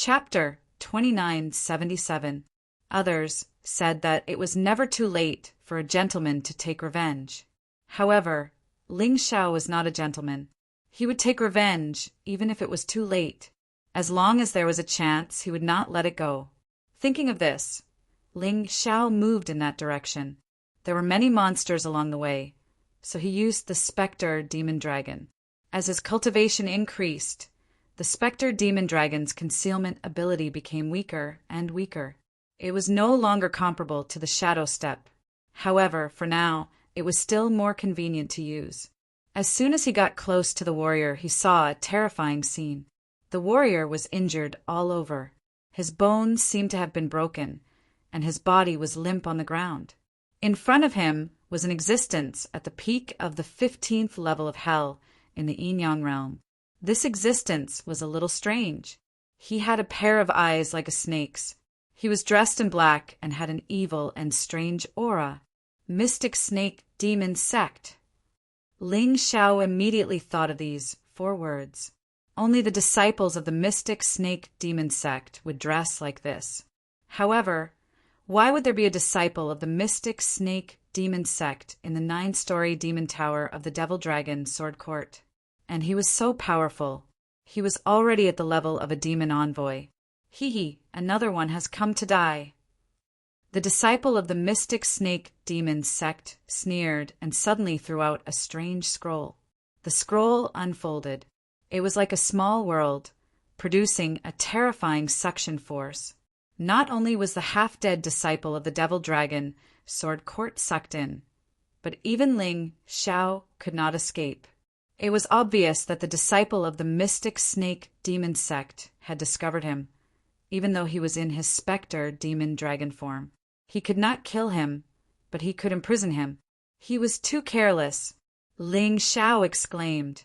Chapter 2977. Others said that it was never too late for a gentleman to take revenge. However, Ling Xiao was not a gentleman. He would take revenge even if it was too late. As long as there was a chance, he would not let it go. Thinking of this, Ling Xiao moved in that direction. There were many monsters along the way, so he used the Spectre Demon Dragon. As his cultivation increased, the Spectre Demon Dragon's concealment ability became weaker and weaker. It was no longer comparable to the Shadow Step. However, for now, it was still more convenient to use. As soon as he got close to the warrior, he saw a terrifying scene. The warrior was injured all over. His bones seemed to have been broken, and his body was limp on the ground. In front of him was an existence at the peak of the 15th level of hell in the Yin-Yang realm. This existence was a little strange. He had a pair of eyes like a snake's. He was dressed in black and had an evil and strange aura. Mystic Snake Demon Sect. Ling Xiao immediately thought of these 4 words. Only the disciples of the Mystic Snake Demon Sect would dress like this. However, why would there be a disciple of the Mystic Snake Demon Sect in the 9-story demon tower of the Devil Dragon Sword Court? And he was so powerful. He was already at the level of a demon envoy. Hee, another one has come to die. The disciple of the Mystic Snake Demon Sect sneered and suddenly threw out a strange scroll. The scroll unfolded. It was like a small world, producing a terrifying suction force. Not only was the half-dead disciple of the Devil Dragon Sword Court sucked in, but even Ling Xiao could not escape. It was obvious that the disciple of the Mystic Snake Demon Sect had discovered him, even though he was in his Spectre Demon Dragon form. He could not kill him, but he could imprison him. He was too careless, Ling Xiao exclaimed,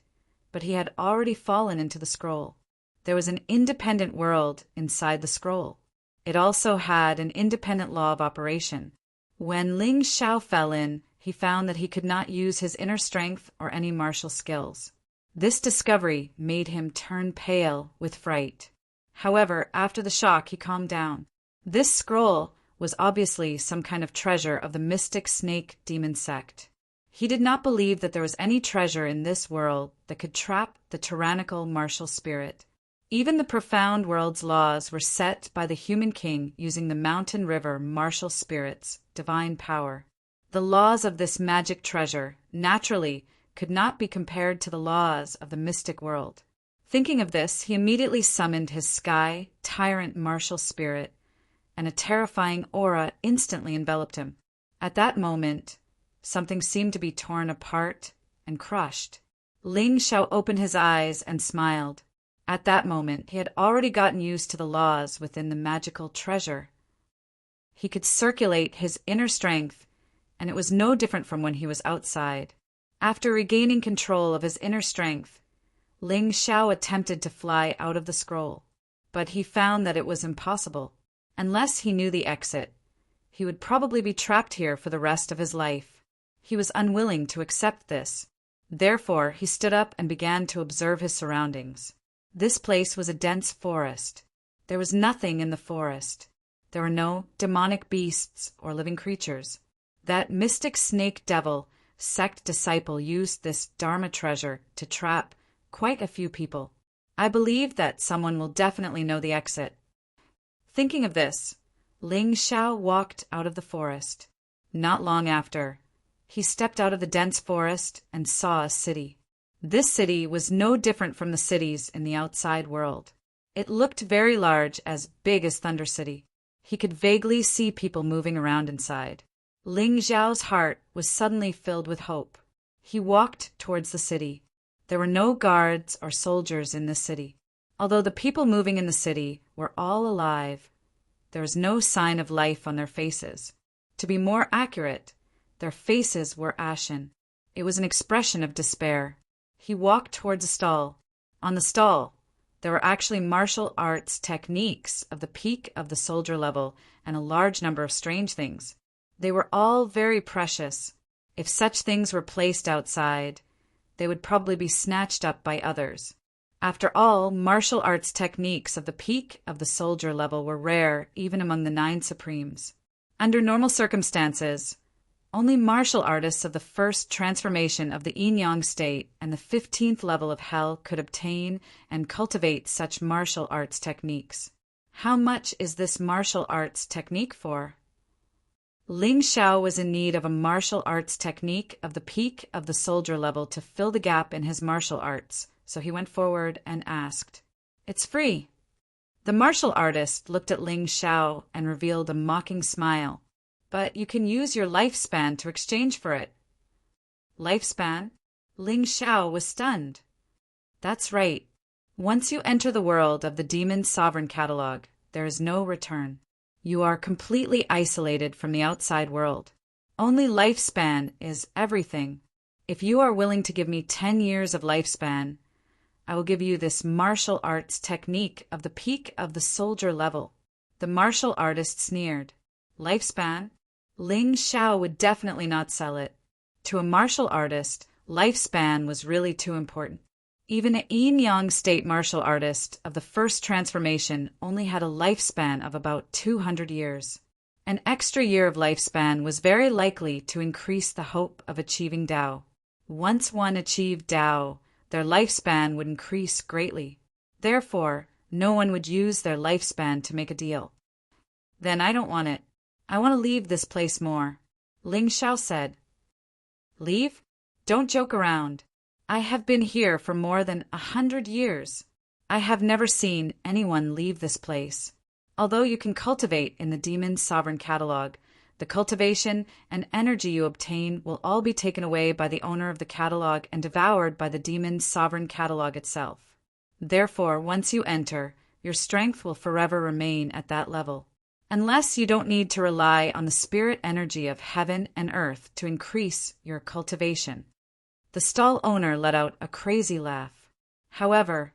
but he had already fallen into the scroll. There was an independent world inside the scroll. It also had an independent law of operation. When Ling Xiao fell in, he found that he could not use his inner strength or any martial skills. This discovery made him turn pale with fright. However, after the shock, he calmed down. This scroll was obviously some kind of treasure of the Mystic Snake Demon Sect. He did not believe that there was any treasure in this world that could trap the tyrannical martial spirit. Even the profound world's laws were set by the human king using the mountain river martial spirit's divine power. The laws of this magic treasure, naturally, could not be compared to the laws of the mystic world. Thinking of this, he immediately summoned his sky Tyrant martial spirit, and a terrifying aura instantly enveloped him. At that moment, something seemed to be torn apart and crushed. Ling Xiao opened his eyes and smiled. At that moment, he had already gotten used to the laws within the magical treasure. He could circulate his inner strength, and it was no different from when he was outside. After regaining control of his inner strength, Ling Xiao attempted to fly out of the scroll, but he found that it was impossible. Unless he knew the exit, he would probably be trapped here for the rest of his life. He was unwilling to accept this. Therefore, he stood up and began to observe his surroundings. This place was a dense forest. There was nothing in the forest. There were no demonic beasts or living creatures. That Mystic Snake Devil Sect disciple used this Dharma treasure to trap quite a few people. I believe that someone will definitely know the exit. Thinking of this, Ling Xiao walked out of the forest. Not long after, he stepped out of the dense forest and saw a city. This city was no different from the cities in the outside world. It looked very large, as big as Thunder City. He could vaguely see people moving around inside. Ling Xiao's heart was suddenly filled with hope. He walked towards the city. There were no guards or soldiers in this city. Although the people moving in the city were all alive, there was no sign of life on their faces. To be more accurate, their faces were ashen. It was an expression of despair. He walked towards a stall. On the stall, there were actually martial arts techniques of the peak of the soldier level and a large number of strange things. They were all very precious. If such things were placed outside, they would probably be snatched up by others. After all, martial arts techniques of the peak of the soldier level were rare even among the 9 supremes. Under normal circumstances, only martial artists of the first transformation of the yin-yang state and the 15th level of hell could obtain and cultivate such martial arts techniques. How much is this martial arts technique for? Ling Xiao was in need of a martial arts technique of the peak of the soldier level to fill the gap in his martial arts, so he went forward and asked. "It's free." The martial artist looked at Ling Xiao and revealed a mocking smile. "But you can use your lifespan to exchange for it." Lifespan? Ling Xiao was stunned. That's right. Once you enter the world of the Demon's Sovereign Catalog, there is no return. You are completely isolated from the outside world. Only lifespan is everything. If you are willing to give me 10 years of lifespan, I will give you this martial arts technique of the peak of the soldier level. The martial artist sneered. Lifespan? Ling Xiao would definitely not sell it. To a martial artist, lifespan was really too important. Even a yin-yang state martial artist of the first transformation only had a lifespan of about 200 years. An extra year of lifespan was very likely to increase the hope of achieving Tao. Once one achieved Tao, their lifespan would increase greatly. Therefore, no one would use their lifespan to make a deal. Then I don't want it. I want to leave this place more, Ling Xiao said. Leave? Don't joke around. I have been here for more than 100 years. I have never seen anyone leave this place. Although you can cultivate in the Demon's Sovereign Catalog, the cultivation and energy you obtain will all be taken away by the owner of the catalog and devoured by the Demon's Sovereign Catalog itself. Therefore, once you enter, your strength will forever remain at that level. Unless you don't need to rely on the spirit energy of heaven and earth to increase your cultivation. The stall owner let out a crazy laugh. However,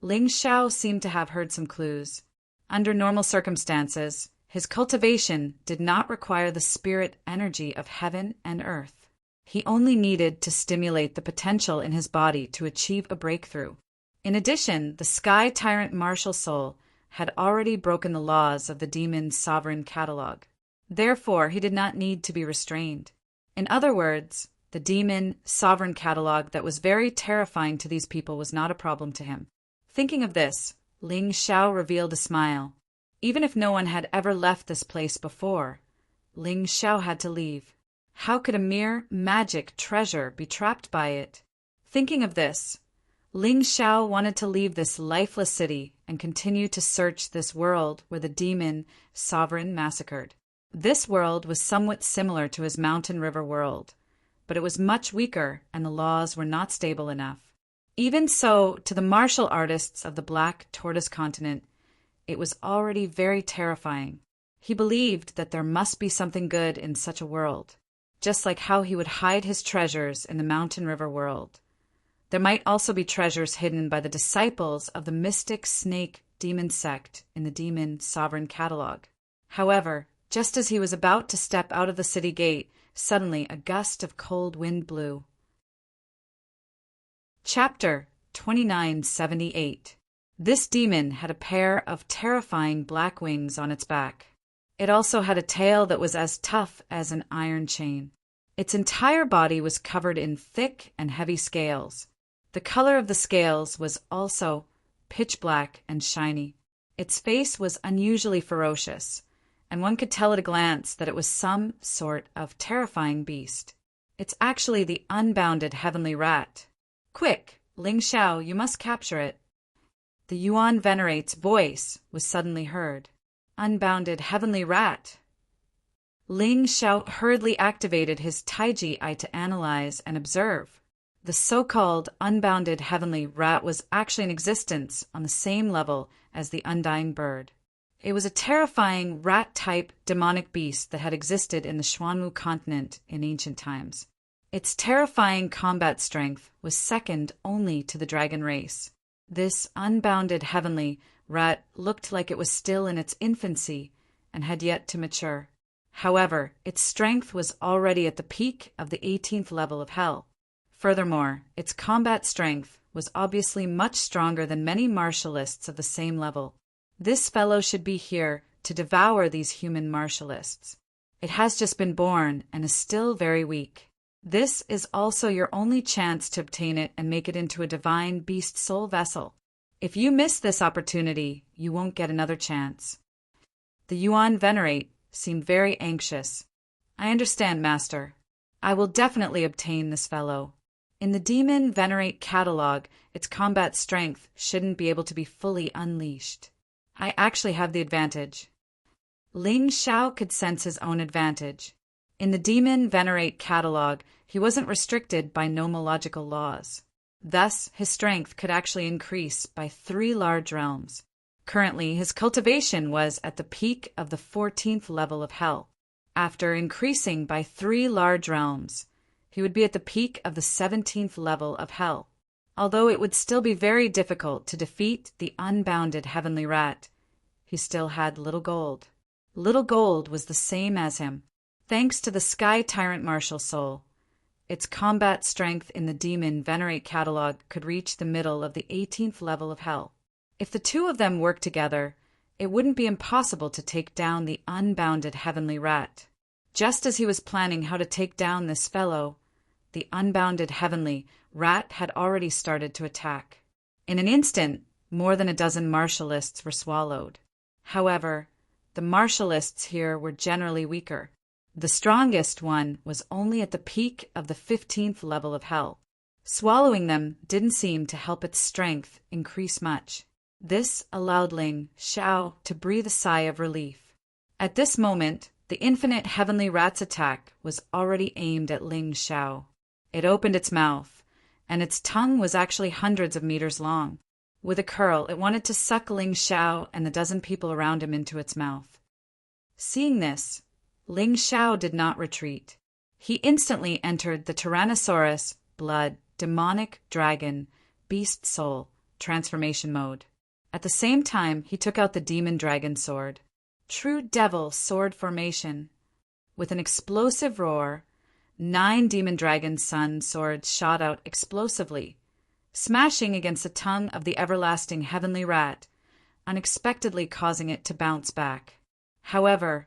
Ling Xiao seemed to have heard some clues. Under normal circumstances, his cultivation did not require the spirit energy of heaven and earth. He only needed to stimulate the potential in his body to achieve a breakthrough. In addition, the Sky Tyrant martial soul had already broken the laws of the Demon's Sovereign Catalog. Therefore, he did not need to be restrained. In other words, the Demon Sovereign Catalog that was very terrifying to these people was not a problem to him. Thinking of this, Ling Xiao revealed a smile. Even if no one had ever left this place before, Ling Xiao had to leave. How could a mere magic treasure be trapped by it? Thinking of this, Ling Xiao wanted to leave this lifeless city and continue to search this world where the Demon Sovereign massacred. This world was somewhat similar to his mountain river world, but it was much weaker and the laws were not stable enough. Even so, to the martial artists of the Black Tortoise Continent, it was already very terrifying. He believed that there must be something good in such a world, just like how he would hide his treasures in the mountain river world. There might also be treasures hidden by the disciples of the mystic snake demon sect in the Demon Sovereign Catalog. However, just as he was about to step out of the city gate, suddenly a gust of cold wind blew. Chapter 2978. This demon had a pair of terrifying black wings on its back. It also had a tail that was as tough as an iron chain. Its entire body was covered in thick and heavy scales. The color of the scales was also pitch black and shiny. Its face was unusually ferocious, and one could tell at a glance that it was some sort of terrifying beast. It's actually the unbounded heavenly rat. Quick, Ling Xiao, you must capture it. The Yuan Venerate's voice was suddenly heard. Unbounded heavenly rat. Ling Xiao hurriedly activated his Taiji eye to analyze and observe. The so-called unbounded heavenly rat was actually in existence on the same level as the undying bird. It was a terrifying rat-type demonic beast that had existed in the Xuanwu continent in ancient times. Its terrifying combat strength was second only to the dragon race. This unbounded heavenly rat looked like it was still in its infancy and had yet to mature. However, its strength was already at the peak of the 18th level of hell. Furthermore, its combat strength was obviously much stronger than many martialists of the same level. This fellow should be here to devour these human martialists. It has just been born and is still very weak. This is also your only chance to obtain it and make it into a divine beast soul vessel. If you miss this opportunity, you won't get another chance. The Yuan Venerate seemed very anxious. I understand, Master. I will definitely obtain this fellow. In the Demon Venerate catalog, its combat strength shouldn't be able to be fully unleashed. I actually have the advantage. Ling Xiao could sense his own advantage. In the Demon Venerate catalog, he wasn't restricted by nomological laws. Thus, his strength could actually increase by 3 large realms. Currently, his cultivation was at the peak of the 14th level of Hell. After increasing by 3 large realms, he would be at the peak of the 17th level of Hell. Although it would still be very difficult to defeat the unbounded Heavenly Rat, he still had Little Gold. Little Gold was the same as him. Thanks to the Sky Tyrant Martial Soul, its combat strength in the Demon Venerate catalog could reach the middle of the 18th level of Hell. If the two of them worked together, it wouldn't be impossible to take down the unbounded Heavenly Rat. Just as he was planning how to take down this fellow, the unbounded Heavenly Rat had already started to attack. In an instant, more than a dozen martialists were swallowed. However, the martialists here were generally weaker. The strongest one was only at the peak of the 15th level of Hell. Swallowing them didn't seem to help its strength increase much. This allowed Ling Xiao to breathe a sigh of relief. At this moment, the infinite Heavenly Rat's attack was already aimed at Ling Xiao. It opened its mouth, and its tongue was actually hundreds of meters long. With a curl, it wanted to suck Ling Xiao and the dozen people around him into its mouth. Seeing this, Ling Xiao did not retreat. He instantly entered the Tyrannosaurus, Blood, Demonic Dragon, Beast Soul, transformation mode. At the same time, he took out the Demon Dragon Sword. True Devil Sword formation. With an explosive roar, 9 Demon Dragon Sun swords shot out explosively, smashing against the tongue of the everlasting Heavenly Rat, unexpectedly causing it to bounce back. However,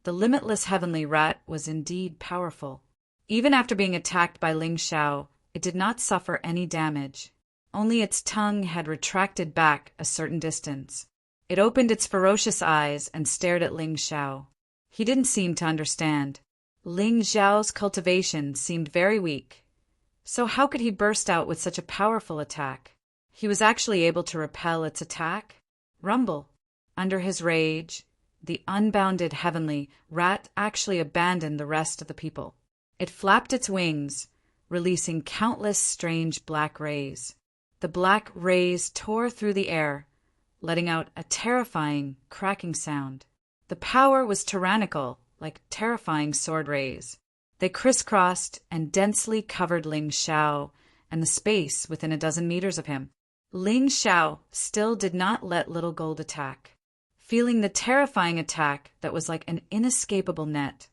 the limitless Heavenly Rat was indeed powerful. Even after being attacked by Ling Xiao, it did not suffer any damage. Only its tongue had retracted back a certain distance. It opened its ferocious eyes and stared at Ling Xiao. He didn't seem to understand. Ling Xiao's cultivation seemed very weak. So how could he burst out with such a powerful attack? He was actually able to repel its attack? Rumble. Under his rage, the unbounded Heavenly Rat actually abandoned the rest of the people. It flapped its wings, releasing countless strange black rays. The black rays tore through the air, letting out a terrifying, cracking sound. The power was tyrannical, like terrifying sword rays. They crisscrossed and densely covered Ling Xiao and the space within a dozen meters of him. Ling Xiao still did not let Little Gold attack. Feeling the terrifying attack that was like an inescapable net,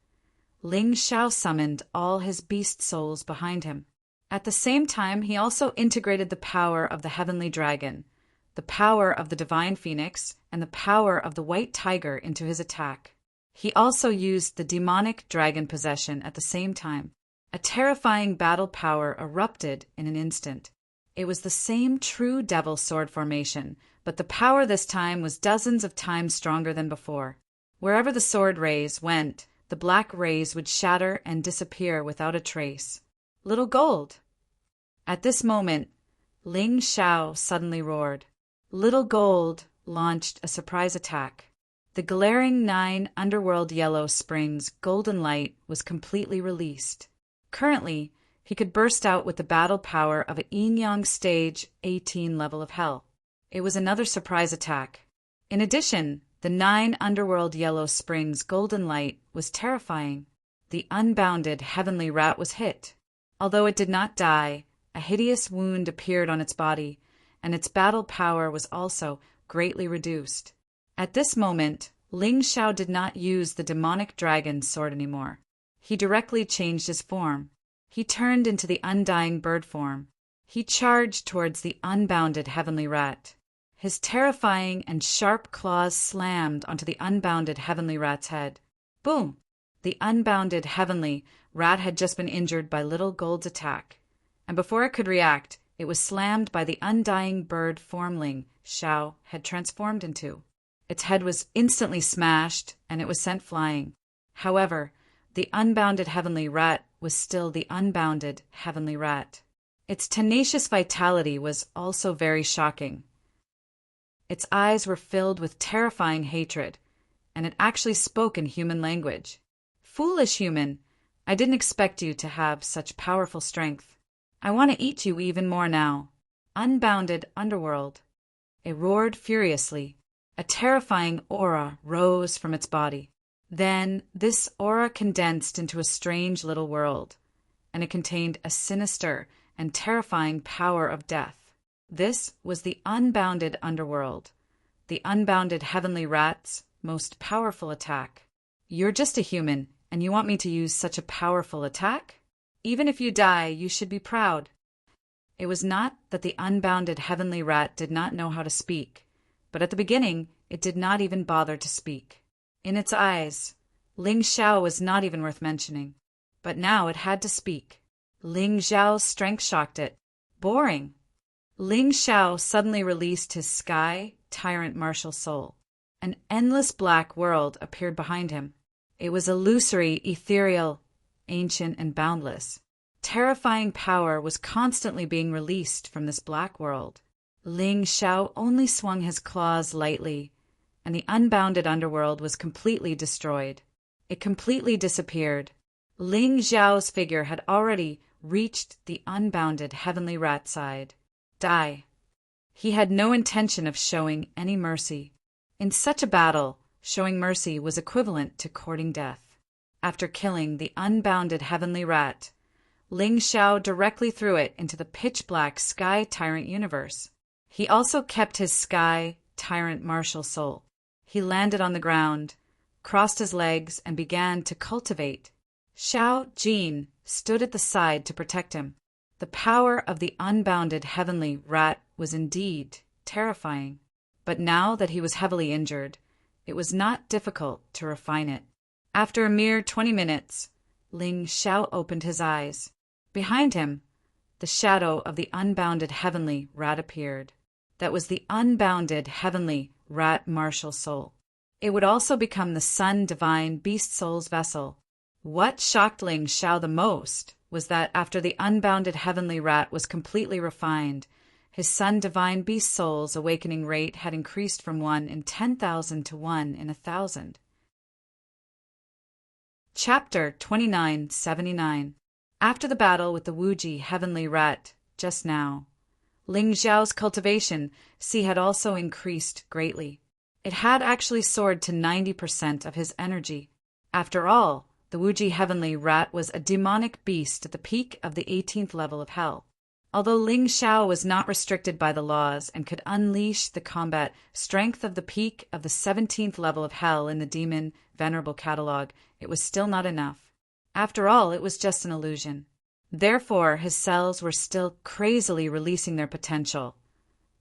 Ling Xiao summoned all his beast souls behind him. At the same time, he also integrated the power of the Heavenly Dragon, the power of the Divine Phoenix, and the power of the White Tiger into his attack. He also used the Demonic Dragon Possession at the same time. A terrifying battle power erupted in an instant. It was the same true Devil Sword formation, but the power this time was dozens of times stronger than before. Wherever the sword rays went, the black rays would shatter and disappear without a trace. Little Gold! At this moment, Ling Xiao suddenly roared. Little Gold launched a surprise attack. The glaring 9 Underworld Yellow Springs golden light was completely released. Currently, he could burst out with the battle power of a Yin-Yang Stage 18 level of Hell. It was another surprise attack. In addition, the 9 Underworld Yellow Springs golden light was terrifying. The unbounded Heavenly Rat was hit. Although it did not die, a hideous wound appeared on its body, and its battle power was also greatly reduced. At this moment, Ling Xiao did not use the Demonic Dragon Sword anymore. He directly changed his form. He turned into the Undying Bird form. He charged towards the unbounded heavenly rat. His terrifying and sharp claws slammed onto the unbounded heavenly rat's head. Boom! The unbounded heavenly rat had just been injured by Little Gold's attack, and before it could react, it was slammed by the undying bird form Ling Xiao had transformed into. Its head was instantly smashed, and it was sent flying. However, the unbounded heavenly rat was still the unbounded heavenly rat. Its tenacious vitality was also very shocking. Its eyes were filled with terrifying hatred, and it actually spoke in human language. Foolish human, I didn't expect you to have such powerful strength. I want to eat you even more now. Unbounded underworld. It roared furiously. A terrifying aura rose from its body. Then this aura condensed into a strange little world, and it contained a sinister and terrifying power of death. This was the unbounded underworld, the unbounded heavenly rat's most powerful attack. You're just a human, and you want me to use such a powerful attack? Even if you die, you should be proud. It was not that the unbounded heavenly rat did not know how to speak, but at the beginning it did not even bother to speak. In its eyes, Ling Xiao was not even worth mentioning, but now it had to speak. Ling Xiao's strength shocked it. Boring. Ling Xiao suddenly released his sky tyrant martial soul. An endless black world appeared behind him. It was illusory, ethereal, ancient, and boundless. Terrifying power was constantly being released from this black world. Ling Xiao only swung his claws lightly, and the unbounded underworld was completely destroyed. It completely disappeared. Ling Xiao's figure had already reached the unbounded heavenly rat side. Die. He had no intention of showing any mercy. In such a battle, showing mercy was equivalent to courting death. After killing the unbounded heavenly rat, Ling Xiao directly threw it into the pitch-black Sky Tyrant universe. He also kept his Sky Tyrant martial soul. He landed on the ground, crossed his legs, and began to cultivate. Xiao Jin stood at the side to protect him. The power of the unbounded heavenly rat was indeed terrifying, but now that he was heavily injured, it was not difficult to refine it. After a mere 20 minutes, Ling Xiao opened his eyes. Behind him, the shadow of the unbounded heavenly rat appeared. That was the unbounded heavenly rat martial soul. It would also become the Sun Divine Beast Soul's vessel. What shocked Ling Xiao the most was that after the unbounded heavenly rat was completely refined, his Sun Divine Beast Soul's awakening rate had increased from 1 in 10,000 to 1 in 1,000. Chapter 2979. After the battle with the Wuji heavenly rat just now, Ling Xiao's cultivation had also increased greatly. It had actually soared to 90% of his energy. After all, the Wuji heavenly rat was a demonic beast at the peak of the 18th level of hell. Although Ling Xiao was not restricted by the laws and could unleash the combat strength of the peak of the 17th level of hell in the Demon Venerable Catalog, it was still not enough. After all, it was just an illusion. Therefore, his cells were still crazily releasing their potential,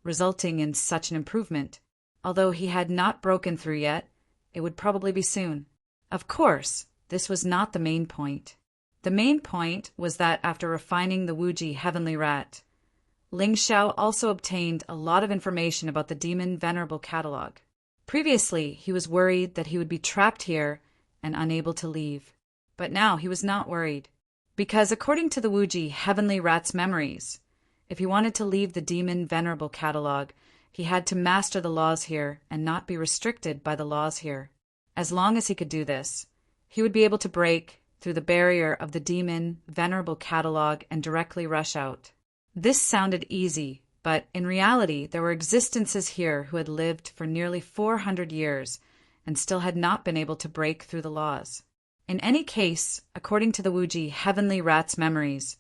resulting in such an improvement. Although he had not broken through yet, it would probably be soon. Of course, this was not the main point. The main point was that after refining the Wuji heavenly rat, Ling Xiao also obtained a lot of information about the Demon Venerable Catalog. Previously, he was worried that he would be trapped here and unable to leave. But now he was not worried, because according to the Wuji heavenly rat's memories, if he wanted to leave the Demon Venerable Catalog, he had to master the laws here and not be restricted by the laws here. As long as he could do this, he would be able to break through the barrier of the Demon Venerable Catalog and directly rush out. This sounded easy, but in reality there were existences here who had lived for nearly 400 years and still had not been able to break through the laws. In any case, according to the Wuji heavenly rat's memories,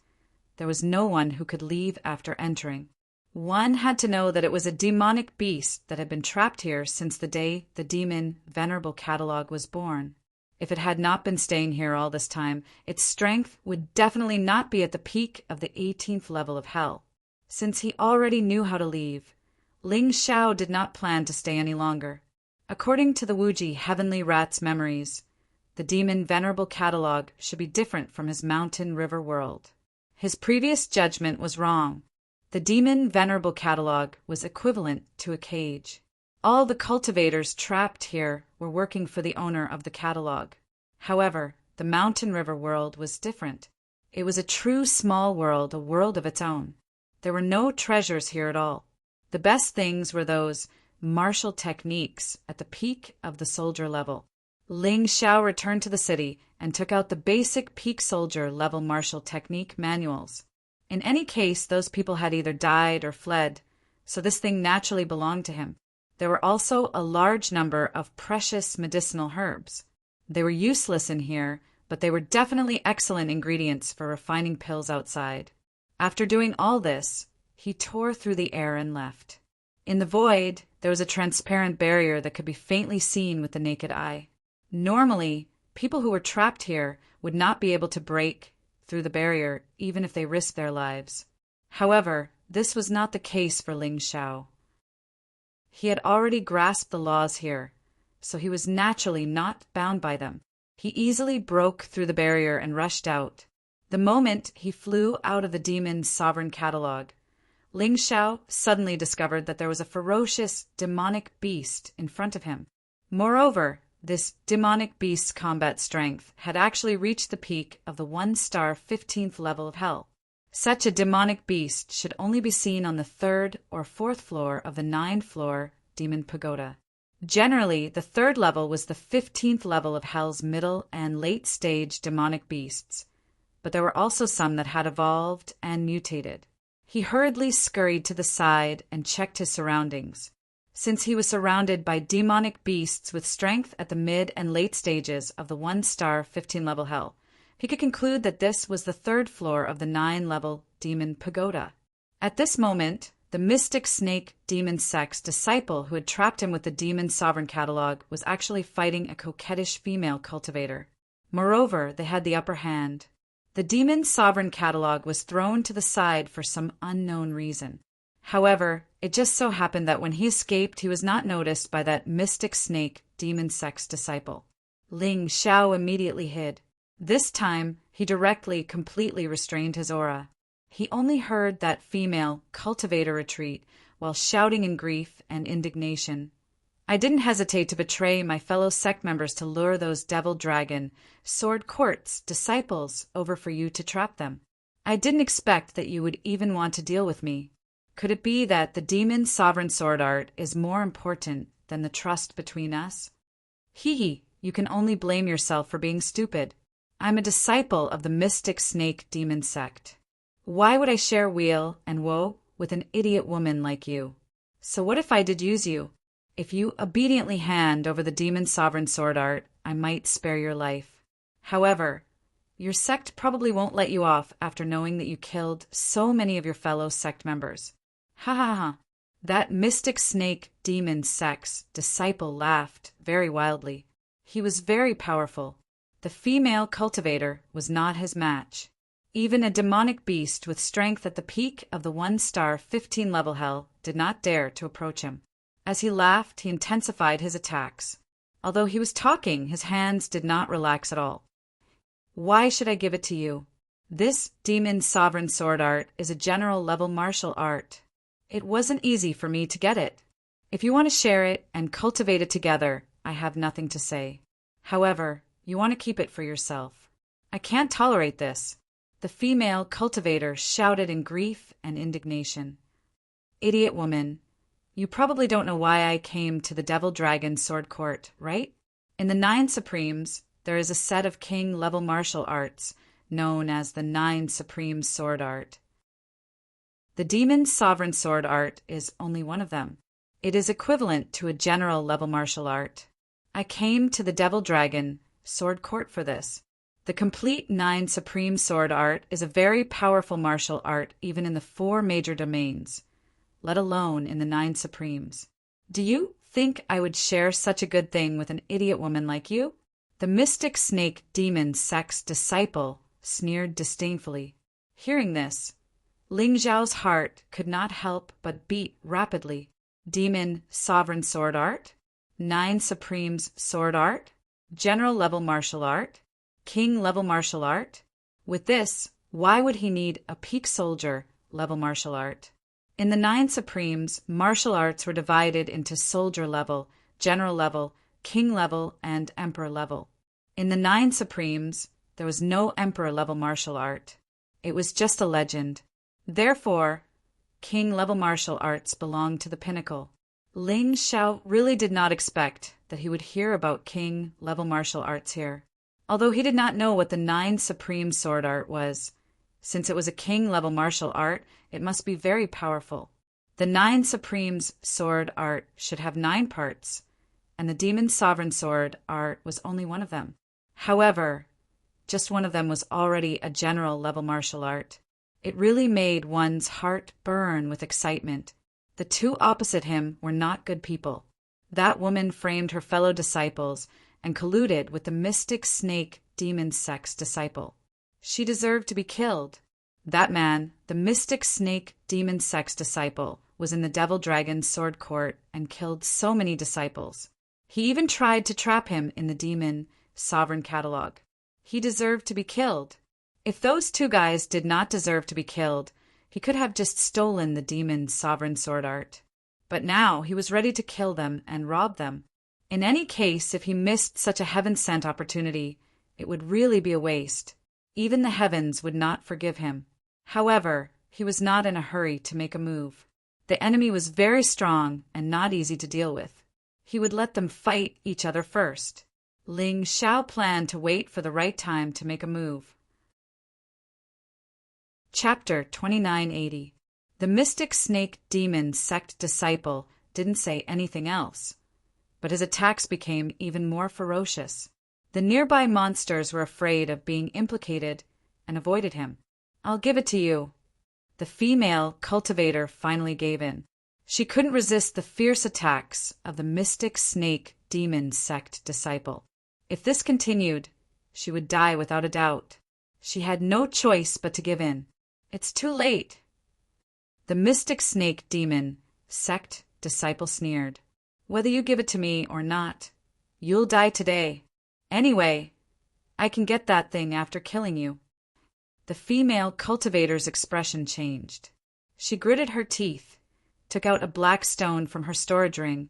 there was no one who could leave after entering. One had to know that it was a demonic beast that had been trapped here since the day the Demon Venerable Catalog was born. If it had not been staying here all this time, its strength would definitely not be at the peak of the 18th level of hell. Since he already knew how to leave, Ling Xiao did not plan to stay any longer. According to the Wuji Heavenly Rat's memories, the demon Venerable Catalog should be different from his mountain river world. His previous judgment was wrong. The demon Venerable Catalog was equivalent to a cage. All the cultivators trapped here were working for the owner of the catalog. However, the mountain river world was different. It was a true small world, a world of its own. There were no treasures here at all. The best things were those martial techniques at the peak of the soldier level. Ling Xiao returned to the city and took out the basic peak soldier level martial technique manuals. In any case, those people had either died or fled, so this thing naturally belonged to him. There were also a large number of precious medicinal herbs. They were useless in here, but they were definitely excellent ingredients for refining pills outside. After doing all this, he tore through the air and left. In the void, there was a transparent barrier that could be faintly seen with the naked eye. Normally, people who were trapped here would not be able to break through the barrier even if they risked their lives. However, this was not the case for Ling Xiao. He had already grasped the laws here, so he was naturally not bound by them. He easily broke through the barrier and rushed out. The moment he flew out of the demon's sovereign catalog, Ling Xiao suddenly discovered that there was a ferocious, demonic beast in front of him. Moreover, this demonic beast's combat strength had actually reached the peak of the 1-star 15th level of hell. Such a demonic beast should only be seen on the 3rd or 4th floor of the 9th-floor demon pagoda. Generally, the 3rd level was the 15th level of hell's middle and late-stage demonic beasts, but there were also some that had evolved and mutated. He hurriedly scurried to the side and checked his surroundings. Since he was surrounded by demonic beasts with strength at the mid and late stages of the 1-star 15-level hell, he could conclude that this was the 3rd floor of the 9-level demon pagoda. At this moment, the mystic snake demon sect's disciple who had trapped him with the demon sovereign catalog was actually fighting a coquettish female cultivator. Moreover, they had the upper hand. The demon sovereign catalog was thrown to the side for some unknown reason. However, it just so happened that when he escaped, he was not noticed by that mystic snake demon sect's disciple. Ling Xiao immediately hid. This time, he directly, completely restrained his aura. He only heard that female cultivator retreat while shouting in grief and indignation. I didn't hesitate to betray my fellow sect members to lure those devil dragon, sword court's disciples over for you to trap them. I didn't expect that you would even want to deal with me. Could it be that the demon sovereign sword art is more important than the trust between us? Hee, you can only blame yourself for being stupid. I'm a disciple of the mystic snake demon sect. Why would I share weal and woe with an idiot woman like you? So what if I did use you? If you obediently hand over the demon sovereign sword art, I might spare your life. However, your sect probably won't let you off after knowing that you killed so many of your fellow sect members. Ha ha ha. That mystic snake demon sect's disciple laughed very wildly. He was very powerful. The female cultivator was not his match. Even a demonic beast with strength at the peak of the 1-star 15-level hell did not dare to approach him. As he laughed, he intensified his attacks. Although he was talking, his hands did not relax at all. Why should I give it to you? This demon sovereign sword art is a general-level martial art. It wasn't easy for me to get it. If you want to share it and cultivate it together, I have nothing to say. However, you want to keep it for yourself. I can't tolerate this. The female cultivator shouted in grief and indignation. Idiot woman, you probably don't know why I came to the Devil Dragon Sword Court, right? In the 9 Supremes, there is a set of king-level martial arts known as the 9 Supreme Sword Art. The Demon Sovereign Sword Art is only one of them. It is equivalent to a general-level martial art. I came to the Devil Dragon Sword Court for this. The complete 9 Supreme Sword Art is a very powerful martial art even in the 4 major domains, let alone in the 9 Supremes. Do you think I would share such a good thing with an idiot woman like you? The mystic snake demon sect's disciple sneered disdainfully. Hearing this, Ling Xiao's heart could not help but beat rapidly. Demon Sovereign Sword Art, 9 Supremes Sword Art, General Level Martial Art, King Level Martial Art. With this, why would he need a Peak Soldier Level Martial Art? In the 9 Supremes, martial arts were divided into Soldier Level, General Level, King Level, and Emperor Level. In the 9 Supremes, there was no Emperor Level martial art. It was just a legend. Therefore, King Level martial arts belonged to the pinnacle. Ling Xiao really did not expect that he would hear about King Level martial arts here. Although he did not know what the 9 Supreme Sword Art was, since it was a King Level martial art, it must be very powerful. The 9 Supremes Sword Art should have 9 parts, and the Demon Sovereign Sword Art was only one of them. However, just one of them was already a general level martial art. It really made one's heart burn with excitement. The two opposite him were not good people. That woman framed her fellow disciples and colluded with the mystic snake demon sex disciple. She deserved to be killed. That man, the mystic snake demon sex disciple, was in the Devil Dragon Sword Court and killed so many disciples. He even tried to trap him in the Demon Sovereign Catalog. He deserved to be killed. If those two guys did not deserve to be killed, he could have just stolen the Demon Sovereign Sword Art. But now he was ready to kill them and rob them. In any case, if he missed such a heaven-sent opportunity, it would really be a waste. Even the heavens would not forgive him. However, he was not in a hurry to make a move. The enemy was very strong and not easy to deal with. He would let them fight each other first. Ling Xiao planned to wait for the right time to make a move. Chapter 2980. The Mystic Snake Demon Sect Disciple didn't say anything else, but his attacks became even more ferocious. The nearby monsters were afraid of being implicated and avoided him. "I'll give it to you." The female cultivator finally gave in. She couldn't resist the fierce attacks of the Mystic Snake Demon Sect Disciple. If this continued, she would die without a doubt. She had no choice but to give in. "It's too late." The Mystic Snake Demon Sect Disciple sneered. "Whether you give it to me or not, you'll die today. Anyway, I can get that thing after killing you." The female cultivator's expression changed. She gritted her teeth, took out a black stone from her storage ring,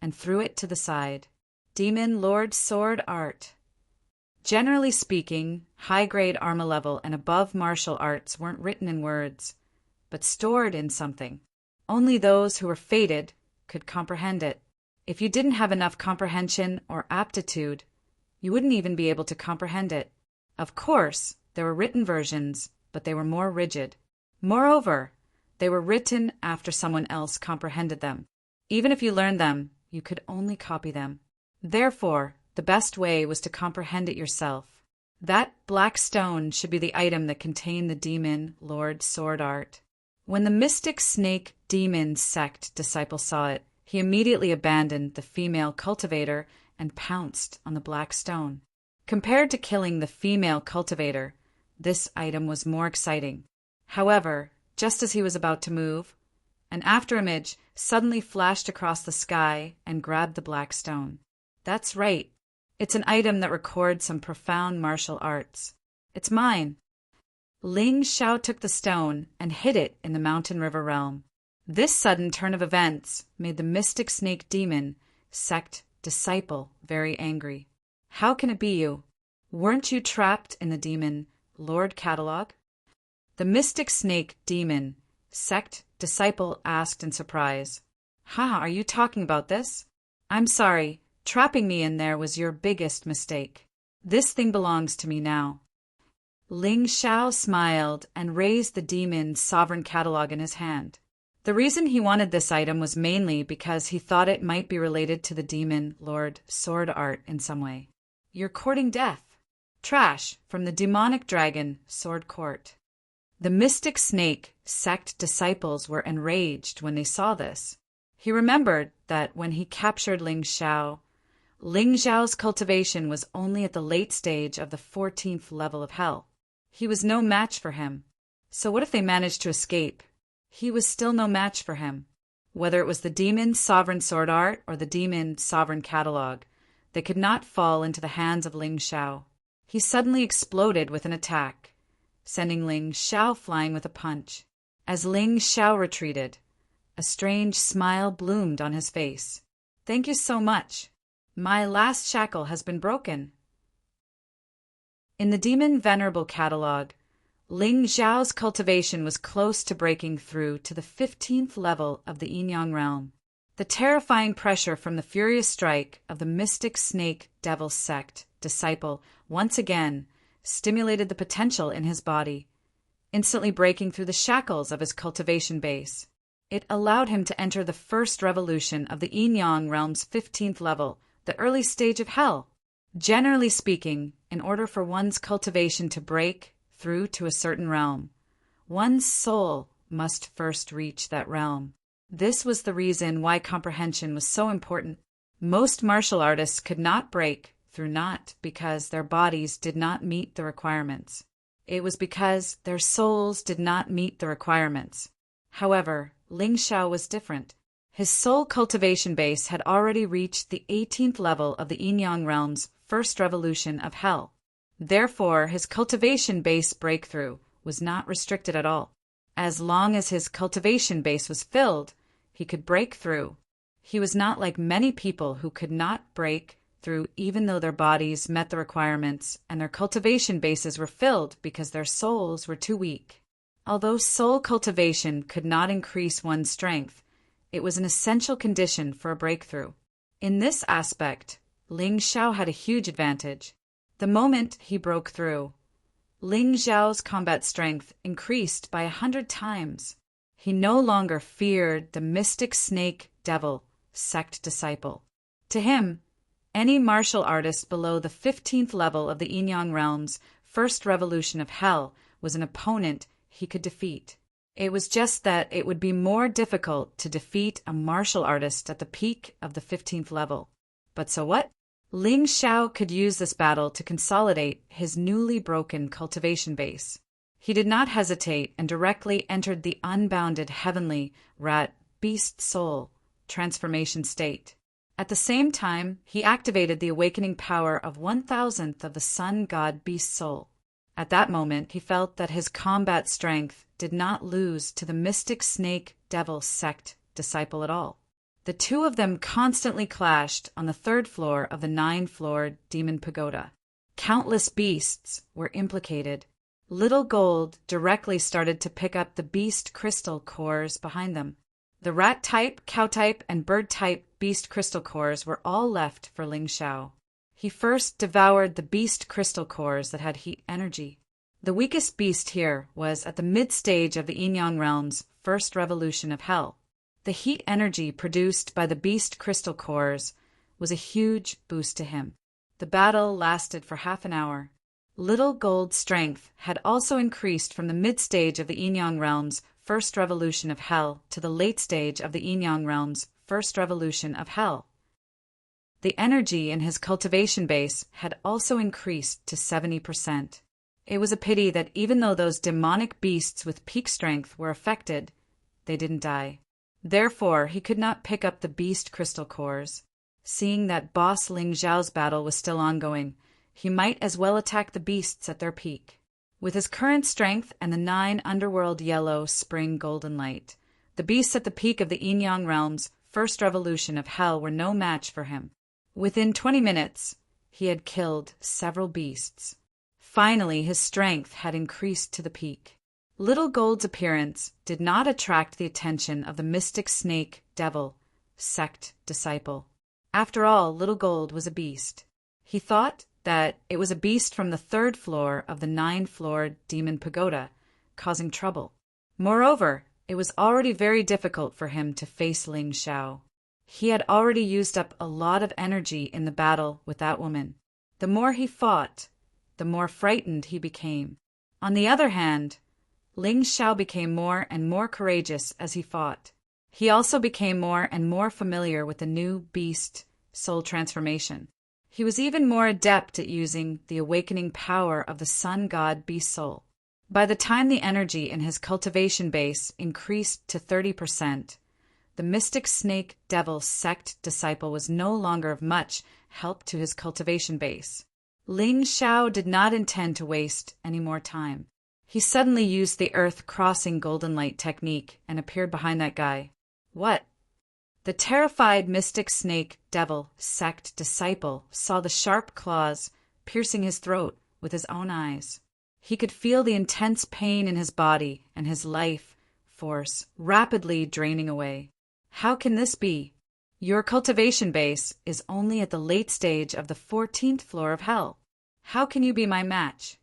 and threw it to the side. Demon Lord Sword Art. Generally speaking, high-grade armor level and above martial arts weren't written in words, but stored in something. Only those who were fated could comprehend it. If you didn't have enough comprehension or aptitude, you wouldn't even be able to comprehend it. Of course, there were written versions, but they were more rigid. Moreover, they were written after someone else comprehended them. Even if you learned them, you could only copy them. Therefore, the best way was to comprehend it yourself. That black stone should be the item that contained the Demon Lord Sword Art. When the Mystic Snake Demon Sect disciple saw it, he immediately abandoned the female cultivator and pounced on the black stone. Compared to killing the female cultivator, this item was more exciting. However, just as he was about to move, an afterimage suddenly flashed across the sky and grabbed the black stone. That's right. It's an item that records some profound martial arts. It's mine. Ling Xiao took the stone and hid it in the Mountain River realm. This sudden turn of events made the Mystic Snake Demon Sect disciple very angry. "How can it be you? Weren't you trapped in the Demon Lord Catalog?" The Mystic Snake Demon Sect disciple asked in surprise. Are you talking about this? I'm sorry, trapping me in there was your biggest mistake. This thing belongs to me now." Ling Xiao smiled and raised the Demon Sovereign Catalog in his hand. The reason he wanted this item was mainly because he thought it might be related to the Demon Lord Sword Art in some way. "You're courting death. Trash from the demonic dragon Sword Court." The Mystic Snake Sect disciples were enraged when they saw this. He remembered that when he captured Ling Xiao's cultivation was only at the late stage of the 14th level of hell. He was no match for him. So what if they managed to escape? He was still no match for him. Whether it was the demon's sovereign sword art or the demon's sovereign catalog, they could not fall into the hands of Ling Xiao. He suddenly exploded with an attack, sending Ling Xiao flying with a punch. As Ling Xiao retreated, a strange smile bloomed on his face. "Thank you so much. My last shackle has been broken." In the demon venerable catalog, Ling Xiao's cultivation was close to breaking through to the 15th level of the Yin-Yang realm. The terrifying pressure from the furious strike of the mystic snake devil sect disciple once again stimulated the potential in his body, instantly breaking through the shackles of his cultivation base. It allowed him to enter the first revolution of the Yin-Yang realm's 15th level, the early stage of hell. Generally speaking, in order for one's cultivation to break through to a certain realm, one's soul must first reach that realm. This was the reason why comprehension was so important. Most martial artists could not break through not because their bodies did not meet the requirements. It was because their souls did not meet the requirements. However, Ling Xiao was different. His soul cultivation base had already reached the 18th level of the Yin-Yang realm's first revolution of hell. Therefore, his cultivation base breakthrough was not restricted at all. As long as his cultivation base was filled, he could break through. He was not like many people who could not break through even though their bodies met the requirements and their cultivation bases were filled because their souls were too weak. Although soul cultivation could not increase one's strength, it was an essential condition for a breakthrough. In this aspect, Ling Xiao had a huge advantage. The moment he broke through, Ling Xiao's combat strength increased by 100 times. He no longer feared the mystic snake devil sect disciple. To him, any martial artist below the 15th level of the Yin-Yang realm's first revolution of hell was an opponent he could defeat. It was just that it would be more difficult to defeat a martial artist at the peak of the 15th level. But so what? Ling Xiao could use this battle to consolidate his newly broken cultivation base. He did not hesitate and directly entered the unbounded heavenly rat beast soul transformation state. At the same time, he activated the awakening power of 1,000th of the sun god beast soul. At that moment, he felt that his combat strength did not lose to the mystic snake devil sect disciple at all. The two of them constantly clashed on the 3rd floor of the 9-floored demon pagoda. Countless beasts were implicated. Little Gold directly started to pick up the beast crystal cores behind them. The rat-type, cow-type, and bird-type beast crystal cores were all left for Ling Xiao. He first devoured the beast crystal cores that had heat energy. The weakest beast here was at the mid-stage of the Yin-Yang realm's first revolution of hell. The heat energy produced by the beast crystal cores was a huge boost to him. The battle lasted for half an hour. Little Gold's strength had also increased from the mid-stage of the Yin-Yang realm's first revolution of hell to the late stage of the Yin-Yang realm's first revolution of hell. The energy in his cultivation base had also increased to 70%. It was a pity that even though those demonic beasts with peak strength were affected, they didn't die. Therefore, he could not pick up the beast crystal cores. Seeing that boss Ling Xiao's battle was still ongoing, he might as well attack the beasts at their peak. With his current strength and the 9 underworld yellow spring golden light, the beasts at the peak of the Yin-Yang realm's first revolution of hell were no match for him. Within 20 minutes, he had killed several beasts. Finally, his strength had increased to the peak. Little Gold's appearance did not attract the attention of the mystic snake devil sect disciple. After all, Little Gold was a beast. He thought that it was a beast from the 3rd floor of the 9-floored demon pagoda, causing trouble. Moreover, it was already very difficult for him to face Ling Xiao. He had already used up a lot of energy in the battle with that woman. The more he fought, the more frightened he became. On the other hand, Ling Xiao became more and more courageous as he fought. He also became more and more familiar with the new beast soul transformation. He was even more adept at using the awakening power of the sun god beast soul. By the time the energy in his cultivation base increased to 30%, the mystic snake devil sect disciple was no longer of much help to his cultivation base. Ling Xiao did not intend to waste any more time. He suddenly used the earth-crossing golden light technique and appeared behind that guy. What? The terrified mystic snake devil sect disciple saw the sharp claws piercing his throat with his own eyes. He could feel the intense pain in his body and his life force rapidly draining away. How can this be? Your cultivation base is only at the late stage of the 14th floor of hell. How can you be my match?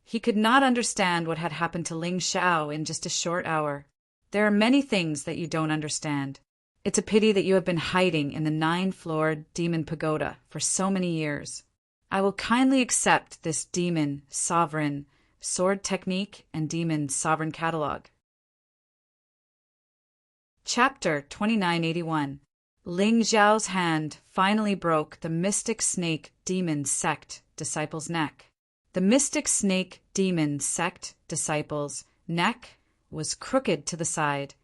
He could not understand what had happened to Ling Xiao in just a short hour. There are many things that you don't understand. It's a pity that you have been hiding in the 9th-floor demon pagoda for so many years. I will kindly accept this demon sovereign sword technique and demon sovereign catalog. Chapter 2981. Ling Xiao's hand finally broke the mystic snake demon sect disciple's neck. The mystic snake demon sect disciple's neck was crooked to the side,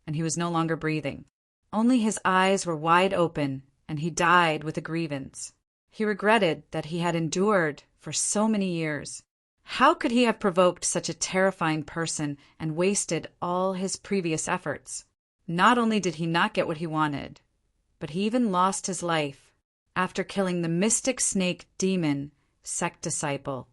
and he was no longer breathing. Only his eyes were wide open, and he died with a grievance. He regretted that he had endured for so many years. How could he have provoked such a terrifying person and wasted all his previous efforts? Not only did he not get what he wanted, but he even lost his life after killing the mystic snake demon sect disciple.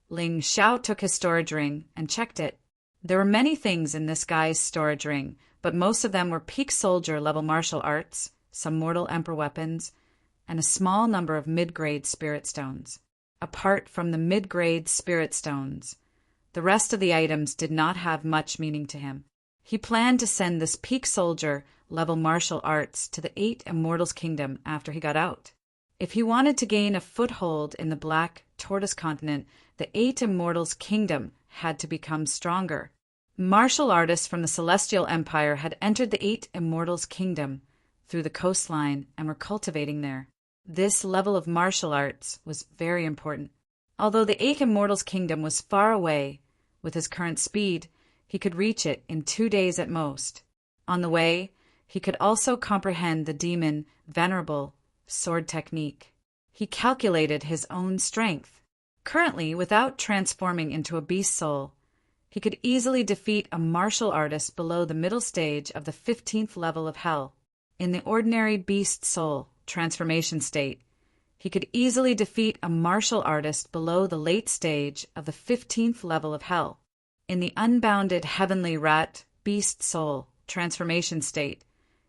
Ling Xiao took his storage ring and checked it. There were many things in this guy's storage ring, but most of them were peak soldier level martial arts, some mortal emperor weapons, and a small number of mid-grade spirit stones. Apart from the mid-grade spirit stones, the rest of the items did not have much meaning to him. He planned to send this peak soldier level martial arts to the 8 Immortals Kingdom after he got out. If he wanted to gain a foothold in the Black Tortoise Continent, the 8 Immortals Kingdom had to become stronger. Martial artists from the Celestial Empire had entered the 8 Immortals Kingdom through the coastline and were cultivating there. This level of martial arts was very important. Although the 8 Immortals Kingdom was far away, with his current speed, he could reach it in 2 days at most. On the way, he could also comprehend the demon Venerable sword technique. He calculated his own strength. Currently, without transforming into a beast soul, he could easily defeat a martial artist below the middle stage of the 15th level of hell. In the ordinary beast soul transformation state, he could easily defeat a martial artist below the late stage of the 15th level of hell. In the unbounded heavenly rat beast soul transformation state,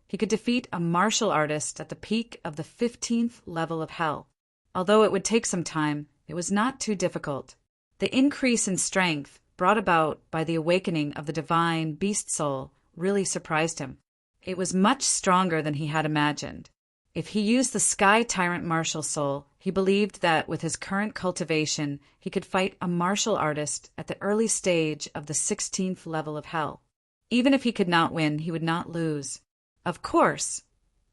he could defeat a martial artist at the peak of the 15th level of hell. Although it would take some time, it was not too difficult. The increase in strength brought about by the awakening of the divine beast soul really surprised him. It was much stronger than he had imagined. If he used the Sky Tyrant martial soul, he believed that with his current cultivation, he could fight a martial artist at the early stage of the 16th level of hell. Even if he could not win, he would not lose. Of course,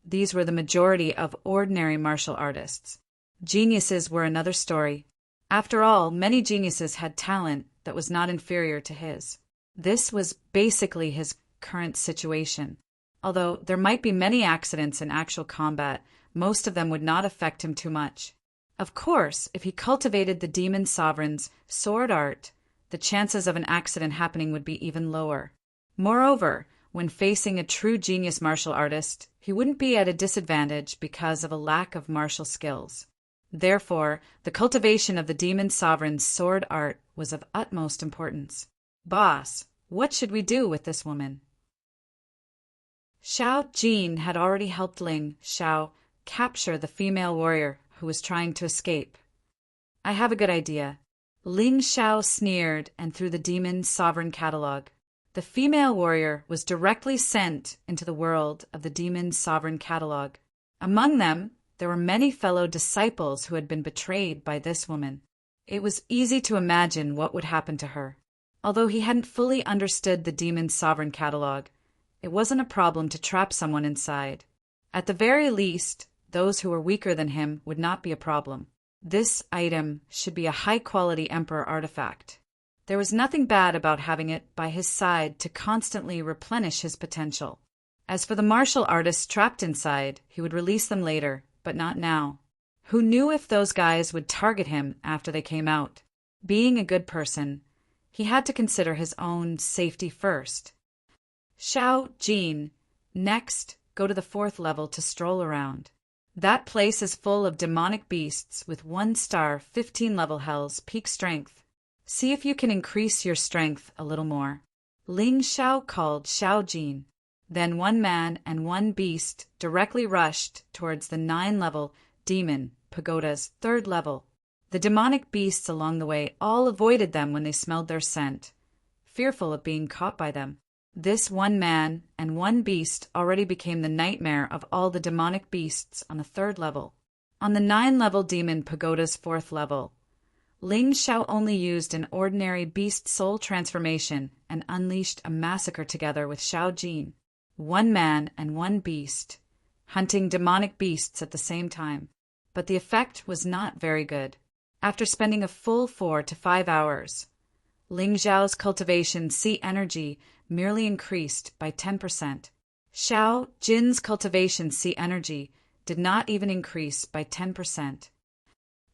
these were the majority of ordinary martial artists. Geniuses were another story. After all, many geniuses had talent that was not inferior to his. This was basically his current situation. Although there might be many accidents in actual combat, most of them would not affect him too much. Of course, if he cultivated the Demon Sovereign's sword art, the chances of an accident happening would be even lower. Moreover, when facing a true genius martial artist, he wouldn't be at a disadvantage because of a lack of martial skills. Therefore, the cultivation of the Demon Sovereign's sword art was of utmost importance. Boss, what should we do with this woman? Xiao Jin had already helped Ling Xiao capture the female warrior who was trying to escape. I have a good idea. Ling Xiao sneered and threw the Demon Sovereign catalog. The female warrior was directly sent into the world of the Demon Sovereign catalog. Among them, there were many fellow disciples who had been betrayed by this woman. It was easy to imagine what would happen to her. Although he hadn't fully understood the Demon Sovereign catalog, it wasn't a problem to trap someone inside. At the very least, those who were weaker than him would not be a problem. This item should be a high-quality Emperor artifact. There was nothing bad about having it by his side to constantly replenish his potential. As for the martial artists trapped inside, he would release them later, but not now. Who knew if those guys would target him after they came out? Being a good person, he had to consider his own safety first. Xiao Jin, next, go to the 4th level to stroll around. That place is full of demonic beasts with 1-star 15-level hells peak strength. See if you can increase your strength a little more. Ling Xiao called Xiao Jin. Then 1 man and 1 beast directly rushed towards the 9-level demon pagoda's 3rd level. The demonic beasts along the way all avoided them when they smelled their scent, fearful of being caught by them. This 1 man and 1 beast already became the nightmare of all the demonic beasts on the 3rd level. On the 9-level demon pagoda's 4th level, Ling Xiao only used an ordinary beast soul transformation and unleashed a massacre together with Xiao Jin, 1 man and 1 beast, hunting demonic beasts at the same time. But the effect was not very good. After spending a full 4 to 5 hours, Ling Xiao's cultivation C energy merely increased by 10%. Xiao Jin's cultivation C energy did not even increase by 10%.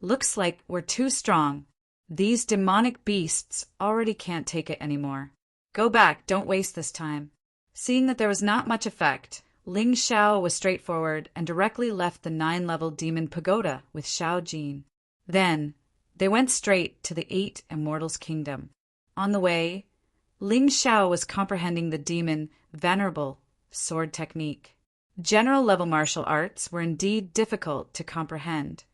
Looks like we're too strong. These demonic beasts already can't take it anymore. Go back, don't waste this time. Seeing that there was not much effect, Ling Xiao was straightforward and directly left the 9-level demon pagoda with Xiao Jin. Then, they went straight to the 8 Immortals' Kingdom. On the way, Ling Xiao was comprehending the demon venerable sword technique. General-level martial arts were indeed difficult to comprehend,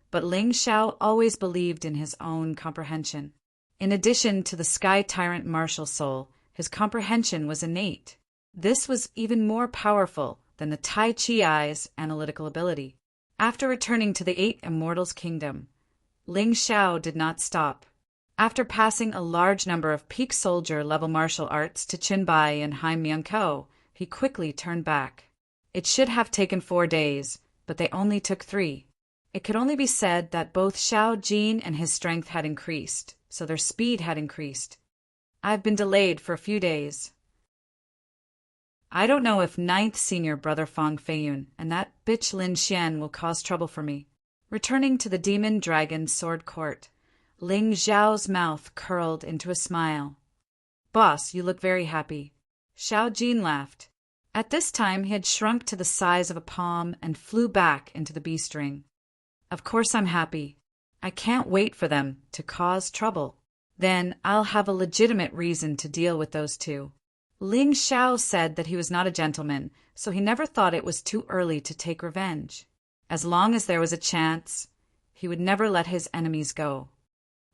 but Ling Xiao always believed in his own comprehension. In addition to the Sky Tyrant martial soul, his comprehension was innate. This was even more powerful than the Tai Chi Eye's analytical ability. After returning to the 8 Immortals' Kingdom, Ling Xiao did not stop. After passing a large number of peak soldier-level martial arts to Qin Bai and Hai Miankou, he quickly turned back. It should have taken 4 days, but they only took 3. It could only be said that both Xiao Jin and his strength had increased, so their speed had increased. I've been delayed for a few days. I don't know if 9th Senior Brother Fang Feiyun and that bitch Lin Xian will cause trouble for me. Returning to the Demon Dragon Sword Court, Ling Xiao's mouth curled into a smile. Boss, you look very happy. Xiao Jin laughed. At this time he had shrunk to the size of a palm and flew back into the beast ring. Of course I'm happy. I can't wait for them to cause trouble. Then I'll have a legitimate reason to deal with those two. Ling Xiao said that he was not a gentleman, so he never thought it was too early to take revenge. As long as there was a chance, he would never let his enemies go.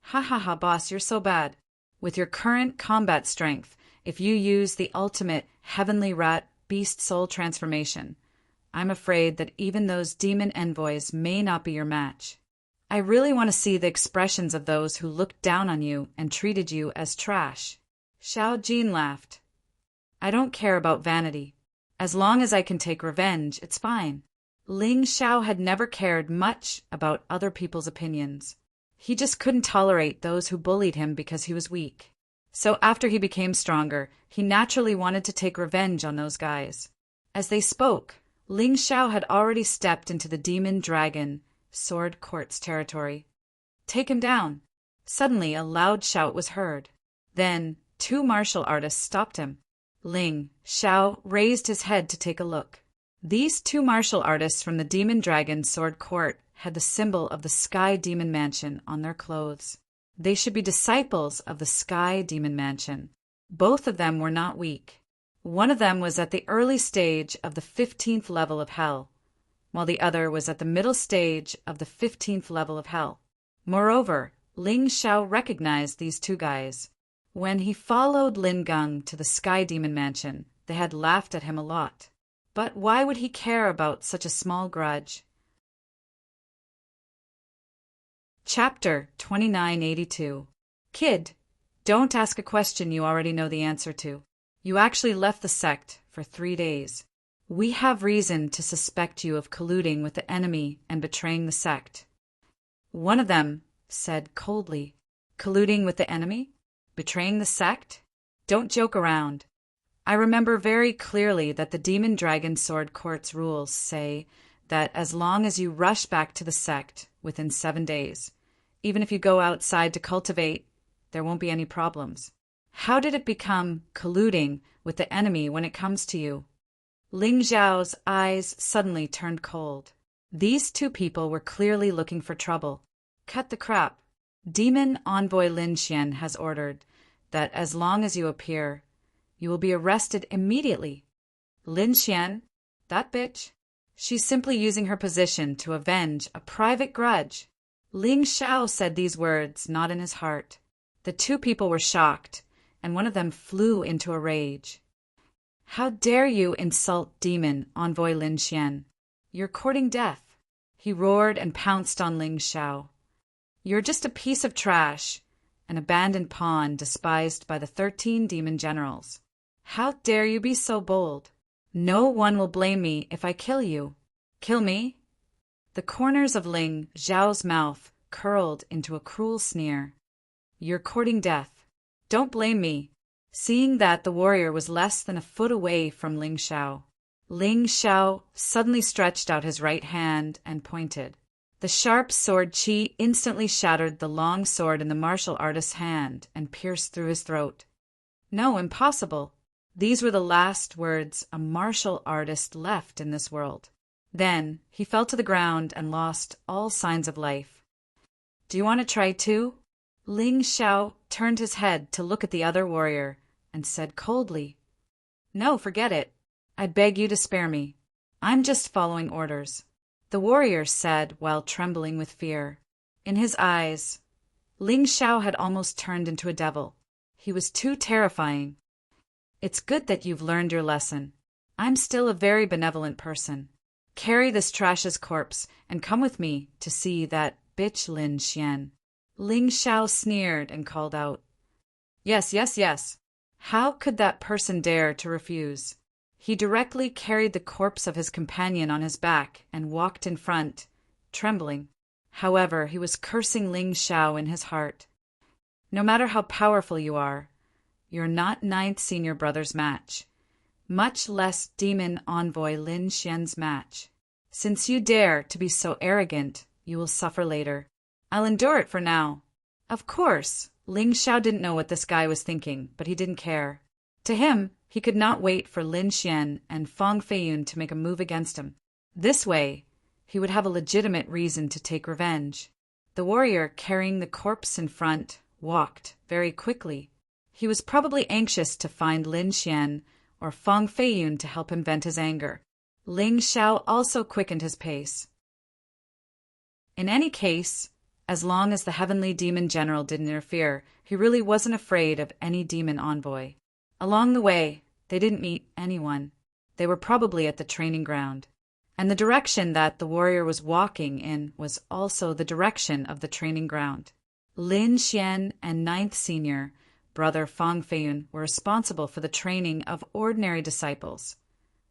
Ha ha ha, boss, you're so bad. With your current combat strength, if you use the ultimate heavenly rat beast soul transformation, I'm afraid that even those demon envoys may not be your match. I really want to see the expressions of those who looked down on you and treated you as trash. Xiao Jin laughed. I don't care about vanity. As long as I can take revenge, it's fine. Ling Xiao had never cared much about other people's opinions. He just couldn't tolerate those who bullied him because he was weak. So after he became stronger, he naturally wanted to take revenge on those guys. As they spoke, Ling Xiao had already stepped into the Demon Dragon Sword Court's territory. Take him down. Suddenly a loud shout was heard. Then 2 martial artists stopped him. Ling Xiao raised his head to take a look. These 2 martial artists from the Demon Dragon Sword Court had the symbol of the Sky Demon Mansion on their clothes. They should be disciples of the Sky Demon Mansion. Both of them were not weak. One of them was at the early stage of the 15th level of Hell, while the other was at the middle stage of the 15th level of Hell. Moreover, Ling Xiao recognized these 2 guys. When he followed Lin Geng to the Sky Demon Mansion, they had laughed at him a lot. But why would he care about such a small grudge? Chapter 2982. Kid, don't ask a question you already know the answer to. You actually left the sect for 3 days. We have reason to suspect you of colluding with the enemy and betraying the sect. One of them said coldly, colluding with the enemy? Betraying the sect? Don't joke around. I remember very clearly that the Demon Dragon Sword Court's rules say that as long as you rush back to the sect within 7 days, even if you go outside to cultivate, there won't be any problems. How did it become colluding with the enemy when it comes to you? Ling Xiao's eyes suddenly turned cold. These two people were clearly looking for trouble. Cut the crap. Demon Envoy Lin Xian has ordered that as long as you appear, you will be arrested immediately. Lin Xian, that bitch, she's simply using her position to avenge a private grudge. Ling Xiao said these words not in his heart. The two people were shocked, and one of them flew into a rage. How dare you insult Demon Envoy Lin Xian? You're courting death. He roared and pounced on Ling Xiao. You're just a piece of trash, an abandoned pawn despised by the 13 demon generals. How dare you be so bold? No one will blame me if I kill you. Kill me? The corners of Ling Xiao's mouth curled into a cruel sneer. You're courting death. Don't blame me. Seeing that the warrior was less than a foot away from Ling Xiao, Ling Xiao suddenly stretched out his right hand and pointed. The sharp sword qi instantly shattered the long sword in the martial artist's hand and pierced through his throat. No, impossible. These were the last words a martial artist left in this world. Then he fell to the ground and lost all signs of life. Do you want to try too? Ling Xiao turned his head to look at the other warrior and said coldly, No, forget it. I beg you to spare me. I'm just following orders. The warrior said while trembling with fear. In his eyes, Ling Xiao had almost turned into a devil. He was too terrifying. It's good that you've learned your lesson. I'm still a very benevolent person. Carry this trash's corpse and come with me to see that bitch Lin Xian. Ling Xiao sneered and called out, Yes, yes, yes. How could that person dare to refuse? He directly carried the corpse of his companion on his back and walked in front, trembling. However, he was cursing Ling Xiao in his heart. No matter how powerful you are, you're not 9th Senior Brother's match, much less Demon Envoy Lin Xian's match. Since you dare to be so arrogant, you will suffer later. I'll endure it for now. Of course, Ling Xiao didn't know what this guy was thinking, but he didn't care. To him, he could not wait for Lin Xian and Fang Feiyun to make a move against him. This way, he would have a legitimate reason to take revenge. The warrior carrying the corpse in front walked very quickly. He was probably anxious to find Lin Xian or Fang Feiyun to help him vent his anger. Ling Xiao also quickened his pace. In any case, as long as the heavenly demon general didn't interfere, he really wasn't afraid of any demon envoy. Along the way, they didn't meet anyone. They were probably at the training ground. And the direction that the warrior was walking in was also the direction of the training ground. Lin Xian and 9th Senior Brother Fang Feiyun were responsible for the training of ordinary disciples,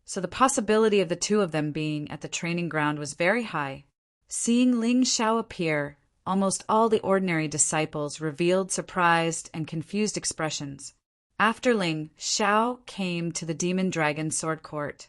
so the possibility of the two of them being at the training ground was very high. Seeing Ling Xiao appear, almost all the ordinary disciples revealed surprised and confused expressions. After Ling Xiao came to the Demon Dragon Sword Court,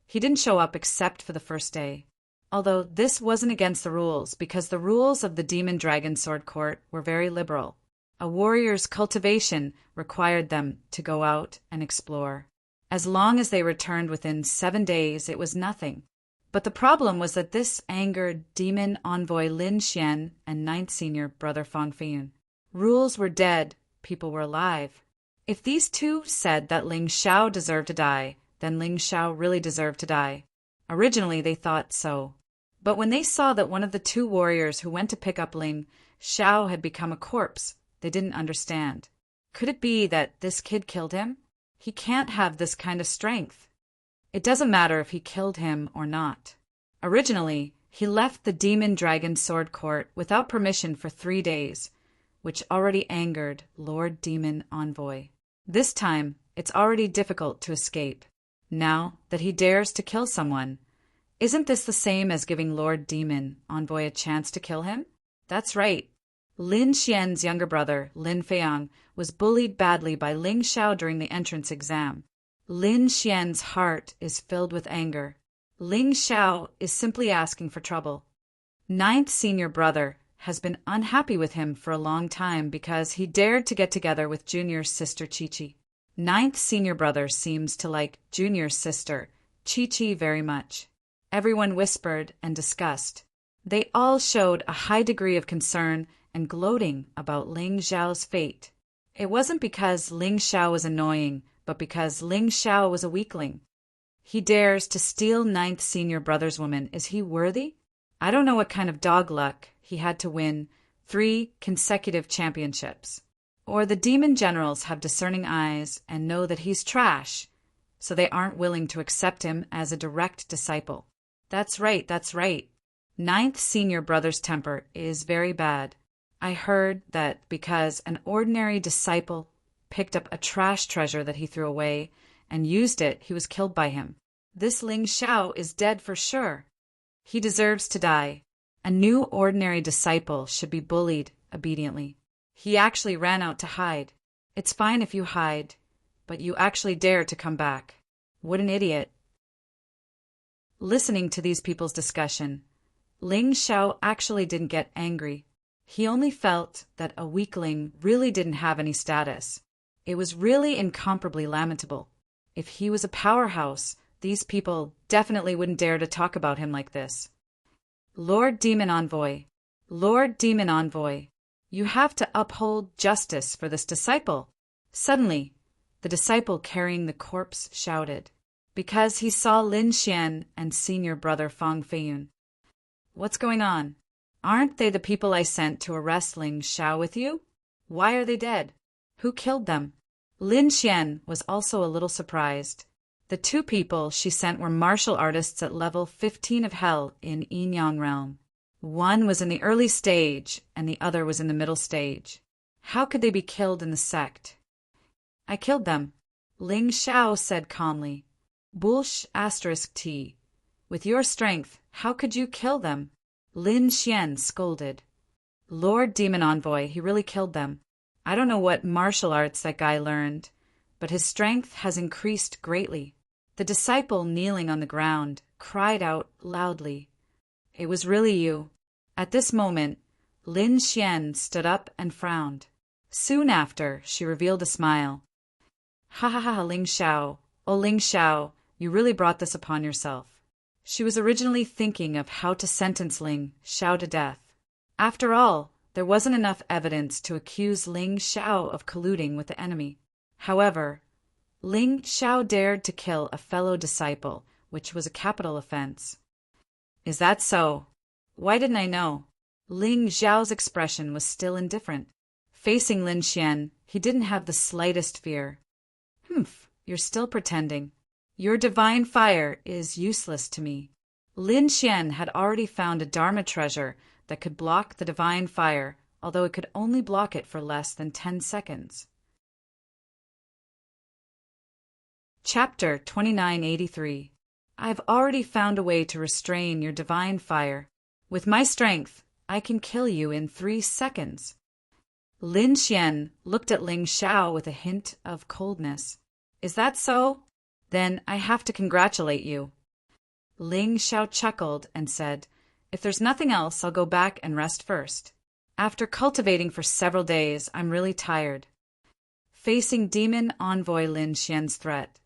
he didn't show up except for the first day. Although this wasn't against the rules, because the rules of the Demon Dragon Sword Court were very liberal. A warrior's cultivation required them to go out and explore. As long as they returned within 7 days, it was nothing. But the problem was that this angered Demon Envoy Lin Xian and 9th Senior Brother Fang Feiyun. Rules were dead, people were alive. If these two said that Ling Xiao deserved to die, then Ling Xiao really deserved to die. Originally, they thought so. But when they saw that one of the two warriors who went to pick up Ling Xiao had become a corpse, they didn't understand. Could it be that this kid killed him? He can't have this kind of strength. It doesn't matter if he killed him or not. Originally, he left the Demon Dragon Sword Court without permission for 3 days, which already angered Lord Demon Envoy. This time, it's already difficult to escape. Now that he dares to kill someone, isn't this the same as giving Lord Demon Envoy a chance to kill him? That's right. Lin Xian's younger brother, Lin Feiyang, was bullied badly by Ling Xiao during the entrance exam. Lin Xian's heart is filled with anger. Ling Xiao is simply asking for trouble. Ninth senior brother has been unhappy with him for a long time because he dared to get together with Junior's sister Chi-Chi. Ninth senior brother seems to like Junior's sister, Chi-Chi, very much. Everyone whispered and discussed. They all showed a high degree of concern and gloating about Ling Xiao's fate. It wasn't because Ling Xiao was annoying, but because Ling Xiao was a weakling. He dares to steal ninth senior brother's woman. Is he worthy? I don't know what kind of dog luck he had to win 3 consecutive championships. Or the demon generals have discerning eyes and know that he's trash, so they aren't willing to accept him as a direct disciple. That's right, that's right. Ninth senior brother's temper is very bad. I heard that because an ordinary disciple picked up a trash treasure that he threw away and used it, he was killed by him. This Ling Xiao is dead for sure. He deserves to die. A new ordinary disciple should be bullied obediently. He actually ran out to hide. It's fine if you hide, but you actually dare to come back. What an idiot. Listening to these people's discussion, Ling Xiao actually didn't get angry. He only felt that a weakling really didn't have any status. It was really incomparably lamentable. If he was a powerhouse, these people definitely wouldn't dare to talk about him like this. Lord Demon Envoy, Lord Demon Envoy, you have to uphold justice for this disciple. Suddenly, the disciple carrying the corpse shouted, because he saw Lin Xian and senior brother Fang Feiyun. What's going on? Aren't they the people I sent to arrest Ling Xiao with you? Why are they dead? Who killed them? Lin Xian was also a little surprised. The 2 people she sent were martial artists at level 15 of Hell in Yin Yang Realm. One was in the early stage, and the other was in the middle stage. How could they be killed in the sect? I killed them, Ling Xiao said calmly. Bullsh *T. With your strength, how could you kill them? Lin Xian scolded. Lord Demon Envoy, he really killed them. I don't know what martial arts that guy learned, but his strength has increased greatly. The disciple kneeling on the ground cried out loudly. It was really you. At this moment, Lin Xian stood up and frowned. Soon after, she revealed a smile. Ha ha ha, Ling Xiao. Oh, Ling Xiao, you really brought this upon yourself. She was originally thinking of how to sentence Ling Xiao to death. After all, there wasn't enough evidence to accuse Ling Xiao of colluding with the enemy. However, Ling Xiao dared to kill a fellow disciple, which was a capital offense. Is that so? Why didn't I know? Ling Xiao's expression was still indifferent. Facing Lin Xian, he didn't have the slightest fear. Humph, you're still pretending. Your divine fire is useless to me. Lin Xian had already found a Dharma treasure that could block the divine fire, although it could only block it for less than 10 seconds. Chapter 2983. I've already found a way to restrain your divine fire. With my strength, I can kill you in 3 seconds. Lin Xian looked at Ling Xiao with a hint of coldness. Is that so? Then I have to congratulate you. Ling Xiao chuckled and said, If there's nothing else, I'll go back and rest first. After cultivating for several days, I'm really tired. Facing Demon Envoy Lin Xian's threat,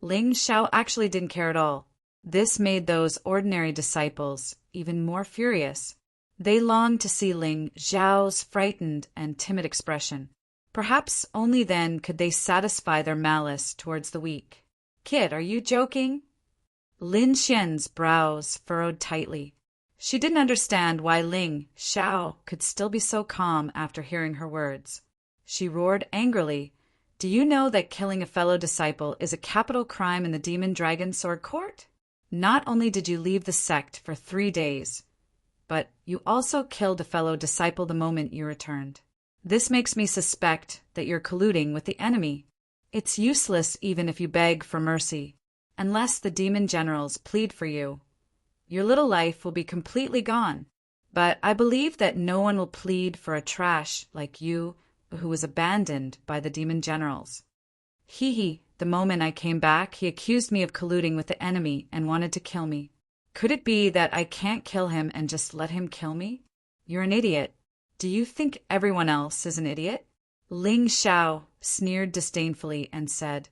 Ling Xiao actually didn't care at all. This made those ordinary disciples even more furious. They longed to see Ling Xiao's frightened and timid expression. Perhaps only then could they satisfy their malice towards the weak. Kid, are you joking? Lin Xian's brows furrowed tightly. She didn't understand why Ling Xiao could still be so calm after hearing her words. She roared angrily, Do you know that killing a fellow disciple is a capital crime in the Demon Dragon Sword Court? Not only did you leave the sect for 3 days, but you also killed a fellow disciple the moment you returned. This makes me suspect that you're colluding with the enemy. It's useless even if you beg for mercy. Unless the demon generals plead for you, your little life will be completely gone. But I believe that no one will plead for a trash like you who was abandoned by the demon generals. The moment I came back, he accused me of colluding with the enemy and wanted to kill me. Could it be that I can't kill him and just let him kill me? You're an idiot. Do you think everyone else is an idiot? Ling Xiao sneered disdainfully and said,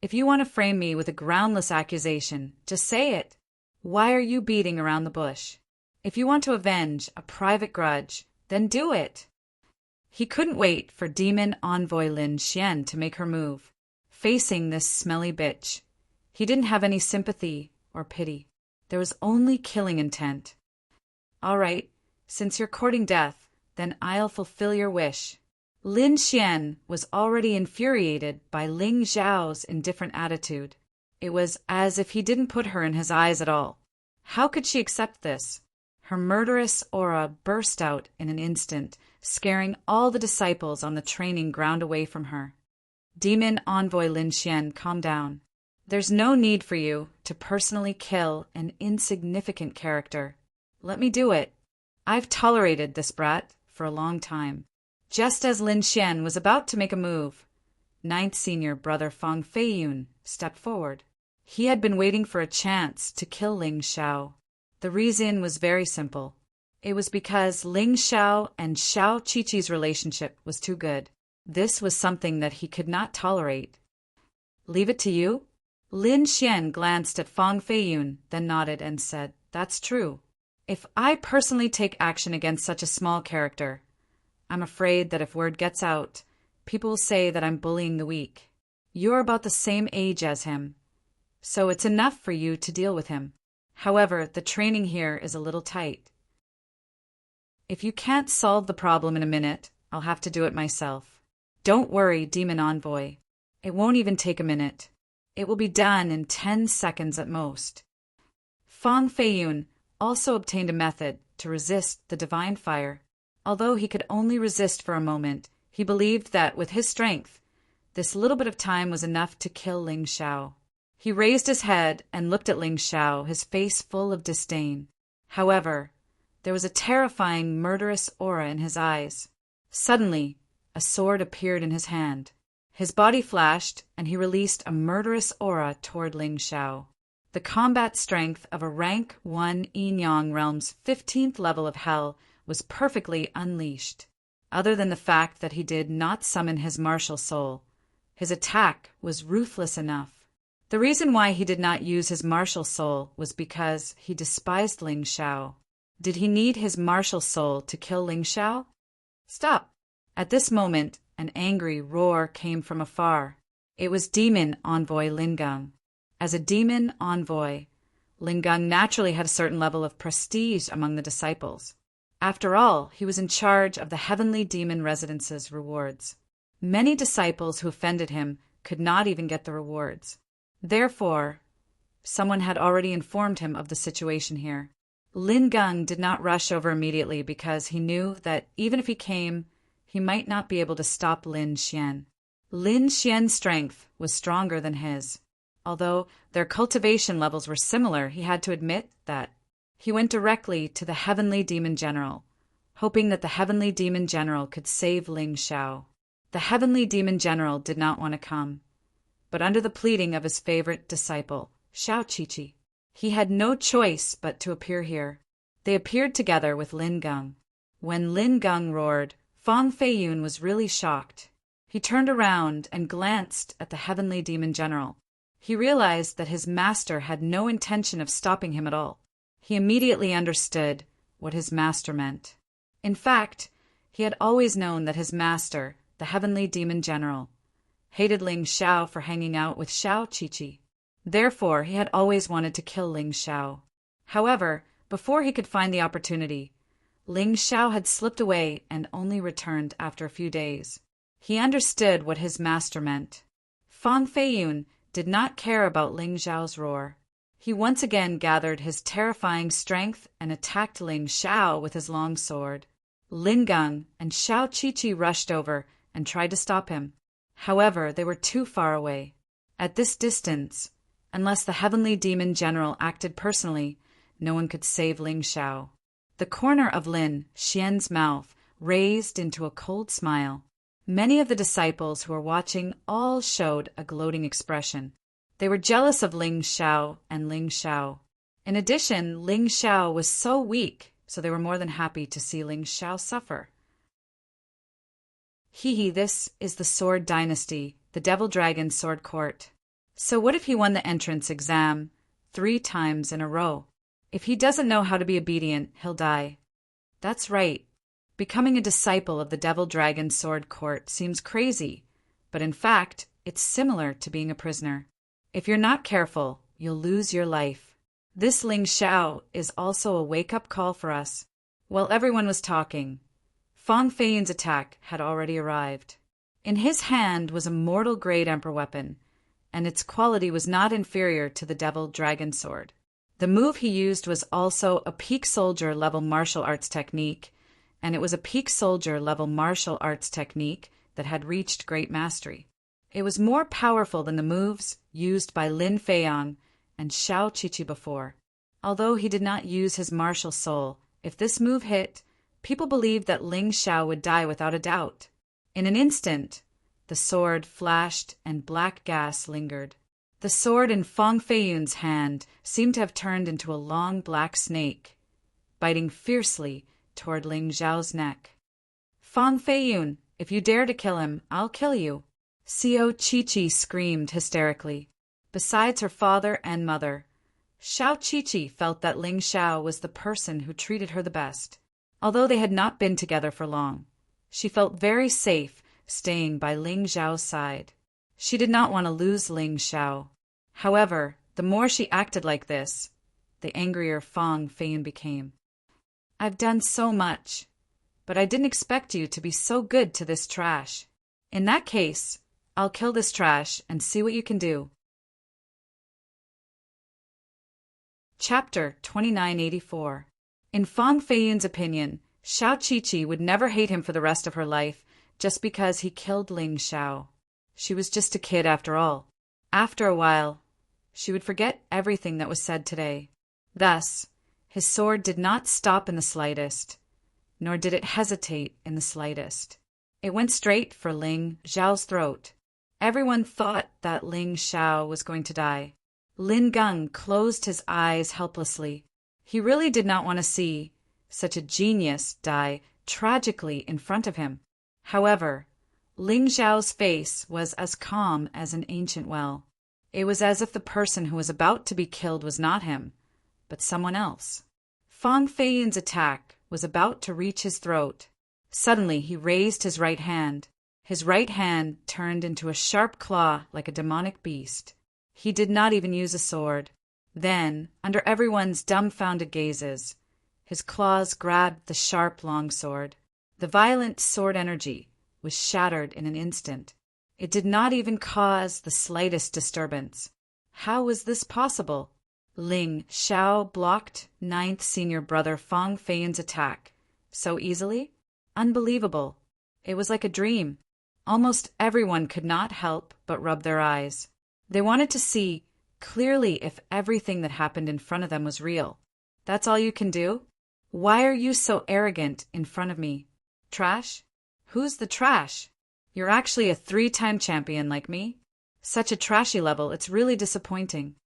If you want to frame me with a groundless accusation, just say it. Why are you beating around the bush? If you want to avenge a private grudge, then do it. He couldn't wait for demon envoy Lin Xian to make her move. Facing this smelly bitch, he didn't have any sympathy or pity. There was only killing intent. All right, since you're courting death, then I'll fulfill your wish. Lin Xian was already infuriated by Ling Zhao's indifferent attitude. It was as if he didn't put her in his eyes at all. How could she accept this? Her murderous aura burst out in an instant, scaring all the disciples on the training ground away from her. Demon envoy Lin Xian, calm down. There's no need for you to personally kill an insignificant character. Let me do it. I've tolerated this brat for a long time. Just as Lin Xian was about to make a move, ninth senior brother Fang Feiyun stepped forward. He had been waiting for a chance to kill Ling Xiao. The reason was very simple. It was because Ling Xiao and Xiao Qiqi's relationship was too good. This was something that he could not tolerate. Leave it to you? Lin Xian glanced at Fang Feiyun, then nodded and said, That's true. If I personally take action against such a small character, I'm afraid that if word gets out, people will say that I'm bullying the weak. You're about the same age as him, so it's enough for you to deal with him. However, the training here is a little tight. If you can't solve the problem in a minute, I'll have to do it myself. Don't worry, Demon Envoy. It won't even take a minute. It will be done in 10 seconds at most. Fang Feiyun also obtained a method to resist the divine fire. Although he could only resist for a moment, he believed that with his strength, this little bit of time was enough to kill Ling Xiao. He raised his head and looked at Ling Xiao, his face full of disdain. However, there was a terrifying, murderous aura in his eyes. Suddenly, a sword appeared in his hand. His body flashed, and he released a murderous aura toward Ling Xiao. The combat strength of a rank 1 Yin-Yang realm's 15th level of hell was perfectly unleashed. Other than the fact that he did not summon his martial soul, his attack was ruthless enough. The reason why he did not use his martial soul was because he despised Ling Xiao. Did he need his martial soul to kill Ling Xiao? Stop! At this moment, an angry roar came from afar. It was Demon Envoy Lingang. As a Demon Envoy, Lingang naturally had a certain level of prestige among the disciples. After all, he was in charge of the Heavenly Demon Residence's rewards. Many disciples who offended him could not even get the rewards. Therefore, someone had already informed him of the situation here. Lin Gang did not rush over immediately because he knew that even if he came, he might not be able to stop Lin Xian. Lin Xian's strength was stronger than his. Although their cultivation levels were similar, he had to admit that. He went directly to the Heavenly Demon General, hoping that the Heavenly Demon General could save Ling Xiao. The Heavenly Demon General did not want to come, but under the pleading of his favorite disciple, Xiao Qiqi, he had no choice but to appear here. They appeared together with Lin Gang. When Lin Gang roared, Fang Feiyun was really shocked. He turned around and glanced at the Heavenly Demon General. He realized that his master had no intention of stopping him at all. He immediately understood what his master meant. In fact, he had always known that his master, the Heavenly Demon General, hated Ling Xiao for hanging out with Xiao Qiqi. Therefore, he had always wanted to kill Ling Xiao. However, before he could find the opportunity, Ling Xiao had slipped away and only returned after a few days. He understood what his master meant. Fang Feiyun did not care about Ling Xiao's roar. He once again gathered his terrifying strength and attacked Ling Xiao with his long sword. Lin Gang and Xiao Qiqi rushed over and tried to stop him. However, they were too far away. At this distance, unless the Heavenly Demon General acted personally, no one could save Ling Xiao. The corner of Lin Xian's mouth raised into a cold smile. Many of the disciples who were watching all showed a gloating expression. They were jealous of Ling Xiao and Ling Xiao. In addition, Ling Xiao was so weak, so they were more than happy to see Ling Xiao suffer. This is the Sword Dynasty, the Devil Dragon Sword Court. So what if he won the entrance exam 3 times in a row? If he doesn't know how to be obedient, he'll die. That's right. Becoming a disciple of the Devil Dragon Sword Court seems crazy, but in fact, it's similar to being a prisoner. If you're not careful, you'll lose your life. This Ling Xiao is also a wake-up call for us. While everyone was talking, Fang Feiyun's attack had already arrived. In his hand was a mortal-grade emperor weapon, and its quality was not inferior to the Devil Dragon Sword. The move he used was also a peak soldier level martial arts technique, and it was a peak soldier level martial arts technique that had reached great mastery. It was more powerful than the moves used by Lin Feiyang and Xiao Qiqi before. Although he did not use his martial soul, if this move hit, people believed that Ling Xiao would die without a doubt. In an instant, the sword flashed and black gas lingered. The sword in Fang Feiyun's hand seemed to have turned into a long black snake, biting fiercely toward Ling Xiao's neck. Fang Feiyun, if you dare to kill him, I'll kill you. Xiao Qiqi screamed hysterically. Besides her father and mother, Xiao Qiqi felt that Ling Xiao was the person who treated her the best. Although they had not been together for long, she felt very safe staying by Ling Xiao's side. She did not want to lose Ling Xiao. However, the more she acted like this, the angrier Fang Feiyun became. I've done so much, but I didn't expect you to be so good to this trash. In that case, I'll kill this trash and see what you can do. Chapter 2984. In Fang Feiyun's opinion, Xiao Qiqi would never hate him for the rest of her life just because he killed Ling Xiao. She was just a kid after all. After a while, she would forget everything that was said today. Thus, his sword did not stop in the slightest, nor did it hesitate in the slightest. It went straight for Ling Xiao's throat. Everyone thought that Ling Xiao was going to die. Lin Geng closed his eyes helplessly. He really did not want to see such a genius die tragically in front of him. However, Ling Xiao's face was as calm as an ancient well. It was as if the person who was about to be killed was not him, but someone else. Fang Feiyun's attack was about to reach his throat. Suddenly he raised his right hand. His right hand turned into a sharp claw like a demonic beast. He did not even use a sword. Then, under everyone's dumbfounded gazes, his claws grabbed the sharp long sword. The violent sword energy was shattered in an instant. It did not even cause the slightest disturbance. How was this possible? Ling Xiao blocked 9th senior brother Fang Feiyun's attack so easily? Unbelievable. It was like a dream. Almost everyone could not help but rub their eyes. They wanted to see clearly if everything that happened in front of them was real. That's all you can do? Why are you so arrogant in front of me? Trash? Who's the trash? You're actually a 3-time champion like me. Such a trashy level, it's really disappointing.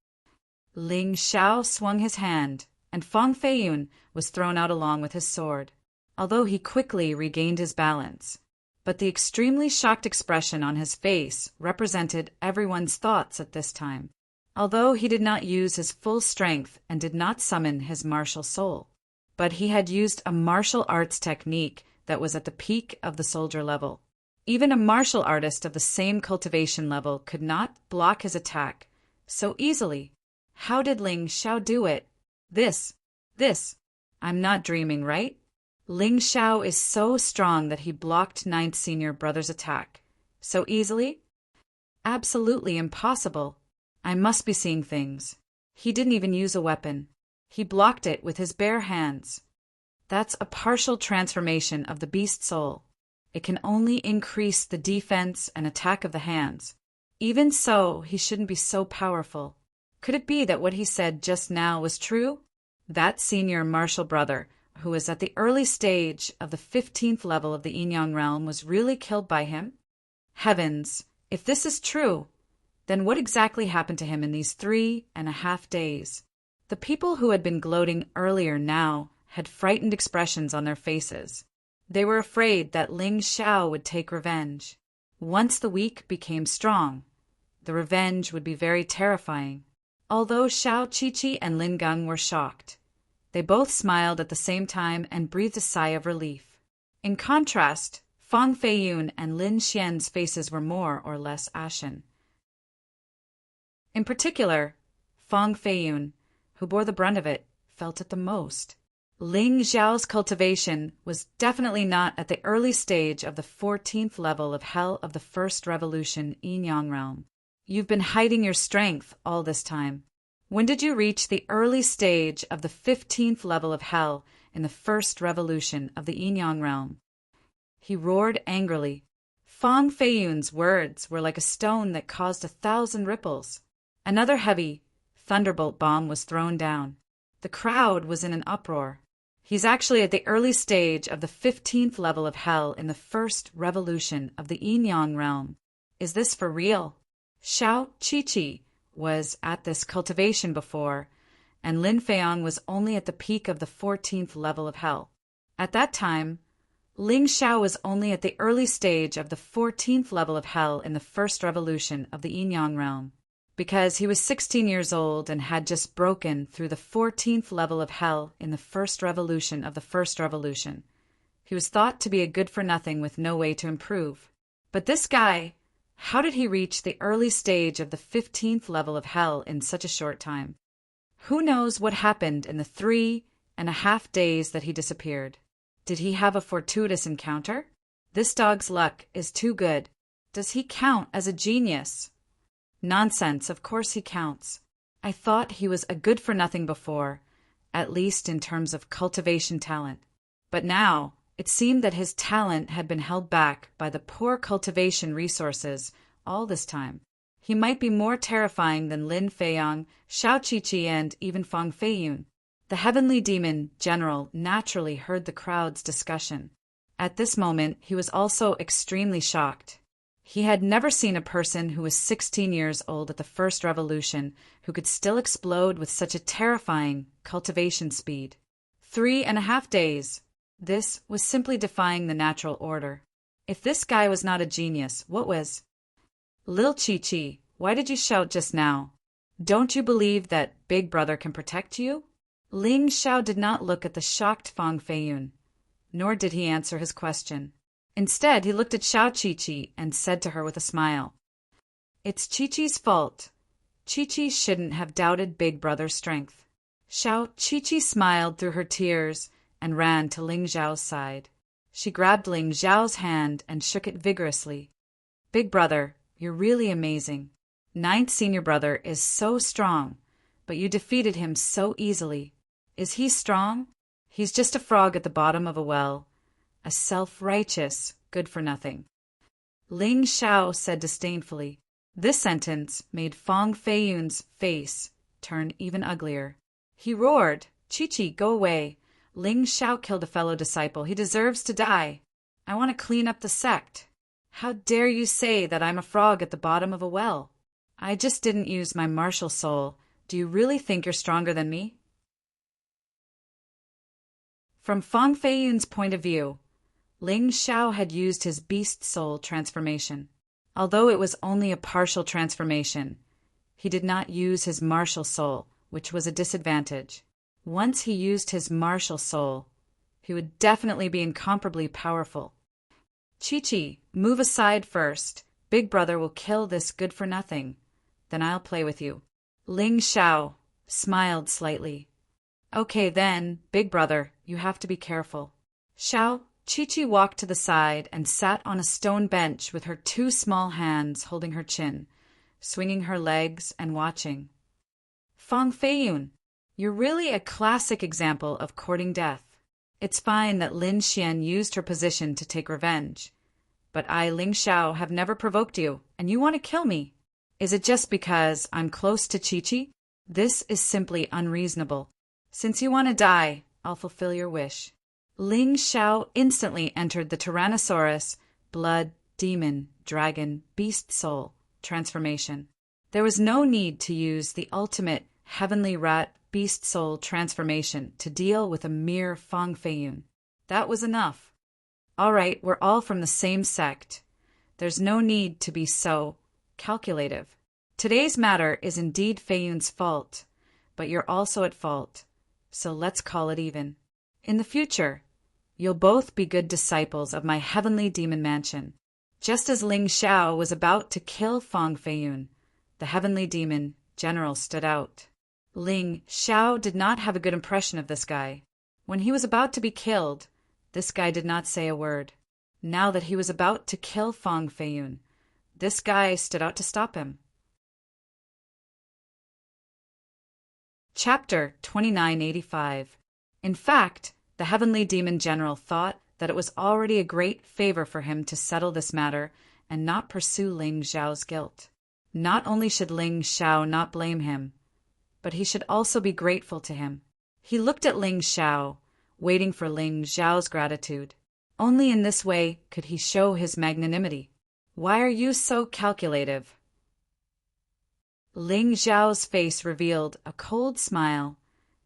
Ling Xiao swung his hand, and Fang Feiyun was thrown out along with his sword, although he quickly regained his balance. But the extremely shocked expression on his face represented everyone's thoughts at this time, although he did not use his full strength and did not summon his martial soul. But he had used a martial arts technique that was at the peak of the soldier level. Even a martial artist of the same cultivation level could not block his attack so easily. How did Ling Xiao do it? This. I'm not dreaming, right? Ling Xiao is so strong that he blocked 9th senior brother's attack so easily? Absolutely impossible. I must be seeing things. He didn't even use a weapon. He blocked it with his bare hands. That's a partial transformation of the beast soul. It can only increase the defense and attack of the hands. Even so, he shouldn't be so powerful. Could it be that what he said just now was true? That senior martial brother who was at the early stage of the 15th level of the Yin Yang realm, was really killed by him? Heavens, if this is true, then what exactly happened to him in these 3.5 days? The people who had been gloating earlier now had frightened expressions on their faces. They were afraid that Ling Xiao would take revenge. Once the weak became strong, the revenge would be very terrifying. Although Xiao Qiqi and Lin Gang were shocked, they both smiled at the same time and breathed a sigh of relief. In contrast, Fang Feiyun and Lin Xian's faces were more or less ashen. In particular, Fang Feiyun, who bore the brunt of it, felt it the most. Ling Xiao's cultivation was definitely not at the early stage of the 14th level of hell of the first revolution Yin Yang realm. You've been hiding your strength all this time. When did you reach the early stage of the 15th level of hell in the first revolution of the Yin Yang realm? He roared angrily. Fang Feiyun's words were like a stone that caused 1,000 ripples. Another heavy thunderbolt bomb was thrown down. The crowd was in an uproar. He's actually at the early stage of the 15th level of hell in the first revolution of the Yin Yang realm. Is this for real? Xiao Qiqi was at this cultivation before, and Lin Feiyang was only at the peak of the 14th level of hell. At that time, Ling Xiao was only at the early stage of the 14th level of hell in the first revolution of the Yin Yang realm, because he was 16 years old and had just broken through the 14th level of hell in the first revolution of the first revolution. He was thought to be a good-for-nothing with no way to improve. But this guy, how did he reach the early stage of the 15th level of hell in such a short time? Who knows what happened in the 3.5 days that he disappeared? Did he have a fortuitous encounter? This dog's luck is too good. Does he count as a genius? Nonsense, of course he counts. I thought he was a good-for-nothing before, at least in terms of cultivation talent. But now, it seemed that his talent had been held back by the poor cultivation resources all this time. He might be more terrifying than Lin Feiyang, Xiao Qiqi, and even Fang Feiyun. The heavenly demon general naturally heard the crowd's discussion. At this moment, he was also extremely shocked. He had never seen a person who was 16 years old at the first revolution who could still explode with such a terrifying cultivation speed. 3.5 days. This was simply defying the natural order. If this guy was not a genius, what was? Lil Qiqi, why did you shout just now? Don't you believe that Big Brother can protect you? Ling Xiao did not look at the shocked Fang Feiyun, nor did he answer his question. Instead, he looked at Xiao Qiqi and said to her with a smile, "It's Qiqi's fault. Qiqi shouldn't have doubted Big Brother's strength." Xiao Qiqi smiled through her tears and ran to Ling Xiao's side. She grabbed Ling Xiao's hand and shook it vigorously. "Big Brother, you're really amazing. Ninth Senior Brother is so strong, but you defeated him so easily. Is he strong? He's just a frog at the bottom of a well. A self-righteous good-for-nothing." Ling Xiao said disdainfully. This sentence made Fang Feiyun's face turn even uglier. He roared, "Qiqi, go away. Ling Xiao killed a fellow disciple. He deserves to die. I want to clean up the sect. How dare you say that I'm a frog at the bottom of a well? I just didn't use my martial soul. Do you really think you're stronger than me?" From Fang Feiyun's point of view, Ling Xiao had used his beast soul transformation. Although it was only a partial transformation, he did not use his martial soul, which was a disadvantage. Once he used his martial soul, he would definitely be incomparably powerful. "Qiqi, move aside first. Big Brother will kill this good-for-nothing. Then I'll play with you." Ling Xiao smiled slightly. "Okay then, Big Brother, you have to be careful." Xiao Qiqi walked to the side and sat on a stone bench with her two small hands holding her chin, swinging her legs and watching. "Fang Feiyun, you're really a classic example of courting death. It's fine that Lin Xian used her position to take revenge, but I, Ling Xiao, have never provoked you, and you want to kill me. Is it just because I'm close to Qiqi? This is simply unreasonable. Since you want to die, I'll fulfill your wish. Ling Xiao instantly entered the Tyrannosaurus, blood, demon, dragon, beast soul transformation. There was no need to use the ultimate heavenly rat beast soul transformation to deal with a mere Fang Feiyun. That was enough. All right, we're all from the same sect. There's no need to be so calculative. Today's matter is indeed Feiyun's fault, but you're also at fault, so let's call it even. In the future, you'll both be good disciples of my heavenly demon mansion. Just as Ling Xiao was about to kill Fang Feiyun, the heavenly demon general stood out. Ling Xiao did not have a good impression of this guy. When he was about to be killed, this guy did not say a word. Now that he was about to kill Fang Feiyun, this guy stood out to stop him. Chapter 2985. In fact, the heavenly demon general thought that it was already a great favor for him to settle this matter and not pursue Ling Xiao's guilt. Not only should Ling Xiao not blame him, but he should also be grateful to him. He looked at Ling Xiao, waiting for Ling Xiao's gratitude. Only in this way could he show his magnanimity. Why are you so calculative? Ling Xiao's face revealed a cold smile.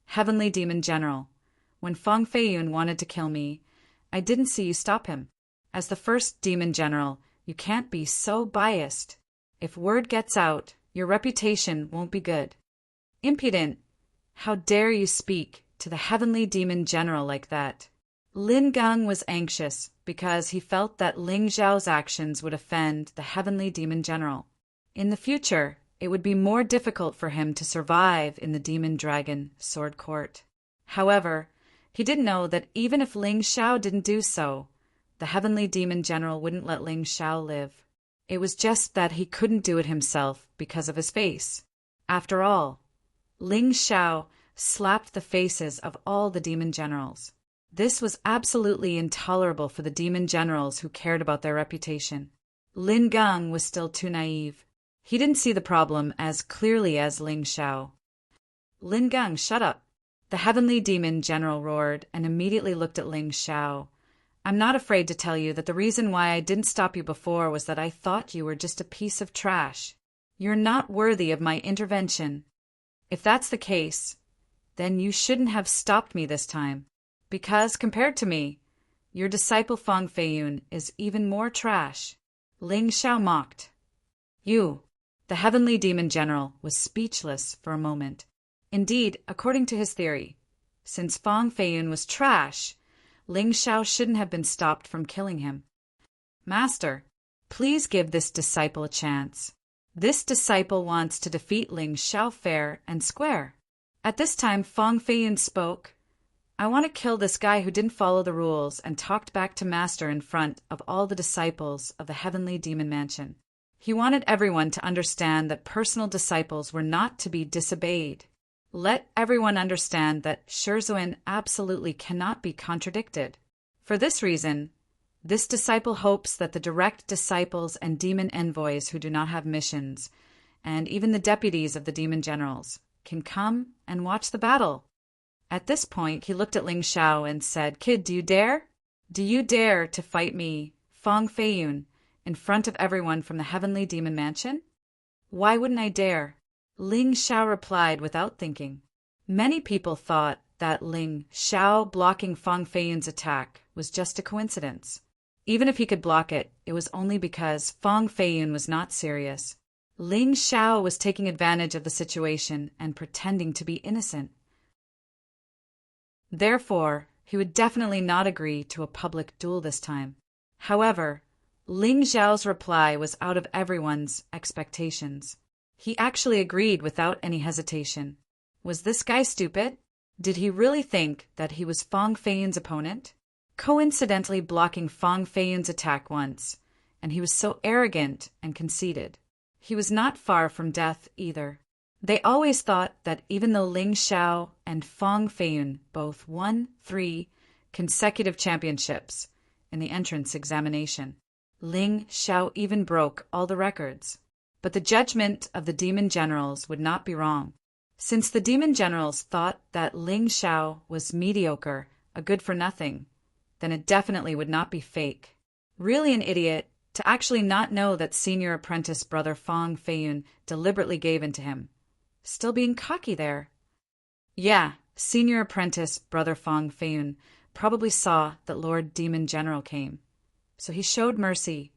Heavenly demon general, when Fang Feiyun wanted to kill me, I didn't see you stop him. As the first demon general, you can't be so biased. If word gets out, your reputation won't be good. Impudent! How dare you speak to the heavenly demon general like that? Lin Gang was anxious because he felt that Ling Xiao's actions would offend the heavenly demon general. In the future, it would be more difficult for him to survive in the demon dragon sword court. However, he didn't know that even if Ling Xiao didn't do so, the heavenly demon general wouldn't let Ling Xiao live. It was just that he couldn't do it himself because of his face. After all, Ling Xiao slapped the faces of all the demon generals. This was absolutely intolerable for the demon generals who cared about their reputation. Lin Gang was still too naive. He didn't see the problem as clearly as Ling Xiao. Lin Gang, shut up! The heavenly demon general roared and immediately looked at Ling Xiao. I'm not afraid to tell you that the reason why I didn't stop you before was that I thought you were just a piece of trash. You're not worthy of my intervention. If that's the case, then you shouldn't have stopped me this time. Because, compared to me, your disciple Fang Feiyun is even more trash. Ling Xiao mocked. You, the heavenly demon general, was speechless for a moment. Indeed, according to his theory, since Fang Feiyun was trash, Ling Xiao shouldn't have been stopped from killing him. Master, please give this disciple a chance. This disciple wants to defeat Ling Xiao fair and square. At this time, Fang Feiyun spoke. I want to kill this guy who didn't follow the rules and talked back to Master in front of all the disciples of the heavenly demon mansion. He wanted everyone to understand that personal disciples were not to be disobeyed. Let everyone understand that Shizhuan absolutely cannot be contradicted. For this reason, this disciple hopes that the direct disciples and demon envoys who do not have missions, and even the deputies of the demon generals, can come and watch the battle. At this point, he looked at Ling Xiao and said, Kid, do you dare? Do you dare to fight me, Fang Feiyun, in front of everyone from the heavenly demon mansion? Why wouldn't I dare? Ling Xiao replied without thinking. Many people thought that Ling Xiao blocking Fang Feiyun's attack was just a coincidence. Even if he could block it, it was only because Fang Feiyun was not serious. Ling Xiao was taking advantage of the situation and pretending to be innocent. Therefore, he would definitely not agree to a public duel this time. However, Ling Xiao's reply was out of everyone's expectations. He actually agreed without any hesitation. Was this guy stupid? Did he really think that he was Fang Feiyun's opponent? Coincidentally blocking Fang Feiyun's attack once, and he was so arrogant and conceited. He was not far from death either. They always thought that even though Ling Xiao and Fang Feiyun both won 3 consecutive championships in the entrance examination, Ling Xiao even broke all the records. But the judgment of the demon generals would not be wrong. Since the demon generals thought that Ling Xiao was mediocre, a good-for-nothing, then it definitely would not be fake. Really an idiot to actually not know that senior apprentice brother Fang Feiyun deliberately gave in to him. Still being cocky there. Yeah, senior apprentice brother Fang Feiyun probably saw that Lord Demon General came. So he showed mercy,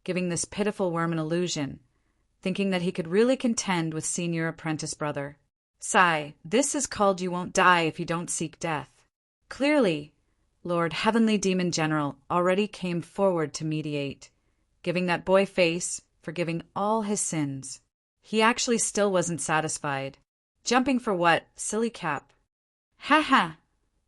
giving this pitiful worm an illusion, thinking that he could really contend with senior apprentice brother. Sigh, this is called you won't die if you don't seek death. Clearly, Lord Heavenly Demon General already came forward to mediate, giving that boy face, forgiving all his sins. He actually still wasn't satisfied. Jumping for what, silly cap? Ha ha!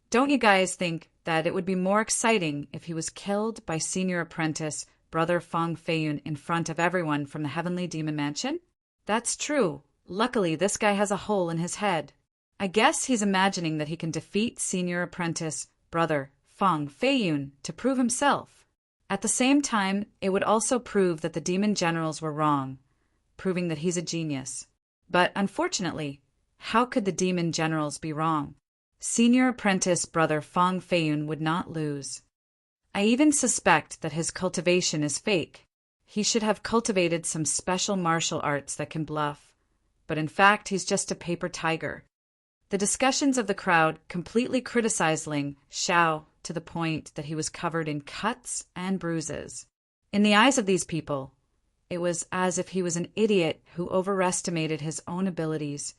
Don't you guys think that it would be more exciting if he was killed by senior apprentice brother Fang Feiyun in front of everyone from the Heavenly Demon Mansion? That's true. Luckily, this guy has a hole in his head. I guess he's imagining that he can defeat senior apprentice brother Fang Feiyun to prove himself. At the same time, it would also prove that the demon generals were wrong, proving that he's a genius. But unfortunately, how could the demon generals be wrong? Senior apprentice brother Fang Feiyun would not lose. I even suspect that his cultivation is fake. He should have cultivated some special martial arts that can bluff. But in fact, he's just a paper tiger. The discussions of the crowd completely criticized Ling Xiao to the point that he was covered in cuts and bruises. In the eyes of these people, it was as if he was an idiot who overestimated his own abilities,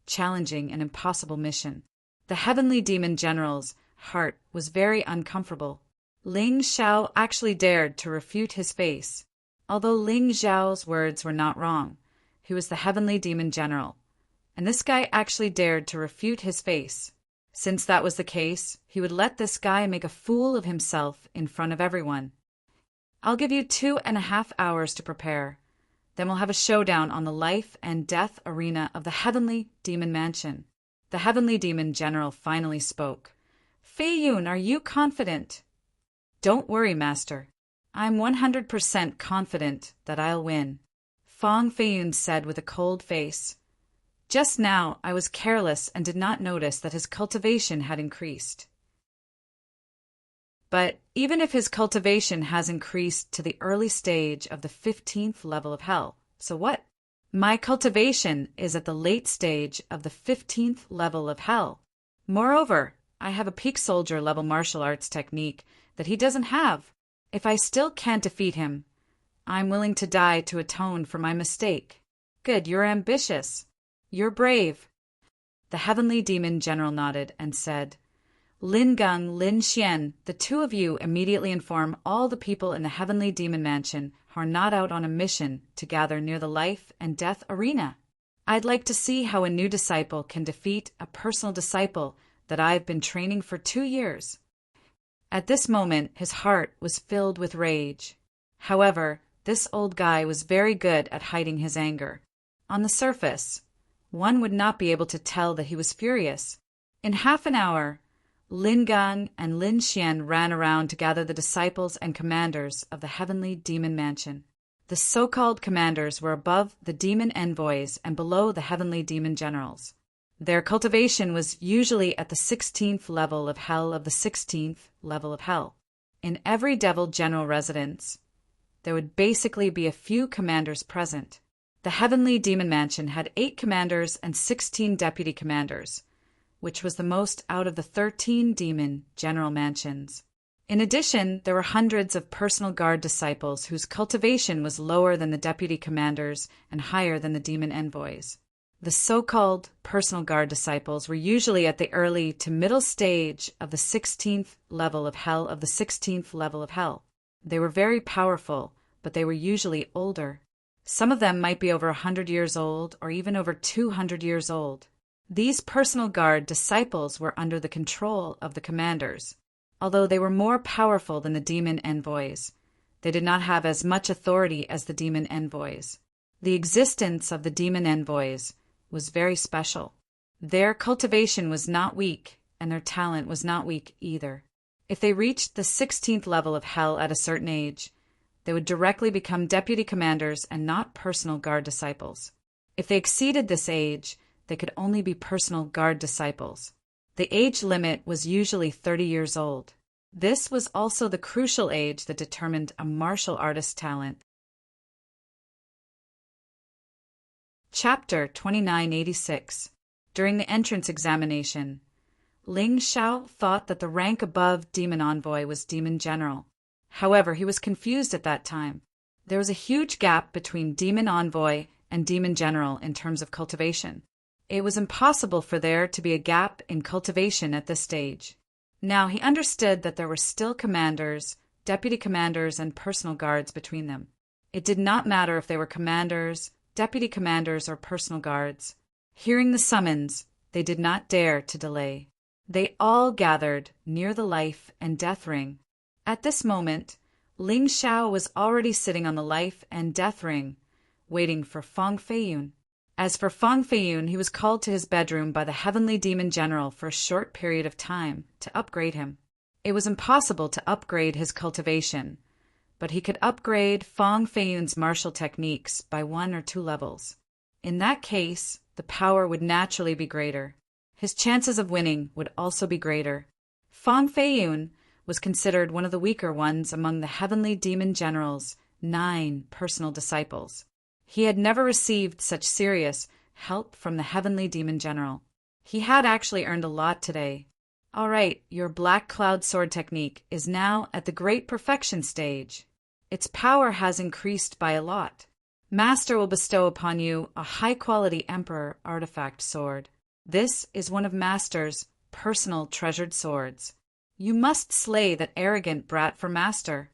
challenging an impossible mission. The Heavenly Demon General's heart was very uncomfortable. Ling Xiao actually dared to refute his face. Although Ling Xiao's words were not wrong, he was the Heavenly Demon General, and this guy actually dared to refute his face. Since that was the case, he would let this guy make a fool of himself in front of everyone. I'll give you 2.5 hours to prepare. Then we'll have a showdown on the life and death arena of the Heavenly Demon Mansion. The Heavenly Demon General finally spoke. Feiyun, are you confident? Don't worry, Master. I'm 100% confident that I'll win. Fang Feiyun said with a cold face. Just now, I was careless and did not notice that his cultivation had increased. But even if his cultivation has increased to the early stage of the 15th level of hell, so what? My cultivation is at the late stage of the 15th level of hell. Moreover, I have a peak soldier level martial arts technique that he doesn't have. If I still can't defeat him, I'm willing to die to atone for my mistake. Good, you're ambitious. You're brave. The Heavenly Demon General nodded and said, Lin Gang, Lin Xian, the two of you immediately inform all the people in the Heavenly Demon Mansion who are not out on a mission to gather near the life and death arena. I'd like to see how a new disciple can defeat a personal disciple that I've been training for 2 years. At this moment, his heart was filled with rage. However, this old guy was very good at hiding his anger. On the surface, one would not be able to tell that he was furious. In half an hour, Lin Gan and Lin Xian ran around to gather the disciples and commanders of the Heavenly Demon Mansion. The so-called commanders were above the demon envoys and below the Heavenly Demon Generals. Their cultivation was usually at the 16th level of hell of the 16th level of hell. In every devil general residence, there would basically be a few commanders present. The Heavenly Demon Mansion had 8 commanders and 16 deputy commanders, which was the most out of the 13 demon general mansions. In addition, there were hundreds of personal guard disciples whose cultivation was lower than the deputy commanders and higher than the demon envoys. The so-called personal guard disciples were usually at the early to middle stage of the 16th level of hell of the 16th level of hell. They were very powerful, but they were usually older. Some of them might be over 100 years old or even over 200 years old. These personal guard disciples were under the control of the commanders. Although they were more powerful than the demon envoys, they did not have as much authority as the demon envoys. The existence of the demon envoys was very special. Their cultivation was not weak, and their talent was not weak either. If they reached the 16th level of hell at a certain age, they would directly become deputy commanders and not personal guard disciples. If they exceeded this age, they could only be personal guard disciples. The age limit was usually 30 years old. This was also the crucial age that determined a martial artist's talent. Chapter 2986. During the entrance examination, Ling Xiao thought that the rank above Demon Envoy was Demon General. However, he was confused at that time. There was a huge gap between Demon Envoy and Demon General in terms of cultivation. It was impossible for there to be a gap in cultivation at this stage. Now he understood that there were still commanders, deputy commanders, and personal guards between them. It did not matter if they were commanders, deputy commanders, or personal guards. Hearing the summons, they did not dare to delay. They all gathered near the life and death ring. At this moment, Ling Xiao was already sitting on the life and death ring, waiting for Feng Feiyun. As for Feng Feiyun, he was called to his bedroom by the Heavenly Demon General for a short period of time to upgrade him. It was impossible to upgrade his cultivation, but he could upgrade Feng Feiyun's martial techniques by 1 or 2 levels. In that case, the power would naturally be greater. His chances of winning would also be greater. Feng Feiyun was considered one of the weaker ones among the Heavenly Demon General's 9 personal disciples. He had never received such serious help from the Heavenly Demon General. He had actually earned a lot today. All right, your Black Cloud Sword technique is now at the Great Perfection stage. Its power has increased by a lot. Master will bestow upon you a high-quality Emperor artifact sword. This is one of Master's personal treasured swords. You must slay that arrogant brat for Master.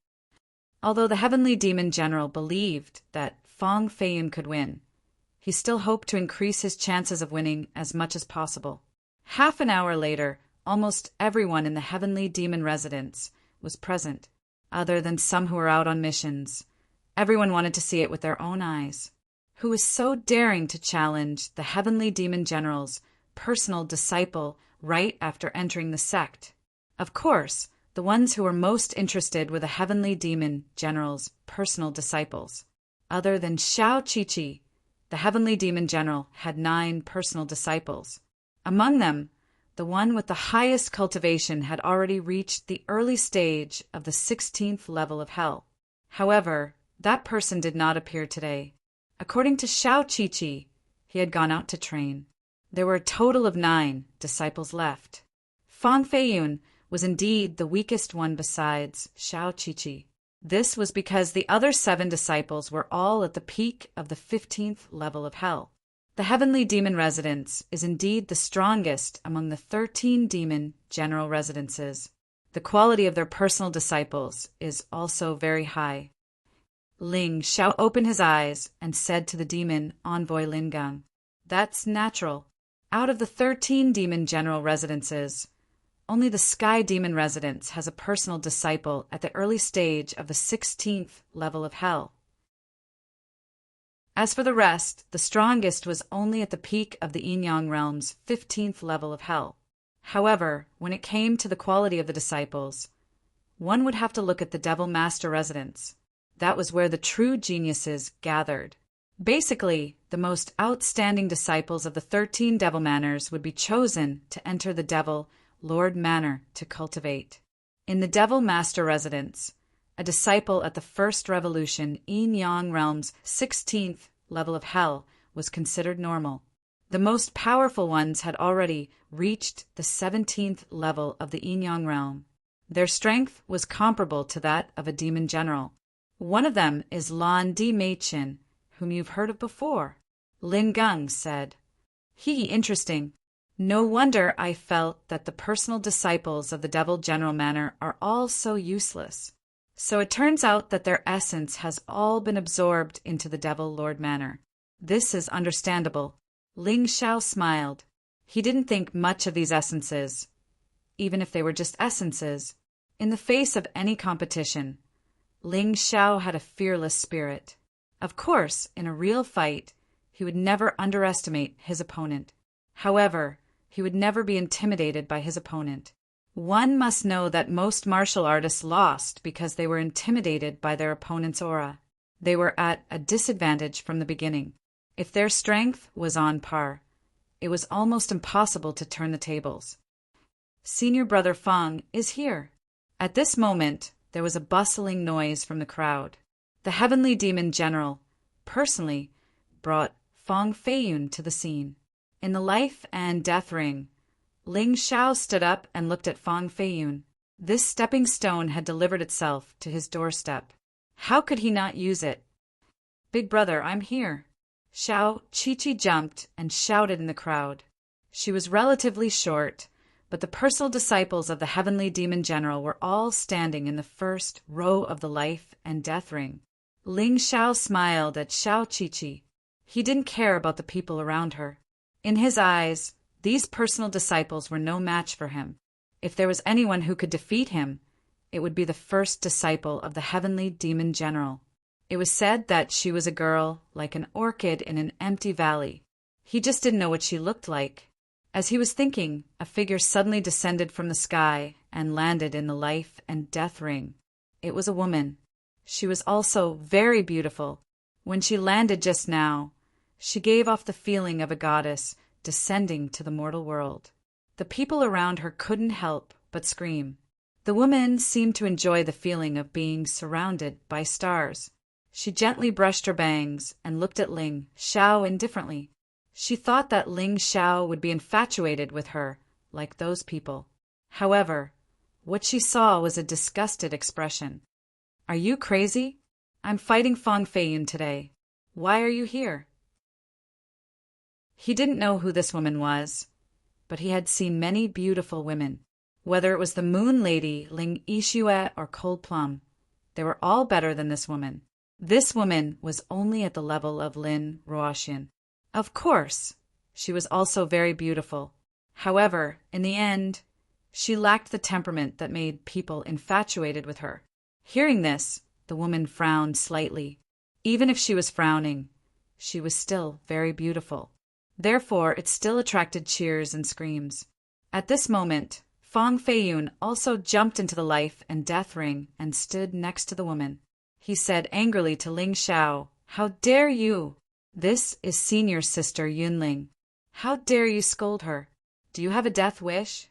Although the Heavenly Demon General believed that Feng Feiyun could win, he still hoped to increase his chances of winning as much as possible. Half an hour later, almost everyone in the Heavenly Demon residence was present, other than some who were out on missions. Everyone wanted to see it with their own eyes. Who was so daring to challenge the Heavenly Demon General's personal disciple right after entering the sect? Of course, the ones who were most interested were the Heavenly Demon General's personal disciples. Other than Xiao Qiqi, the Heavenly Demon General had 9 personal disciples. Among them, the one with the highest cultivation had already reached the early stage of the 16th level of hell. However, that person did not appear today. According to Xiao Qiqi, he had gone out to train. There were a total of 9 disciples left. Feng Feiyun was indeed the weakest one besides Xiao Qiqi. This was because the other 7 disciples were all at the peak of the 15th level of hell. The Heavenly Demon Residence is indeed the strongest among the 13 Demon General Residences. The quality of their personal disciples is also very high. Ling Xiao opened his eyes and said to the Demon Envoy Lin Gang, "That's natural. Out of the 13 Demon General Residences, only the Sky Demon Residence has a personal disciple at the early stage of the 16th level of hell. As for the rest, the strongest was only at the peak of the Yin-Yang realm's 15th level of hell. However, when it came to the quality of the disciples, one would have to look at the Devil Master Residence. That was where the true geniuses gathered. Basically, the most outstanding disciples of the 13 Devil Manors would be chosen to enter the Devil Lord Manor to cultivate. In the Devil Master Residence, a disciple at the First Revolution Yin-Yang realm's 16th level of hell was considered normal. The most powerful ones had already reached the 17th level of the Yin-Yang realm. Their strength was comparable to that of a demon general. One of them is Lan Di Meichin, whom you've heard of before. Lin Gang said, Interesting. No wonder I felt that the personal disciples of the Devil General Manor are all so useless. So it turns out that their essence has all been absorbed into the Devil Lord Manor. This is understandable. Ling Xiao smiled. He didn't think much of these essences, even if they were just essences. In the face of any competition, Ling Xiao had a fearless spirit. Of course, in a real fight, he would never underestimate his opponent. However, he would never be intimidated by his opponent. One must know that most martial artists lost because they were intimidated by their opponent's aura. They were at a disadvantage from the beginning. If their strength was on par, It was almost impossible to turn the tables. Senior brother Fang is here. At this moment, there was a bustling noise from the crowd. The heavenly demon general, personally, brought Fang Feiyun to the scene. In the life and death ring, Ling Xiao stood up and looked at Fang Feiyun. This stepping stone had delivered itself to his doorstep. How could he not use it? Big brother, I'm here. Xiao Qiqi jumped and shouted in the crowd. She was relatively short, but the personal disciples of the heavenly demon general were all standing in the first row of the life and death ring. Ling Xiao smiled at Xiao Qiqi. He didn't care about the people around her. In his eyes, these personal disciples were no match for him. If there was anyone who could defeat him, it would be the first disciple of the heavenly demon general. It was said that she was a girl like an orchid in an empty valley. He just didn't know what she looked like. As he was thinking, a figure suddenly descended from the sky and landed in the life and death ring. It was a woman. She was also very beautiful. When she landed just now, she gave off the feeling of a goddess descending to the mortal world. The people around her couldn't help but scream. The woman seemed to enjoy the feeling of being surrounded by stars. She gently brushed her bangs and looked at Ling Xiao indifferently. She thought that Ling Xiao would be infatuated with her, like those people. However, what she saw was a disgusted expression. Are you crazy? I'm fighting Fang Feiyun today. Why are you here? He didn't know who this woman was, but he had seen many beautiful women. Whether it was the Moon Lady, Ling Yixue, or Cold Plum, they were all better than this woman. This woman was only at the level of Lin Ruoxian. Of course, she was also very beautiful. However, in the end, she lacked the temperament that made people infatuated with her. Hearing this, the woman frowned slightly. Even if she was frowning, she was still very beautiful. Therefore, it still attracted cheers and screams. At this moment, Fang Feiyun also jumped into the life and death ring and stood next to the woman. He said angrily to Ling Xiao, "How dare you? This is senior sister Yunling. How dare you scold her? Do you have a death wish?"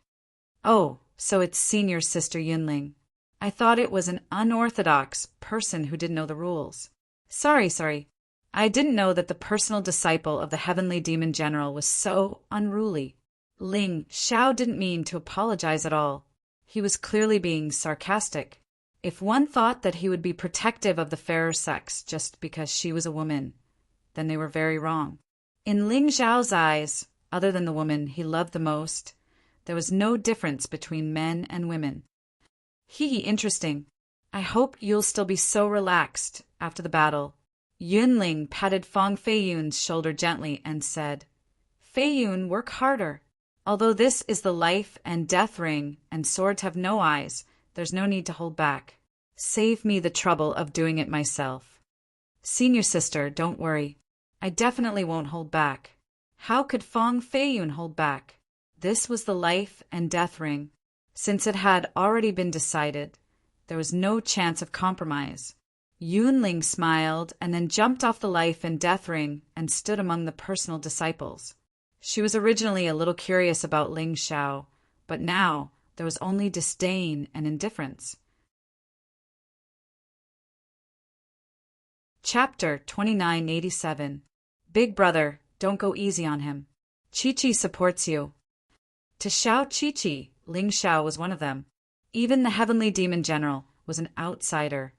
"Oh, so it's senior sister Yunling. I thought it was an unorthodox person who didn't know the rules. Sorry. I didn't know that the personal disciple of the heavenly demon general was so unruly." Ling Xiao didn't mean to apologize at all. He was clearly being sarcastic. If one thought that he would be protective of the fairer sex just because she was a woman, then they were very wrong. In Ling Xiao's eyes, other than the woman he loved the most, there was no difference between men and women. Interesting. I hope you'll still be so relaxed after the battle. Yunling patted Fang Feiyun's shoulder gently and said, "Feiyun, work harder. Although this is the life and death ring and swords have no eyes, there's no need to hold back. Save me the trouble of doing it myself." "Senior sister, don't worry. I definitely won't hold back." How could Fang Feiyun hold back? This was the life and death ring. Since it had already been decided, there was no chance of compromise. Yunling smiled and then jumped off the life and death ring and stood among the personal disciples. She was originally a little curious about Ling Xiao, but now there was only disdain and indifference. Chapter 2987. Big brother, don't go easy on him. Qiqi supports you. To Xiao Qiqi, Ling Xiao was one of them. Even the heavenly demon general was an outsider,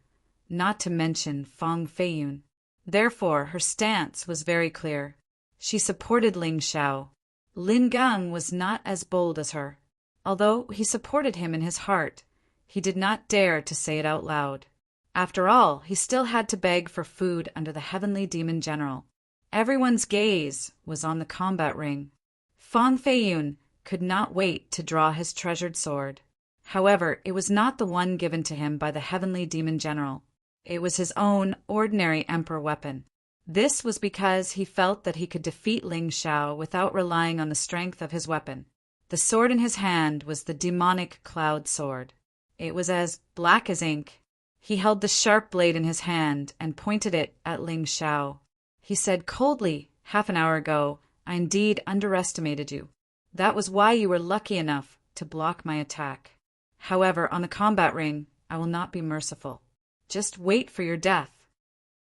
not to mention Fang Feiyun. Therefore, her stance was very clear. She supported Ling Xiao. Lin Gang was not as bold as her. Although he supported him in his heart, he did not dare to say it out loud. After all, he still had to beg for food under the heavenly demon general. Everyone's gaze was on the combat ring. Fang Feiyun could not wait to draw his treasured sword. However, it was not the one given to him by the heavenly demon general. It was his own ordinary emperor weapon. This was because he felt that he could defeat Ling Xiao without relying on the strength of his weapon. The sword in his hand was the demonic cloud sword. It was as black as ink. He held the sharp blade in his hand and pointed it at Ling Xiao. He said coldly, half an hour ago, I indeed underestimated you. That was why you were lucky enough to block my attack. However, on the combat ring, I will not be merciful. Just wait for your death."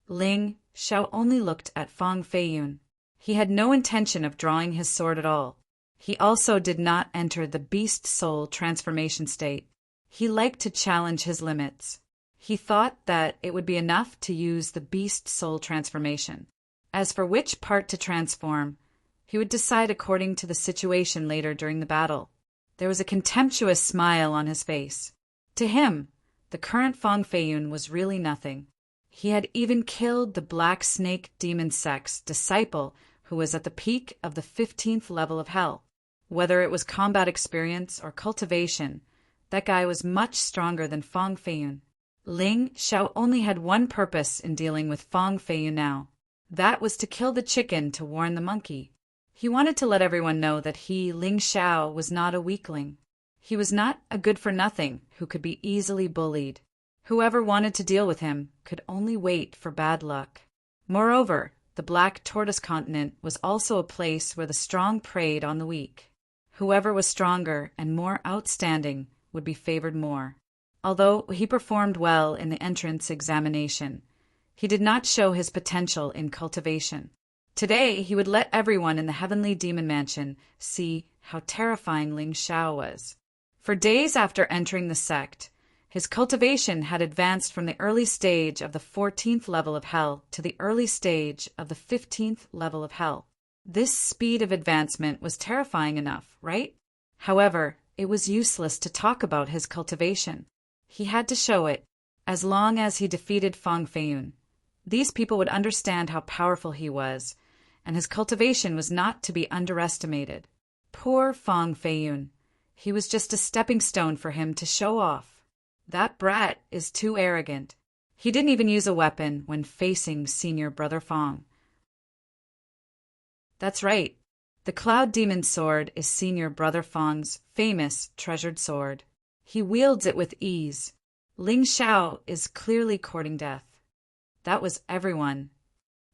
Ling Xiao only looked at Fang Feiyun. He had no intention of drawing his sword at all. He also did not enter the beast soul transformation state. He liked to challenge his limits. He thought that it would be enough to use the beast soul transformation. As for which part to transform, he would decide according to the situation later during the battle. There was a contemptuous smile on his face. To him, the current Fang Feiyun was really nothing. He had even killed the Black Snake Demon Sect's disciple who was at the peak of the 15th level of hell. Whether it was combat experience or cultivation, that guy was much stronger than Fang Feiyun. Ling Xiao only had one purpose in dealing with Fang Feiyun now. That was to kill the chicken to warn the monkey. He wanted to let everyone know that he, Ling Xiao, was not a weakling. He was not a good-for-nothing who could be easily bullied. Whoever wanted to deal with him could only wait for bad luck. Moreover, the Black Tortoise Continent was also a place where the strong preyed on the weak. Whoever was stronger and more outstanding would be favored more. Although he performed well in the entrance examination, he did not show his potential in cultivation. Today, he would let everyone in the Heavenly Demon Mansion see how terrifying Ling Xiao was. For days after entering the sect, his cultivation had advanced from the early stage of the 14th level of hell to the early stage of the 15th level of hell. This speed of advancement was terrifying enough, right? However, it was useless to talk about his cultivation. He had to show it, as long as he defeated Fang Feiyun. These people would understand how powerful he was, and his cultivation was not to be underestimated. Poor Fang Feiyun. He was just a stepping stone for him to show off. That brat is too arrogant. He didn't even use a weapon when facing Senior Brother Fang. That's right. The Cloud Demon Sword is Senior Brother Fang's famous treasured sword. He wields it with ease. Ling Xiao is clearly courting death. That was everyone.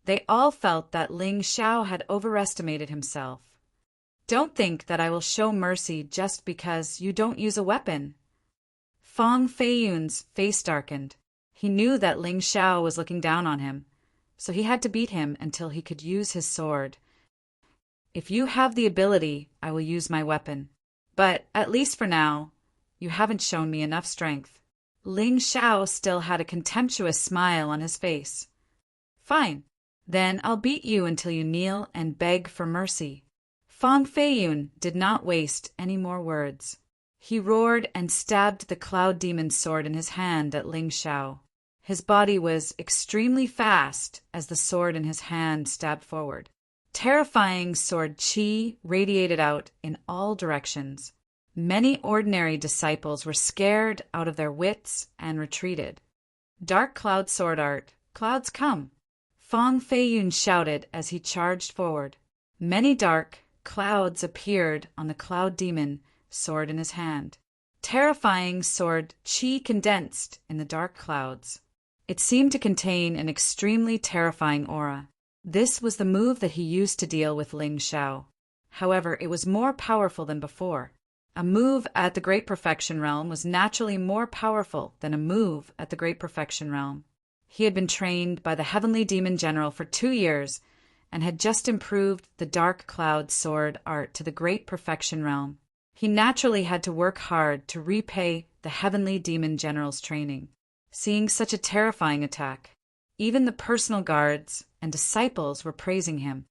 They all felt that Ling Xiao had overestimated himself. Don't think that I will show mercy just because you don't use a weapon. Fang Feiyun's face darkened. He knew that Ling Xiao was looking down on him, so he had to beat him until he could use his sword. If you have the ability, I will use my weapon. But, at least for now, you haven't shown me enough strength. Ling Xiao still had a contemptuous smile on his face. Fine. Then I'll beat you until you kneel and beg for mercy. Fang Feiyun did not waste any more words. He roared and stabbed the Cloud Demon's sword in his hand at Ling Xiao. His body was extremely fast as the sword in his hand stabbed forward. Terrifying sword qi radiated out in all directions. Many ordinary disciples were scared out of their wits and retreated. Dark Cloud Sword Art, clouds come! Fang Feiyun shouted as he charged forward. Many dark clouds appeared on the Cloud Demon, sword in his hand. Terrifying sword qi condensed in the dark clouds. It seemed to contain an extremely terrifying aura. This was the move that he used to deal with Ling Xiao. However, it was more powerful than before. A move at the Great Perfection Realm was naturally more powerful than a move at the Great Perfection Realm. He had been trained by the Heavenly Demon General for 2 years and had just improved the Dark Cloud Sword Art to the Great Perfection Realm. He naturally had to work hard to repay the Heavenly Demon General's training. Seeing such a terrifying attack, even the personal guards and disciples were praising him.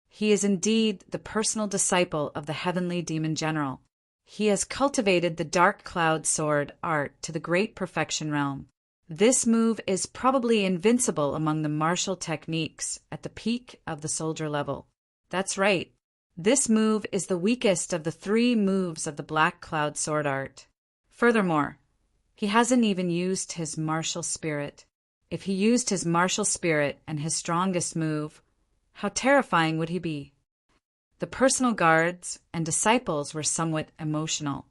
He is indeed the personal disciple of the Heavenly Demon General. He has cultivated the Dark Cloud Sword Art to the Great Perfection Realm. This move is probably invincible among the martial techniques at the peak of the soldier level. That's right. This move is the weakest of the 3 moves of the Black Cloud Sword Art. Furthermore, he hasn't even used his martial spirit. If he used his martial spirit and his strongest move, how terrifying would he be? The personal guards and disciples were somewhat emotional.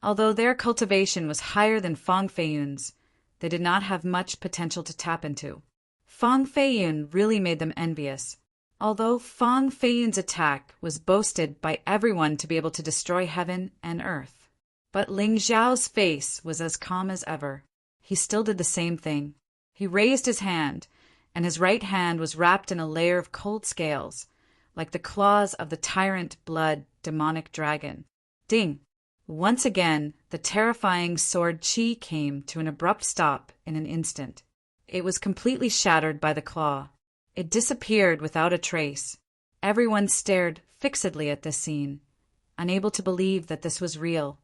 Although their cultivation was higher than Fang Feiyun's, they did not have much potential to tap into. Fang Feiyun really made them envious. Although Fang Feiyun's attack was boasted by everyone to be able to destroy heaven and earth. But Ling Xiao's face was as calm as ever. He still did the same thing. He raised his hand, and his right hand was wrapped in a layer of cold scales, like the claws of the Tyrant blood demonic dragon. Ding! Once again, the terrifying sword Qi came to an abrupt stop in an instant. It was completely shattered by the claw. It disappeared without a trace. Everyone stared fixedly at this scene, unable to believe that this was real.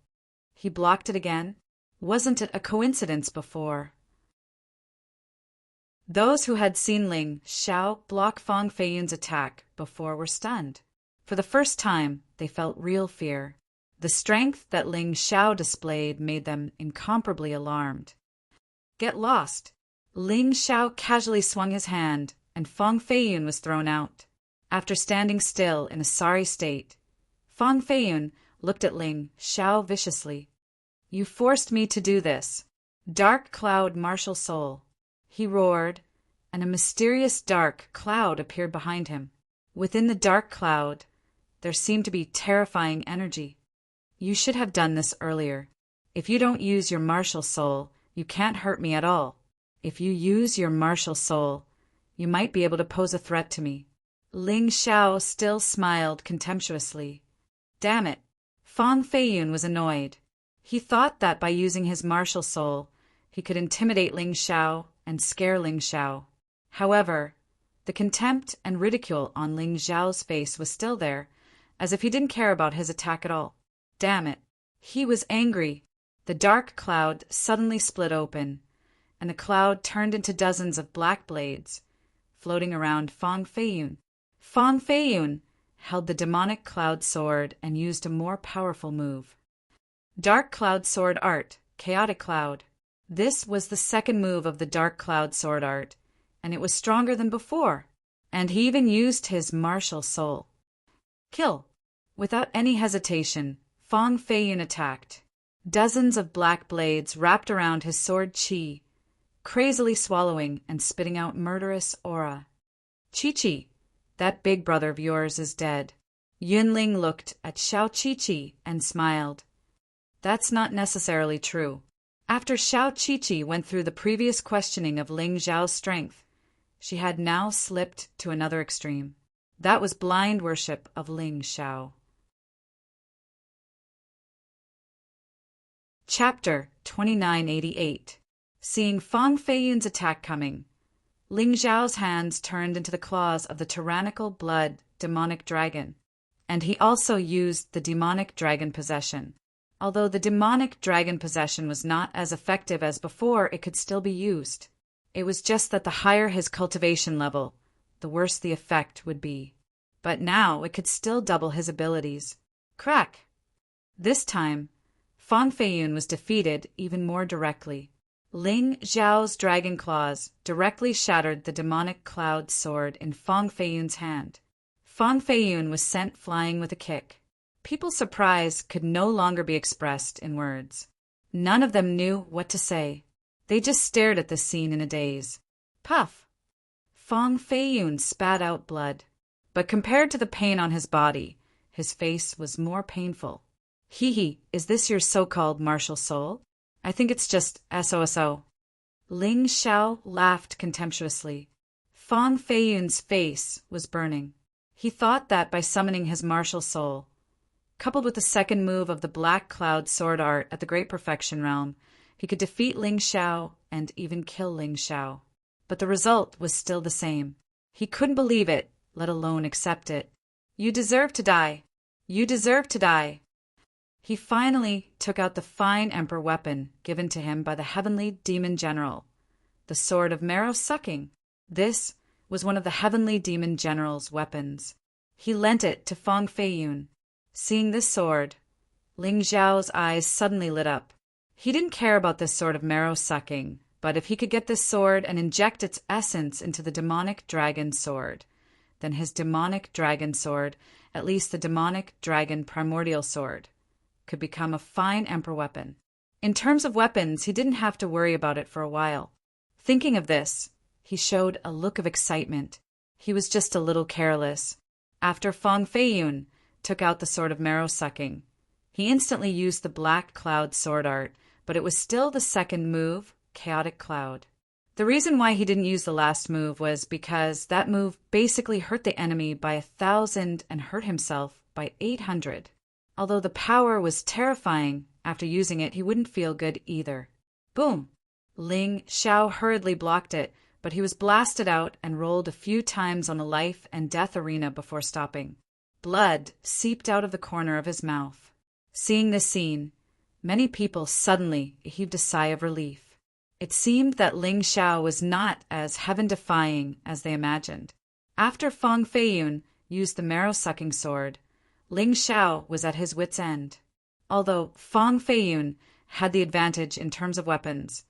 He blocked it again. Wasn't it a coincidence before? Those who had seen Ling Xiao block Fang Feiyun's attack before were stunned. For the first time, they felt real fear. The strength that Ling Xiao displayed made them incomparably alarmed. Get lost! Ling Xiao casually swung his hand, and Fang Feiyun was thrown out. After standing still in a sorry state, Fang Feiyun looked at Ling Xiao viciously. You forced me to do this. Dark cloud martial soul. He roared, and a mysterious dark cloud appeared behind him. Within the dark cloud, there seemed to be terrifying energy. You should have done this earlier. If you don't use your martial soul, you can't hurt me at all. If you use your martial soul, you might be able to pose a threat to me. Ling Xiao still smiled contemptuously. Damn it! Fang Feiyun was annoyed. He thought that by using his martial soul, he could intimidate Ling Xiao and scare Ling Xiao. However, the contempt and ridicule on Ling Xiao's face was still there, as if he didn't care about his attack at all. Damn it! He was angry. The dark cloud suddenly split open, and the cloud turned into dozens of black blades, floating around Fang Feiyun. Fang Feiyun held the demonic cloud sword and used a more powerful move. Dark Cloud Sword Art, Chaotic Cloud. This was the second move of the Dark Cloud Sword Art, and it was stronger than before, and he even used his martial soul. Kill! Without any hesitation, Fang Feiyun attacked. Dozens of black blades wrapped around his sword Qi, crazily swallowing and spitting out murderous aura. Chi-Chi, that big brother of yours is dead. Yunling looked at Xiao Chi-Chi and smiled. That's not necessarily true. After Xiao Chi-Chi went through the previous questioning of Ling Xiao's strength, she had now slipped to another extreme. That was blind worship of Ling Xiao. Chapter 2988. Seeing Fang Feiyun's attack coming, Ling Xiao's hands turned into the claws of the tyrannical blood demonic dragon, and he also used the demonic dragon possession. Although the demonic dragon possession was not as effective as before, it could still be used. It was just that the higher his cultivation level, the worse the effect would be. But now it could still double his abilities. Crack! This time, Fang Feiyun was defeated even more directly. Ling Xiao's dragon claws directly shattered the demonic cloud sword in Fang Feiyun's hand. Fang Feiyun was sent flying with a kick. People's surprise could no longer be expressed in words. None of them knew what to say. They just stared at this scene in a daze. Puff! Fang Feiyun spat out blood. But compared to the pain on his body, his face was more painful. Hee, is this your so-called martial soul? I think it's just SOSO. Ling Xiao laughed contemptuously. Fang Feiyun's face was burning. He thought that by summoning his martial soul, coupled with the second move of the Black Cloud Sword Art at the Great Perfection Realm, he could defeat Ling Xiao and even kill Ling Xiao. But the result was still the same. He couldn't believe it, let alone accept it. You deserve to die. You deserve to die. He finally took out the fine emperor weapon given to him by the heavenly demon general, the sword of marrow sucking. This was one of the heavenly demon general's weapons. He lent it to Fang Feiyun. Seeing this sword, Ling Xiao's eyes suddenly lit up. He didn't care about this sword of marrow sucking, but if he could get this sword and inject its essence into the demonic dragon sword, then his demonic dragon sword, at least the demonic dragon primordial sword, could become a fine emperor weapon. In terms of weapons, he didn't have to worry about it for a while. Thinking of this, he showed a look of excitement. He was just a little careless. After Fang Feiyun took out the sword of marrow-sucking, he instantly used the Black Cloud sword art, but it was still the second move, Chaotic Cloud. The reason why he didn't use the last move was because that move basically hurt the enemy by 1,000 and hurt himself by 800. Although the power was terrifying, after using it he wouldn't feel good either. Boom! Ling Xiao hurriedly blocked it, but he was blasted out and rolled a few times on a life and death arena before stopping. Blood seeped out of the corner of his mouth. Seeing this scene, many people suddenly heaved a sigh of relief. It seemed that Ling Xiao was not as heaven-defying as they imagined. After Fang Feiyun used the marrow-sucking sword, Ling Xiao was at his wit's end. Although Fang Feiyun had the advantage in terms of weapons,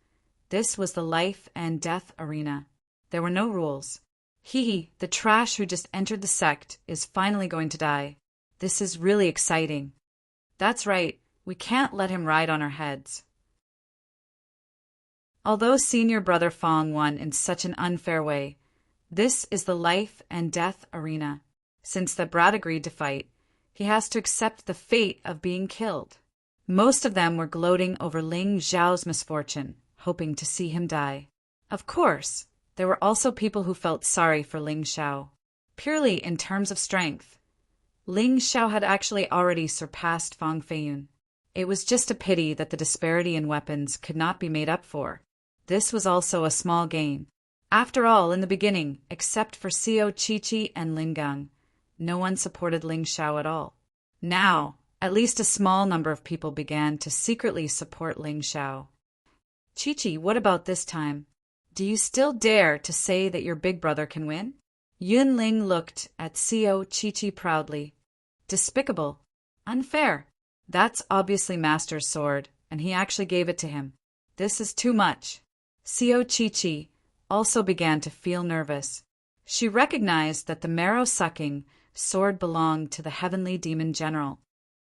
this was the life and death arena. There were no rules. He, the trash who just entered the sect, is finally going to die. This is really exciting. That's right, we can't let him ride on our heads. Although senior brother Fang won in such an unfair way, this is the life and death arena. Since the brat agreed to fight, he has to accept the fate of being killed. Most of them were gloating over Ling Xiao's misfortune, hoping to see him die. Of course, there were also people who felt sorry for Ling Xiao. Purely in terms of strength, Ling Xiao had actually already surpassed Fang Feiyun. It was just a pity that the disparity in weapons could not be made up for. This was also a small gain. After all, in the beginning, except for Xiao Qiqi and Lin Gang, no one supported Ling Xiao at all. Now, at least a small number of people began to secretly support Ling Xiao. Qiqi, what about this time? Do you still dare to say that your big brother can win? Yun Ling looked at Xiao Qiqi proudly. Despicable. Unfair. That's obviously Master's sword, and he actually gave it to him. This is too much. Xiao Qiqi also began to feel nervous. She recognized that the marrow-sucking sword belonged to the heavenly demon general.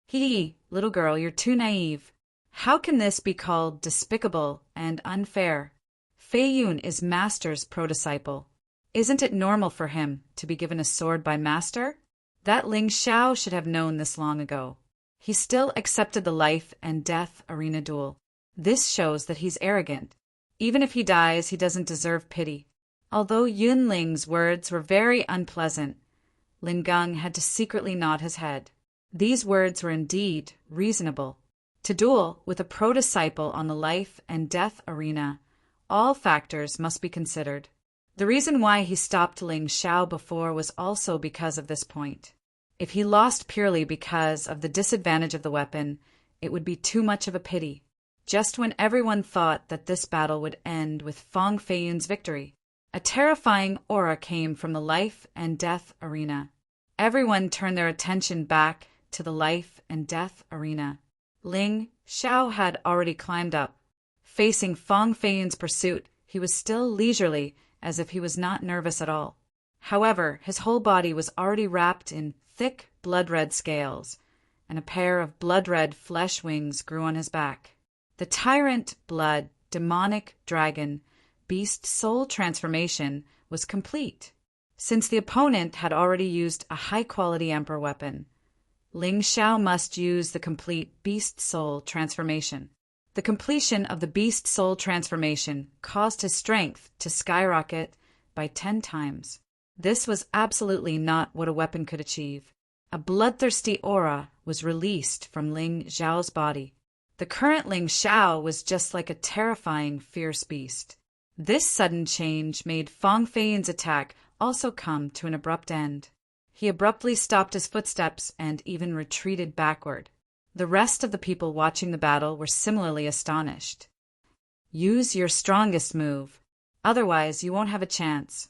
Hee, little girl, you're too naive. How can this be called despicable and unfair? Feiyun is Master's pro-disciple. Isn't it normal for him to be given a sword by Master? That Ling Xiao should have known this long ago. He still accepted the life and death arena duel. This shows that he's arrogant. Even if he dies, he doesn't deserve pity. Although Yun Ling's words were very unpleasant, Lin Gang had to secretly nod his head. These words were indeed reasonable. To duel with a pro-disciple on the life and death arena, all factors must be considered. The reason why he stopped Ling Xiao before was also because of this point. If he lost purely because of the disadvantage of the weapon, it would be too much of a pity. Just when everyone thought that this battle would end with Fang Feiyun's victory, a terrifying aura came from the life and death arena. Everyone turned their attention back to the life and death arena. Ling Xiao had already climbed up. Facing Fang Feiyun's pursuit, he was still leisurely, as if he was not nervous at all. However, his whole body was already wrapped in thick blood-red scales, and a pair of blood-red flesh wings grew on his back. The Tyrant blood demonic dragon beast soul transformation was complete. Since the opponent had already used a high-quality emperor weapon, Ling Xiao must use the complete beast soul transformation. The completion of the beast soul transformation caused his strength to skyrocket by 10 times. This was absolutely not what a weapon could achieve. A bloodthirsty aura was released from Ling Xiao's body. The current Ling Xiao was just like a terrifying, fierce beast. This sudden change made Fang Feiyun's attack also come to an abrupt end. He abruptly stopped his footsteps and even retreated backward. The rest of the people watching the battle were similarly astonished. Use your strongest move, otherwise you won't have a chance.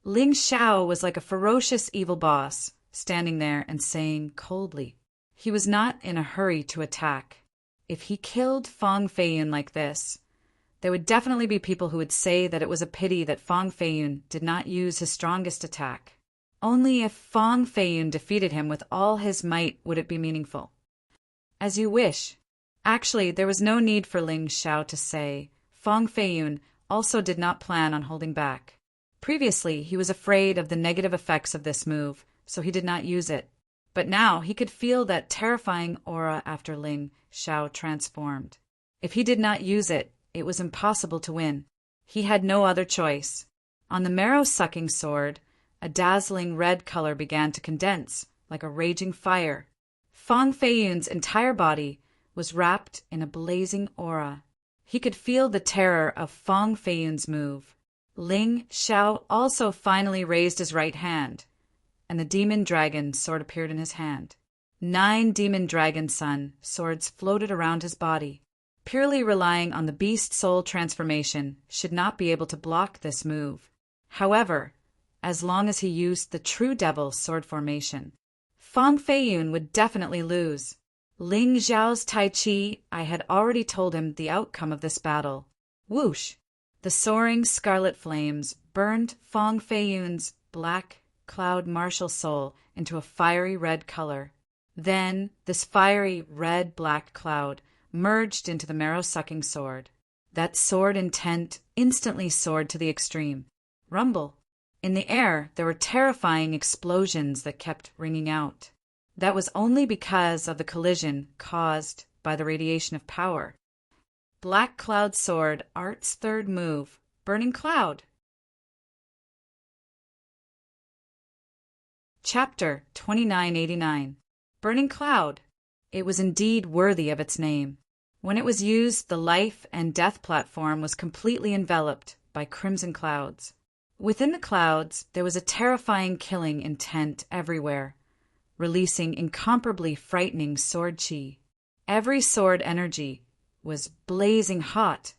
Ling Xiao was like a ferocious evil boss, standing there and saying coldly. He was not in a hurry to attack. If he killed Fang Feiyun like this, there would definitely be people who would say that it was a pity that Fang Feiyun did not use his strongest attack. Only if Fang Feiyun defeated him with all his might would it be meaningful. As you wish. Actually, there was no need for Ling Xiao to say. Fang Feiyun also did not plan on holding back. Previously, he was afraid of the negative effects of this move, so he did not use it. But now he could feel that terrifying aura after Ling Xiao transformed. If he did not use it, it was impossible to win. He had no other choice. On the marrow-sucking sword, a dazzling red color began to condense, like a raging fire. Fang Feiyun's entire body was wrapped in a blazing aura. He could feel the terror of Fang Feiyun's move. Ling Xiao also finally raised his right hand, and the demon dragon sword appeared in his hand. 9 demon dragon sun swords floated around his body. Purely relying on the beast soul transformation should not be able to block this move. However, as long as he used the true devil sword formation, Fang Feiyun would definitely lose. Ling Xiao's Tai Chi, I had already told him the outcome of this battle. Whoosh! The soaring scarlet flames burned Fang Feiyun's black cloud martial soul into a fiery red color. Then this fiery red-black cloud merged into the marrow-sucking sword. That sword intent instantly soared to the extreme. Rumble. In the air, there were terrifying explosions that kept ringing out. That was only because of the collision caused by the radiation of power. Black Cloud Sword, Art's third move, Burning Cloud. Chapter 2989. Burning Cloud. It was indeed worthy of its name. When it was used, the life and death platform was completely enveloped by crimson clouds. Within the clouds, there was a terrifying killing intent everywhere, releasing incomparably frightening sword chi. Every sword energy was blazing hot,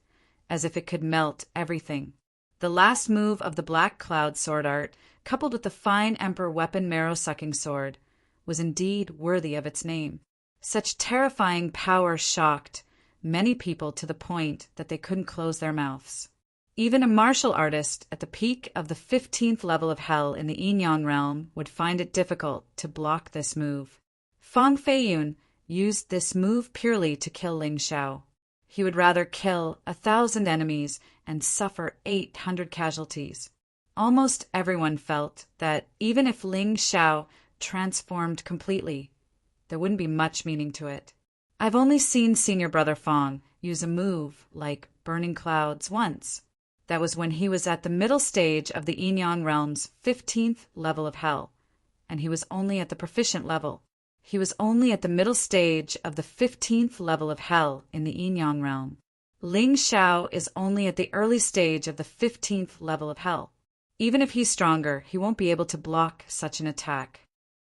as if it could melt everything. The last move of the Black Cloud sword art, coupled with the fine Emperor weapon marrow-sucking sword, was indeed worthy of its name. Such terrifying power shocked many people to the point that they couldn't close their mouths. Even a martial artist at the peak of the 15th level of hell in the Yin-Yang realm would find it difficult to block this move. Fang Feiyun used this move purely to kill Ling Xiao. He would rather kill 1,000 enemies and suffer 800 casualties. Almost everyone felt that even if Ling Xiao transformed completely, there wouldn't be much meaning to it. I've only seen Senior Brother Fang use a move like Burning Clouds once. That was when he was at the middle stage of the Yin-Yang realm's 15th level of hell, and he was only at the proficient level. He was only at the middle stage of the 15th level of hell in the Yin-Yang realm. Ling Xiao is only at the early stage of the 15th level of hell. Even if he's stronger, he won't be able to block such an attack.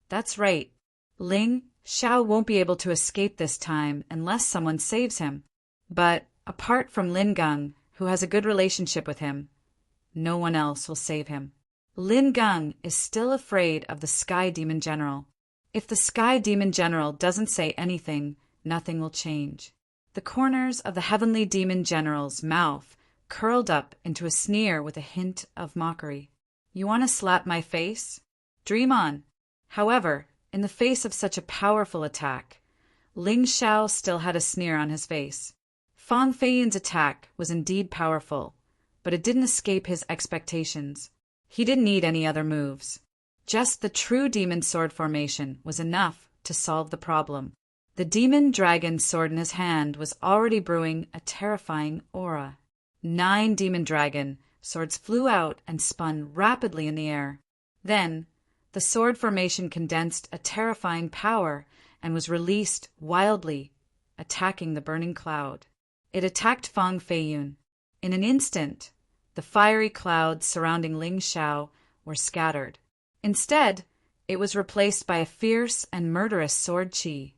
That's right. Ling Xiao won't be able to escape this time unless someone saves him. But apart from Lin Geng, who has a good relationship with him, no one else will save him. Lin Geng is still afraid of the Sky Demon General. If the Sky Demon General doesn't say anything, nothing will change. The corners of the Heavenly Demon General's mouth curled up into a sneer with a hint of mockery. You want to slap my face? Dream on. However, in the face of such a powerful attack, Ling Xiao still had a sneer on his face. Fang Feiyun's attack was indeed powerful, but it didn't escape his expectations. He didn't need any other moves. Just the true demon sword formation was enough to solve the problem. The demon dragon sword in his hand was already brewing a terrifying aura. 9 demon dragon swords flew out and spun rapidly in the air. Then, the sword formation condensed a terrifying power and was released wildly, attacking the burning cloud. It attacked Fang Feiyun. In an instant, the fiery clouds surrounding Ling Xiao were scattered. Instead, it was replaced by a fierce and murderous sword chi,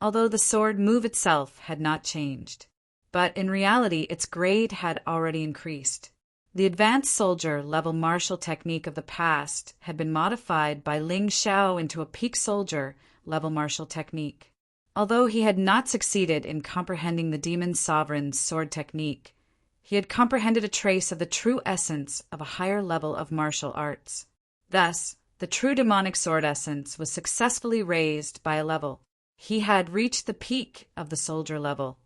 although the sword move itself had not changed. But in reality, its grade had already increased. The advanced soldier level martial technique of the past had been modified by Ling Xiao into a peak soldier level martial technique. Although he had not succeeded in comprehending the demon sovereign's sword technique, he had comprehended a trace of the true essence of a higher level of martial arts. Thus, the true demonic sword essence was successfully raised by a level. He had reached the peak of the soldier level,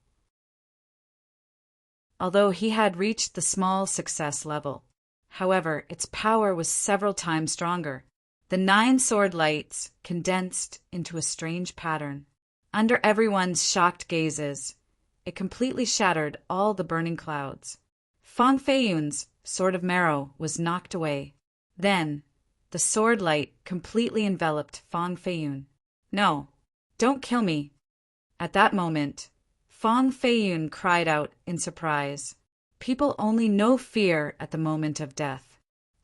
although he had reached the small success level. However, its power was several times stronger. The 9 sword lights condensed into a strange pattern. Under everyone's shocked gazes, it completely shattered all the burning clouds. Fang Feiyun's sword of marrow was knocked away. Then, the sword light completely enveloped Fang Feiyun. "No, don't kill me." At that moment, Fang Feiyun cried out in surprise. People only know fear at the moment of death,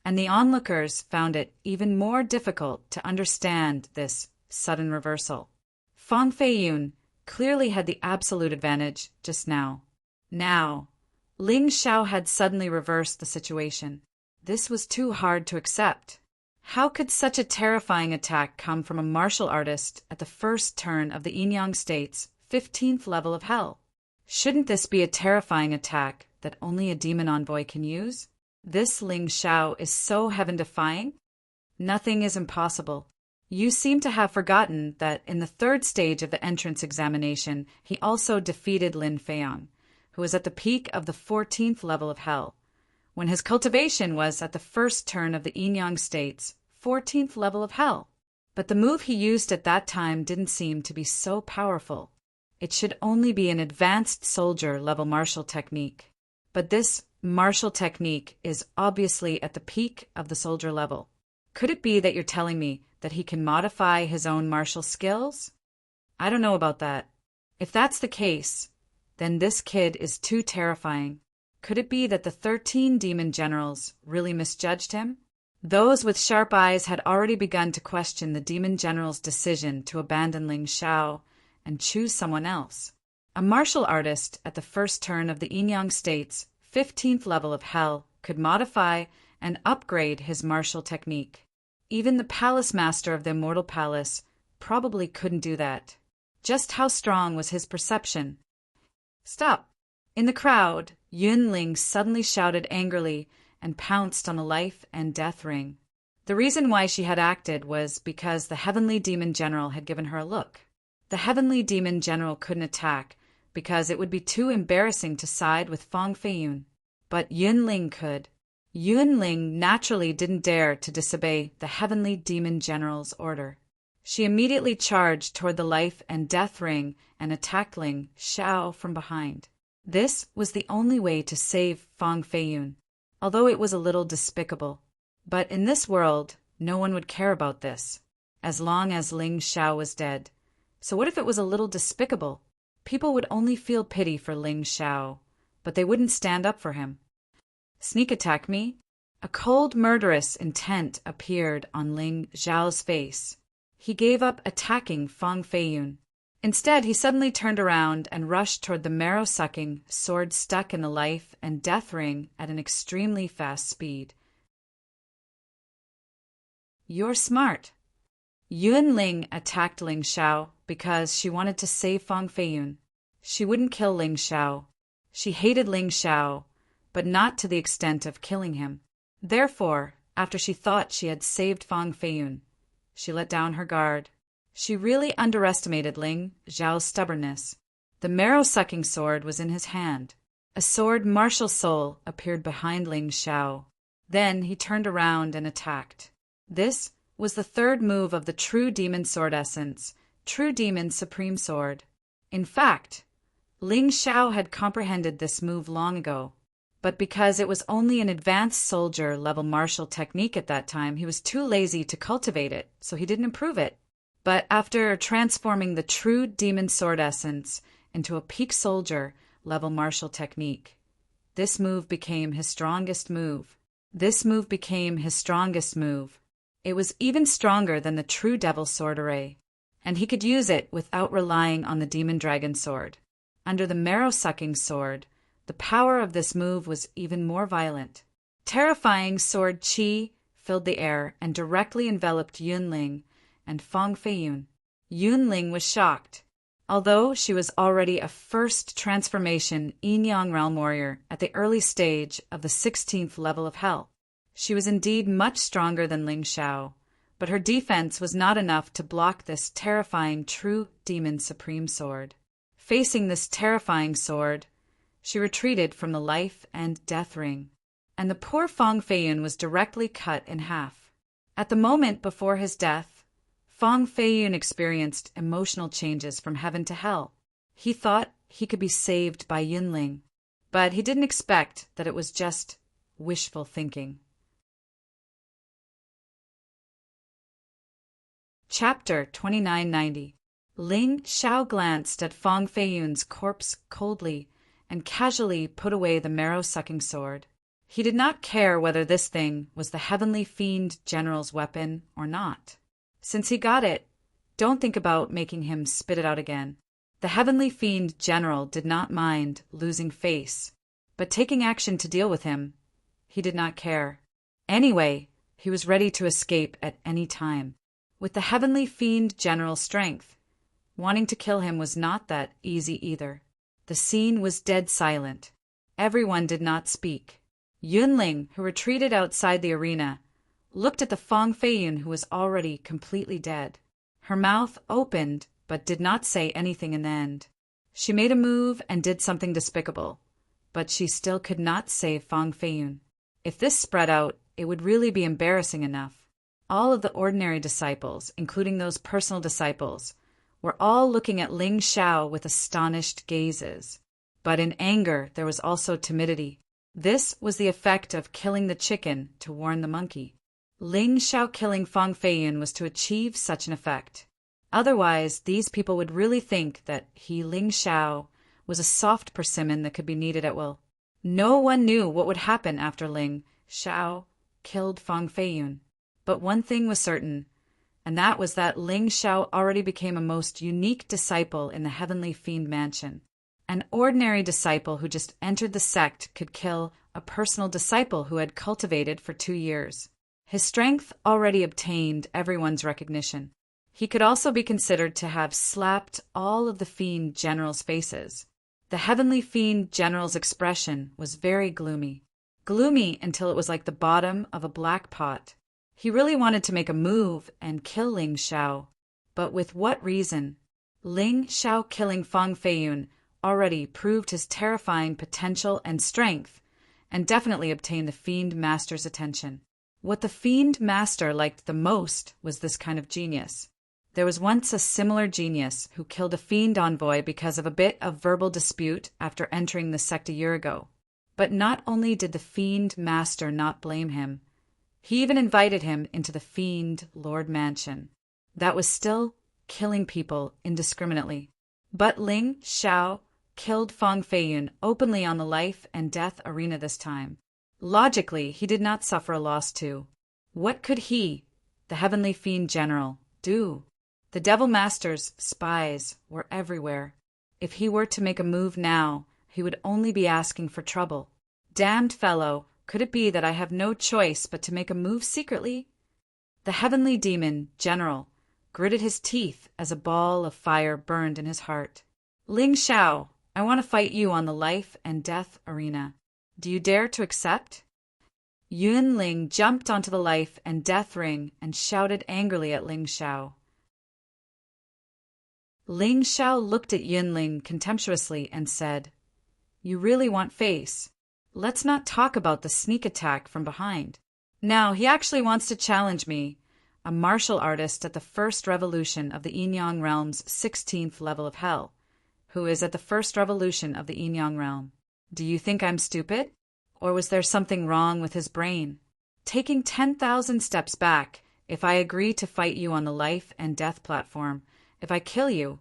and the onlookers found it even more difficult to understand this sudden reversal. Fang Feiyun clearly had the absolute advantage just now. Now, Ling Xiao had suddenly reversed the situation. This was too hard to accept. How could such a terrifying attack come from a martial artist at the first turn of the Yin-Yang State's 15th level of hell? Shouldn't this be a terrifying attack that only a demon envoy can use? This Ling Xiao is so heaven-defying? Nothing is impossible. You seem to have forgotten that in the 3rd stage of the entrance examination, he also defeated Lin Feiyang, who was at the peak of the 14th level of hell, when his cultivation was at the first turn of the Yin-Yang State's 14th level of hell. But the move he used at that time didn't seem to be so powerful. It should only be an advanced soldier-level martial technique. But this martial technique is obviously at the peak of the soldier level. Could it be that you're telling me that he can modify his own martial skills? I don't know about that. If that's the case, then this kid is too terrifying. Could it be that the 13 demon generals really misjudged him? Those with sharp eyes had already begun to question the demon general's decision to abandon Ling Xiao and choose someone else. A martial artist at the first turn of the Yin-Yang State's 15th level of hell could modify and upgrade his martial technique. Even the palace master of the Immortal Palace probably couldn't do that. Just how strong was his perception? Stop! In the crowd, Yunling suddenly shouted angrily and pounced on a life and death ring. The reason why she had acted was because the Heavenly Demon General had given her a look. The Heavenly Demon General couldn't attack because it would be too embarrassing to side with Fang Feiyun. But Yunling could. Yunling naturally didn't dare to disobey the Heavenly Demon General's order. She immediately charged toward the life and death ring and attacked Ling Xiao from behind. This was the only way to save Fang Feiyun, although it was a little despicable. But in this world, no one would care about this, as long as Ling Xiao was dead. So what if it was a little despicable? People would only feel pity for Ling Xiao, but they wouldn't stand up for him. Sneak attack me? A cold, murderous intent appeared on Ling Xiao's face. He gave up attacking Fang Feiyun. Instead, he suddenly turned around and rushed toward the marrow-sucking sword stuck in the life and death ring at an extremely fast speed. You're smart. Yunling attacked Ling Xiao because she wanted to save Fang Feiyun. She wouldn't kill Ling Xiao. She hated Ling Xiao, but not to the extent of killing him. Therefore, after she thought she had saved Fang Feiyun, she let down her guard. She really underestimated Ling Xiao's stubbornness. The marrow-sucking sword was in his hand. A sword martial soul appeared behind Ling Xiao. Then he turned around and attacked. This was the 3rd move of the True Demon Sword Essence, True Demon Supreme Sword. In fact, Ling Xiao had comprehended this move long ago, but because it was only an advanced soldier-level martial technique at that time, he was too lazy to cultivate it, so he didn't improve it. But after transforming the True Demon Sword Essence into a peak soldier-level martial technique, this move became his strongest move. It was even stronger than the True Devil Sword Array, and he could use it without relying on the Demon Dragon Sword. Under the marrow-sucking sword, the power of this move was even more violent. Terrifying sword qi filled the air and directly enveloped Yunling and Fang Feiyun. Yunling was shocked. Although she was already a first transformation Yin-Yang Realm warrior at the early stage of the 16th level of hell, she was indeed much stronger than Ling Xiao, but her defense was not enough to block this terrifying True Demon Supreme Sword. Facing this terrifying sword, she retreated from the life and death ring. and the poor Fang Feiyun was directly cut in half. At the moment before his death, Fang Feiyun experienced emotional changes from heaven to hell. He thought he could be saved by Yunling, but he didn't expect that it was just wishful thinking. Chapter 2990. Ling Xiao glanced at Fang Feiyun's corpse coldly and casually put away the marrow-sucking sword. He did not care whether this thing was the Heavenly Fiend General's weapon or not. Since he got it, don't think about making him spit it out again. The Heavenly Fiend General did not mind losing face, but taking action to deal with him, he did not care. Anyway, he was ready to escape at any time. With the Heavenly Fiend General's strength, wanting to kill him was not that easy either. The scene was dead silent. Everyone did not speak. Yunling, who retreated outside the arena, looked at the Fang Feiyun who was already completely dead. Her mouth opened, but did not say anything in the end. She made a move and did something despicable, but she still could not save Fang Feiyun. If this spread out, it would really be embarrassing enough. All of the ordinary disciples, including those personal disciples, were all looking at Ling Xiao with astonished gazes. But in anger there was also timidity. This was the effect of killing the chicken to warn the monkey. Ling Xiao killing Fang Feiyun was to achieve such an effect. Otherwise, these people would really think that he, Ling Xiao, was a soft persimmon that could be kneaded at will. No one knew what would happen after Ling Xiao killed Fang Feiyun. But one thing was certain, and that was that Ling Xiao already became a most unique disciple in the Heavenly Fiend Mansion. An ordinary disciple who just entered the sect could kill a personal disciple who had cultivated for 2 years. His strength already obtained everyone's recognition. He could also be considered to have slapped all of the Fiend General's faces. The Heavenly Fiend General's expression was very gloomy. Gloomy until it was like the bottom of a black pot. He really wanted to make a move and kill Ling Xiao. But with what reason? Ling Xiao killing Fang Feiyun already proved his terrifying potential and strength, and definitely obtained the Fiend Master's attention. What the Fiend Master liked the most was this kind of genius. There was once a similar genius who killed a Fiend envoy because of a bit of verbal dispute after entering the sect a year ago. But not only did the Fiend Master not blame him, he even invited him into the Fiend Lord Mansion. That was still killing people indiscriminately. But Ling Xiao killed Fang Feiyun openly on the life and death arena this time. Logically, he did not suffer a loss too. What could he, the Heavenly Fiend General, do? The Devil Master's spies were everywhere. If he were to make a move now, he would only be asking for trouble. Damned fellow, could it be that I have no choice but to make a move secretly? The Heavenly Demon General gritted his teeth as a ball of fire burned in his heart. Ling Xiao, I want to fight you on the life and death arena. Do you dare to accept? Yunling jumped onto the life and death ring and shouted angrily at Ling Xiao. Ling Xiao looked at Yunling contemptuously and said, "You really want face? Let's not talk about the sneak attack from behind. Now he actually wants to challenge me, a martial artist at the first revolution of the Yin-Yang realm's 16th level of hell, who is at the first revolution of the Yin-Yang realm. Do you think I'm stupid? Or was there something wrong with his brain? Taking 10,000 steps back, if I agree to fight you on the life and death platform, if I kill you,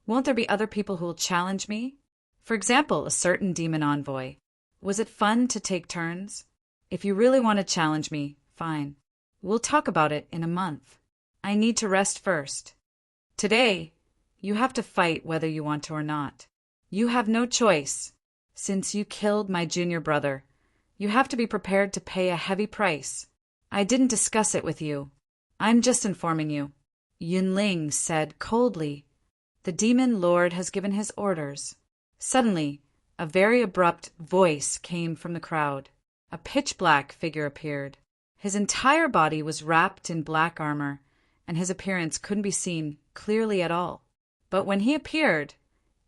won't there be other people who will challenge me? For example, a certain demon envoy. Was it fun to take turns? If you really want to challenge me, fine. We'll talk about it in a month. I need to rest first. Today, you have to fight whether you want to or not. You have no choice. Since you killed my junior brother, you have to be prepared to pay a heavy price. I didn't discuss it with you. I'm just informing you." Yunling said coldly, "The demon lord has given his orders." Suddenly, a very abrupt voice came from the crowd. A pitch-black figure appeared. His entire body was wrapped in black armor, and his appearance couldn't be seen clearly at all. But when he appeared,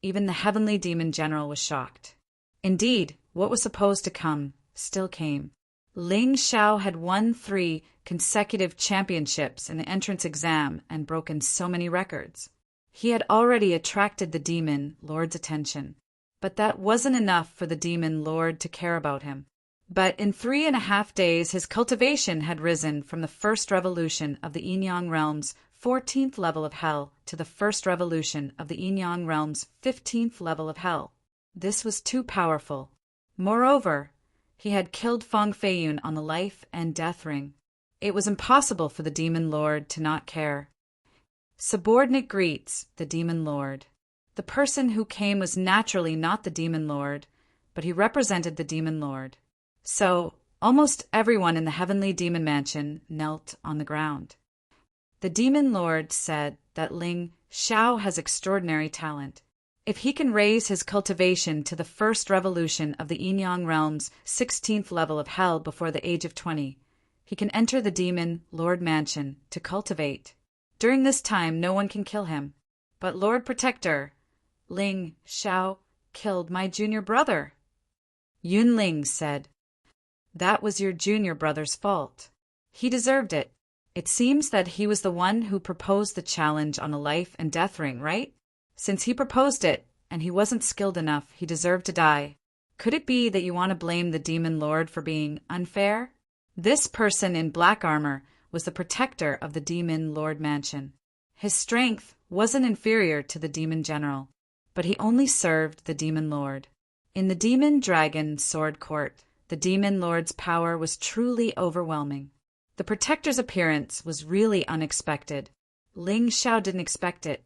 even the Heavenly Demon General was shocked. Indeed, what was supposed to come still came. Ling Xiao had won 3 consecutive championships in the entrance exam and broken so many records. He had already attracted the demon lord's attention, but that wasn't enough for the demon lord to care about him. But in 3.5 days, his cultivation had risen from the first revolution of the Yin-Yang realm's 14th level of hell to the first revolution of the Yin-Yang realm's 15th level of hell. This was too powerful. Moreover, he had killed Feng Feiyun on the life and death ring. It was impossible for the demon lord to not care. Subordinate greets the demon lord. The person who came was naturally not the demon lord, but he represented the demon lord. So, almost everyone in the heavenly demon mansion knelt on the ground. The demon lord said that Ling Xiao has extraordinary talent. If he can raise his cultivation to the first revolution of the Yin-Yang realm's 16th level of hell before the age of 20, he can enter the demon lord mansion to cultivate. During this time, no one can kill him. But Lord Protector, Ling Xiao killed my junior brother. Yun Ling said, "That was your junior brother's fault. He deserved it. It seems that he was the one who proposed the challenge on a life and death ring, right? Since he proposed it, and he wasn't skilled enough, he deserved to die. Could it be that you want to blame the demon lord for being unfair?" This person in black armor was the protector of the demon lord mansion. His strength wasn't inferior to the demon general, but he only served the demon lord. In the demon dragon sword court, the demon lord's power was truly overwhelming. The protector's appearance was really unexpected. Ling Xiao didn't expect it.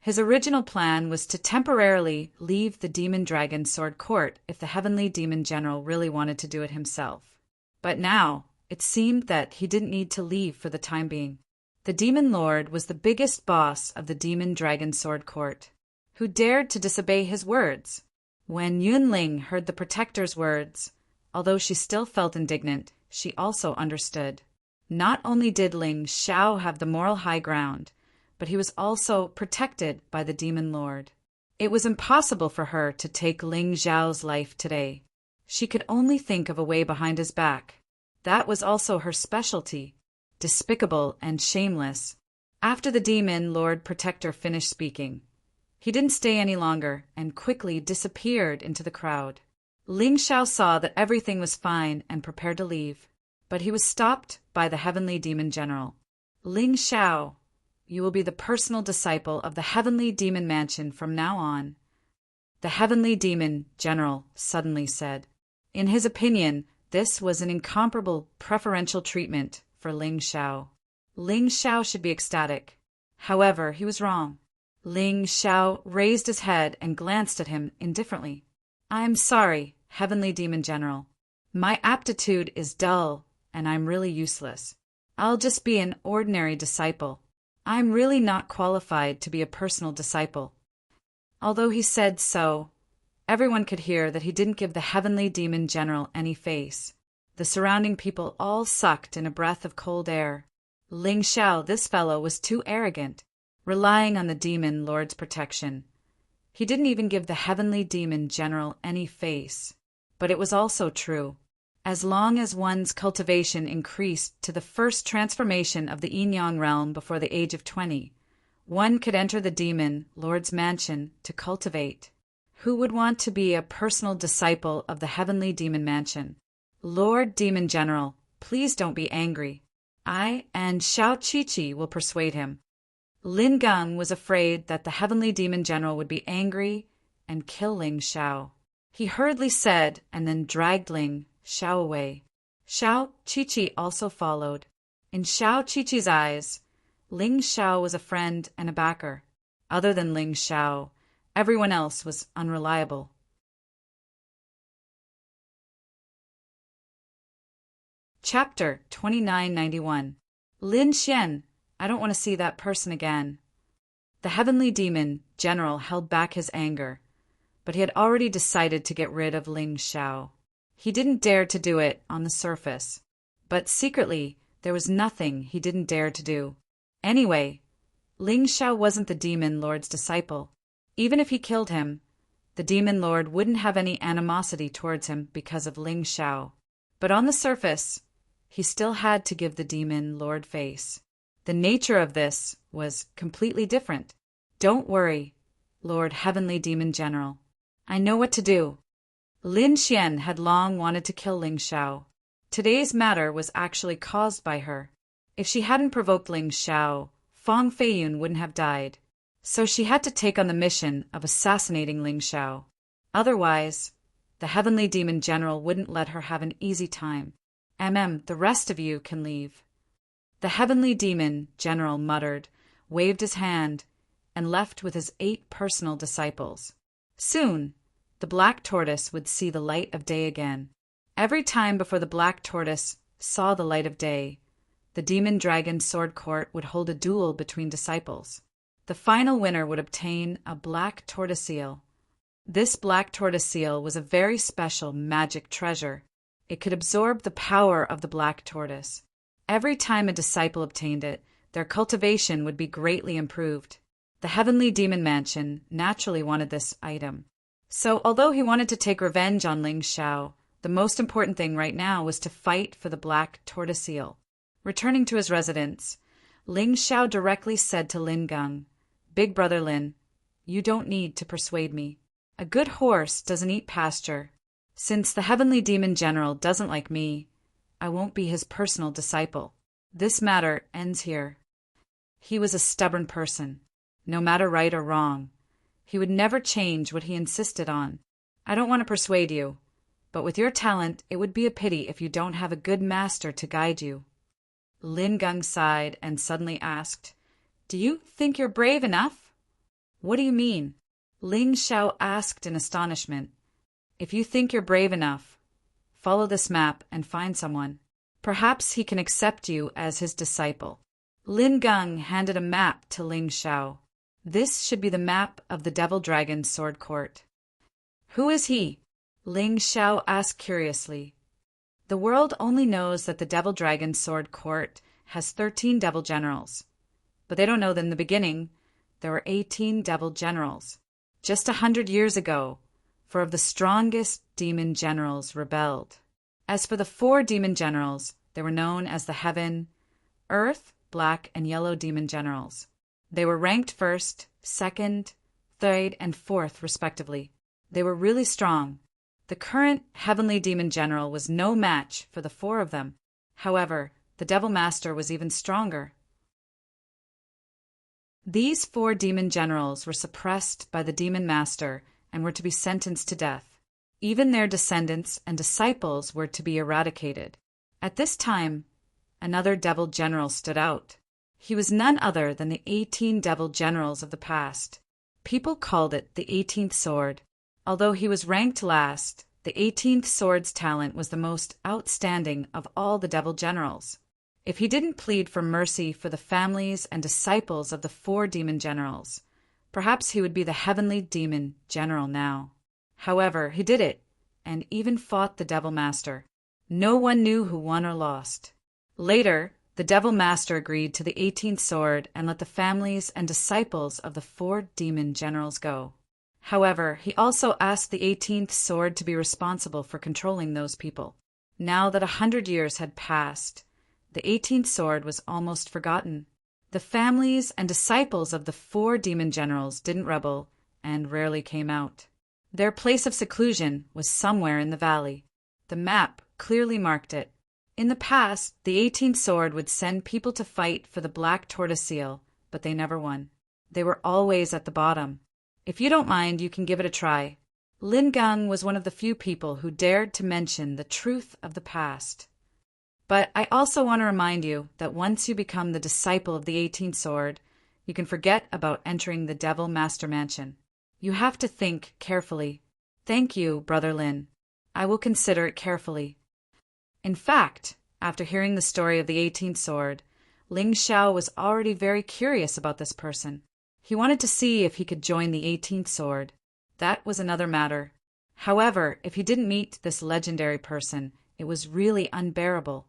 His original plan was to temporarily leave the demon dragon sword court if the heavenly demon general really wanted to do it himself. But now, it seemed that he didn't need to leave for the time being. The demon lord was the biggest boss of the demon dragon sword court. Who dared to disobey his words? When Yunling heard the protector's words, although she still felt indignant, she also understood. Not only did Ling Xiao have the moral high ground, but he was also protected by the demon lord. It was impossible for her to take Ling Xiao's life today. She could only think of a way behind his back. That was also her specialty, despicable and shameless. After the demon lord protector finished speaking, he didn't stay any longer and quickly disappeared into the crowd. Ling Xiao saw that everything was fine and prepared to leave, but he was stopped by the heavenly demon general. "Ling Xiao, you will be the personal disciple of the heavenly demon mansion from now on," the heavenly demon general suddenly said. In his opinion, this was an incomparable preferential treatment for Ling Xiao. Ling Xiao should be ecstatic. However, he was wrong. Ling Xiao raised his head and glanced at him indifferently. "I'm sorry, heavenly demon general. My aptitude is dull, and I'm really useless. I'll just be an ordinary disciple. I'm really not qualified to be a personal disciple." Although he said so, everyone could hear that he didn't give the heavenly demon general any face. The surrounding people all sucked in a breath of cold air. Ling Xiao, this fellow, was too arrogant, relying on the demon lord's protection. He didn't even give the heavenly demon general any face. But it was also true. As long as one's cultivation increased to the first transformation of the Yin-Yang realm before the age of 20, one could enter the demon lord's mansion to cultivate. Who would want to be a personal disciple of the heavenly demon mansion? "Lord Demon General, please don't be angry. I and Xiao Qiqi will persuade him." Lin Gang was afraid that the heavenly demon general would be angry and kill Ling Xiao. He hurriedly said and then dragged Ling Xiao away. Xiao Qiqi also followed. In Xiao Qiqi's eyes, Ling Xiao was a friend and a backer. Other than Ling Xiao, everyone else was unreliable. Chapter 2991. Lin Xian, I don't want to see that person again. The heavenly demon general held back his anger, but he had already decided to get rid of Ling Xiao. He didn't dare to do it on the surface, but secretly there was nothing he didn't dare to do. Anyway, Ling Xiao wasn't the demon lord's disciple. Even if he killed him, the demon lord wouldn't have any animosity towards him because of Ling Xiao. But on the surface, he still had to give the demon lord face. The nature of this was completely different. Don't worry, Lord Heavenly Demon General. I know what to do. Lin Xian had long wanted to kill Ling Xiao. Today's matter was actually caused by her. If she hadn't provoked Ling Xiao, Fang Feiyun wouldn't have died. So she had to take on the mission of assassinating Ling Xiao. Otherwise, the Heavenly Demon General wouldn't let her have an easy time. The rest of you can leave. The Heavenly Demon General muttered, waved his hand, and left with his 8 personal disciples. Soon, the Black Tortoise would see the light of day again. Every time before the Black Tortoise saw the light of day, the Demon Dragon Sword Court would hold a duel between disciples. The final winner would obtain a black tortoise seal. This black tortoise seal was a very special magic treasure. It could absorb the power of the black tortoise. Every time a disciple obtained it, their cultivation would be greatly improved. The Heavenly Demon Mansion naturally wanted this item. So, although he wanted to take revenge on Ling Xiao, the most important thing right now was to fight for the black tortoise seal. Returning to his residence, Ling Xiao directly said to Lin Gang, "Big brother Lin, you don't need to persuade me. A good horse doesn't eat pasture. Since the Heavenly Demon General doesn't like me, I won't be his personal disciple. This matter ends here." He was a stubborn person. No matter right or wrong, he would never change what he insisted on. I don't want to persuade you, but with your talent, it would be a pity if you don't have a good master to guide you. Lin Gang sighed and suddenly asked, "Do you think you're brave enough?" "What do you mean?" Ling Xiao asked in astonishment. "If you think you're brave enough, follow this map and find someone. Perhaps he can accept you as his disciple." Lin Gang handed a map to Ling Xiao. "This should be the map of the Devil Dragon Sword Court." "Who is he?" Ling Xiao asked curiously. "The world only knows that the Devil Dragon Sword Court has 13 devil generals. But they don't know that in the beginning, there were 18 devil generals. Just 100 years ago, 4 of the strongest demon generals rebelled. As for the 4 demon generals, they were known as the Heaven, Earth, Black, and Yellow demon generals. They were ranked 1st, 2nd, 3rd, and 4th, respectively. They were really strong. The current Heavenly Demon General was no match for the 4 of them. However, the Devil Master was even stronger. These 4 demon generals were suppressed by the Demon Master and were to be sentenced to death. Even their descendants and disciples were to be eradicated. At this time, another devil general stood out. He was none other than the 18 devil generals of the past. People called it the 18th sword. Although he was ranked last, the 18th sword's talent was the most outstanding of all the devil generals. If he didn't plead for mercy for the families and disciples of the 4 demon generals, perhaps he would be the Heavenly Demon General now. However, he did it, and even fought the Devil Master. No one knew who won or lost. Later, the Devil Master agreed to the 18th sword and let the families and disciples of the 4 demon generals go. However, he also asked the 18th sword to be responsible for controlling those people. Now that 100 years had passed, the 18th sword was almost forgotten. The families and disciples of the 4 demon generals didn't rebel and rarely came out. Their place of seclusion was somewhere in the valley. The map clearly marked it. In the past, the 18th sword would send people to fight for the Black Tortoise Seal, but they never won. They were always at the bottom. If you don't mind, you can give it a try. Lin Gang was one of the few people who dared to mention the truth of the past. But I also want to remind you that once you become the disciple of the 18th sword, you can forget about entering the Devil Master Mansion. You have to think carefully. Thank you, Brother Lin. I will consider it carefully. In fact, after hearing the story of the 18th sword, Ling Xiao was already very curious about this person. He wanted to see if he could join the 18th sword. That was another matter. However, if he didn't meet this legendary person, it was really unbearable.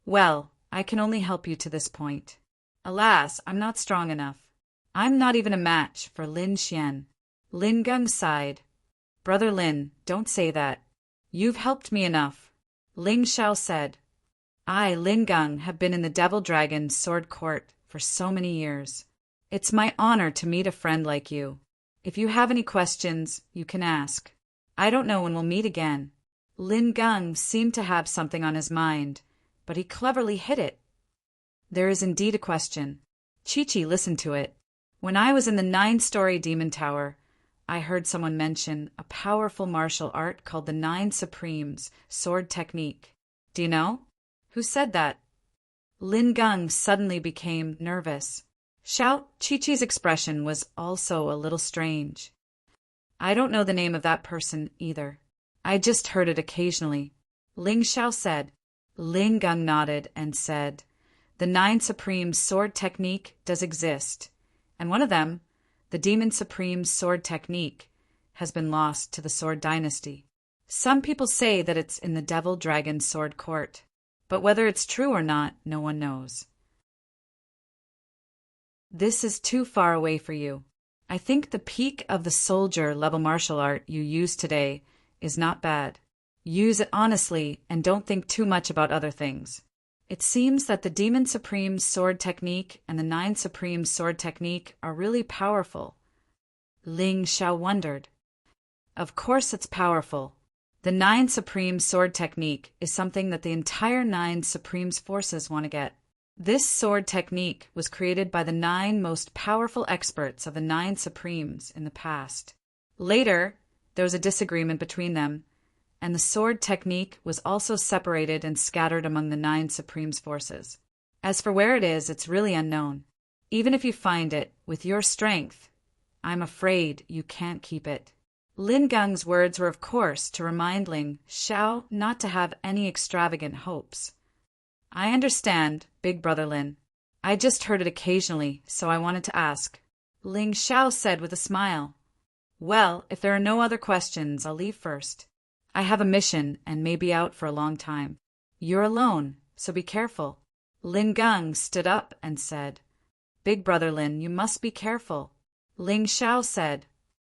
Well, I can only help you to this point. Alas, I'm not strong enough. I'm not even a match for Lin Xian. Lin Gang sighed. Brother Lin, don't say that. You've helped me enough. Ling Xiao said. I, Lin Gang, have been in the Devil Dragon Sword Court for so many years. It's my honor to meet a friend like you. If you have any questions, you can ask. I don't know when we'll meet again. Lin Gang seemed to have something on his mind, but he cleverly hid it. There is indeed a question. Chi-Chi listened to it. When I was in the 9-story demon tower, I heard someone mention a powerful martial art called the 9 Supremes sword technique. Do you know? Who said that? Lin Gang suddenly became nervous. Chi-Chi's expression was also a little strange. I don't know the name of that person either. I just heard it occasionally. Ling Xiao said. Lin Gang nodded and said, the 9 Supreme sword technique does exist, and one of them, the Demon Supreme sword technique, has been lost to the Sword Dynasty. Some people say that it's in the Devil Dragon Sword Court, but whether it's true or not, no one knows. This is too far away for you. I think the peak of the soldier level martial art you used today is not bad. Use it honestly and don't think too much about other things. It seems that the Demon Supreme sword technique and the 9 Supreme sword technique are really powerful. Ling Xiao wondered. Of course it's powerful. The 9 Supreme sword technique is something that the entire 9 Supreme's forces want to get. This sword technique was created by the 9 most powerful experts of the 9 Supremes in the past. Later, there was a disagreement between them, and the sword technique was also separated and scattered among the 9 Supreme's forces. As for where it is, it's really unknown. Even if you find it, with your strength, I'm afraid you can't keep it. Lin Gang's words were of course to remind Ling Xiao not to have any extravagant hopes. I understand, Big Brother Lin. I just heard it occasionally, so I wanted to ask. Ling Xiao said with a smile. Well, if there are no other questions, I'll leave first. I have a mission and may be out for a long time. You're alone, so be careful. Lin Gang stood up and said, Big Brother Lin, you must be careful. Ling Xiao said,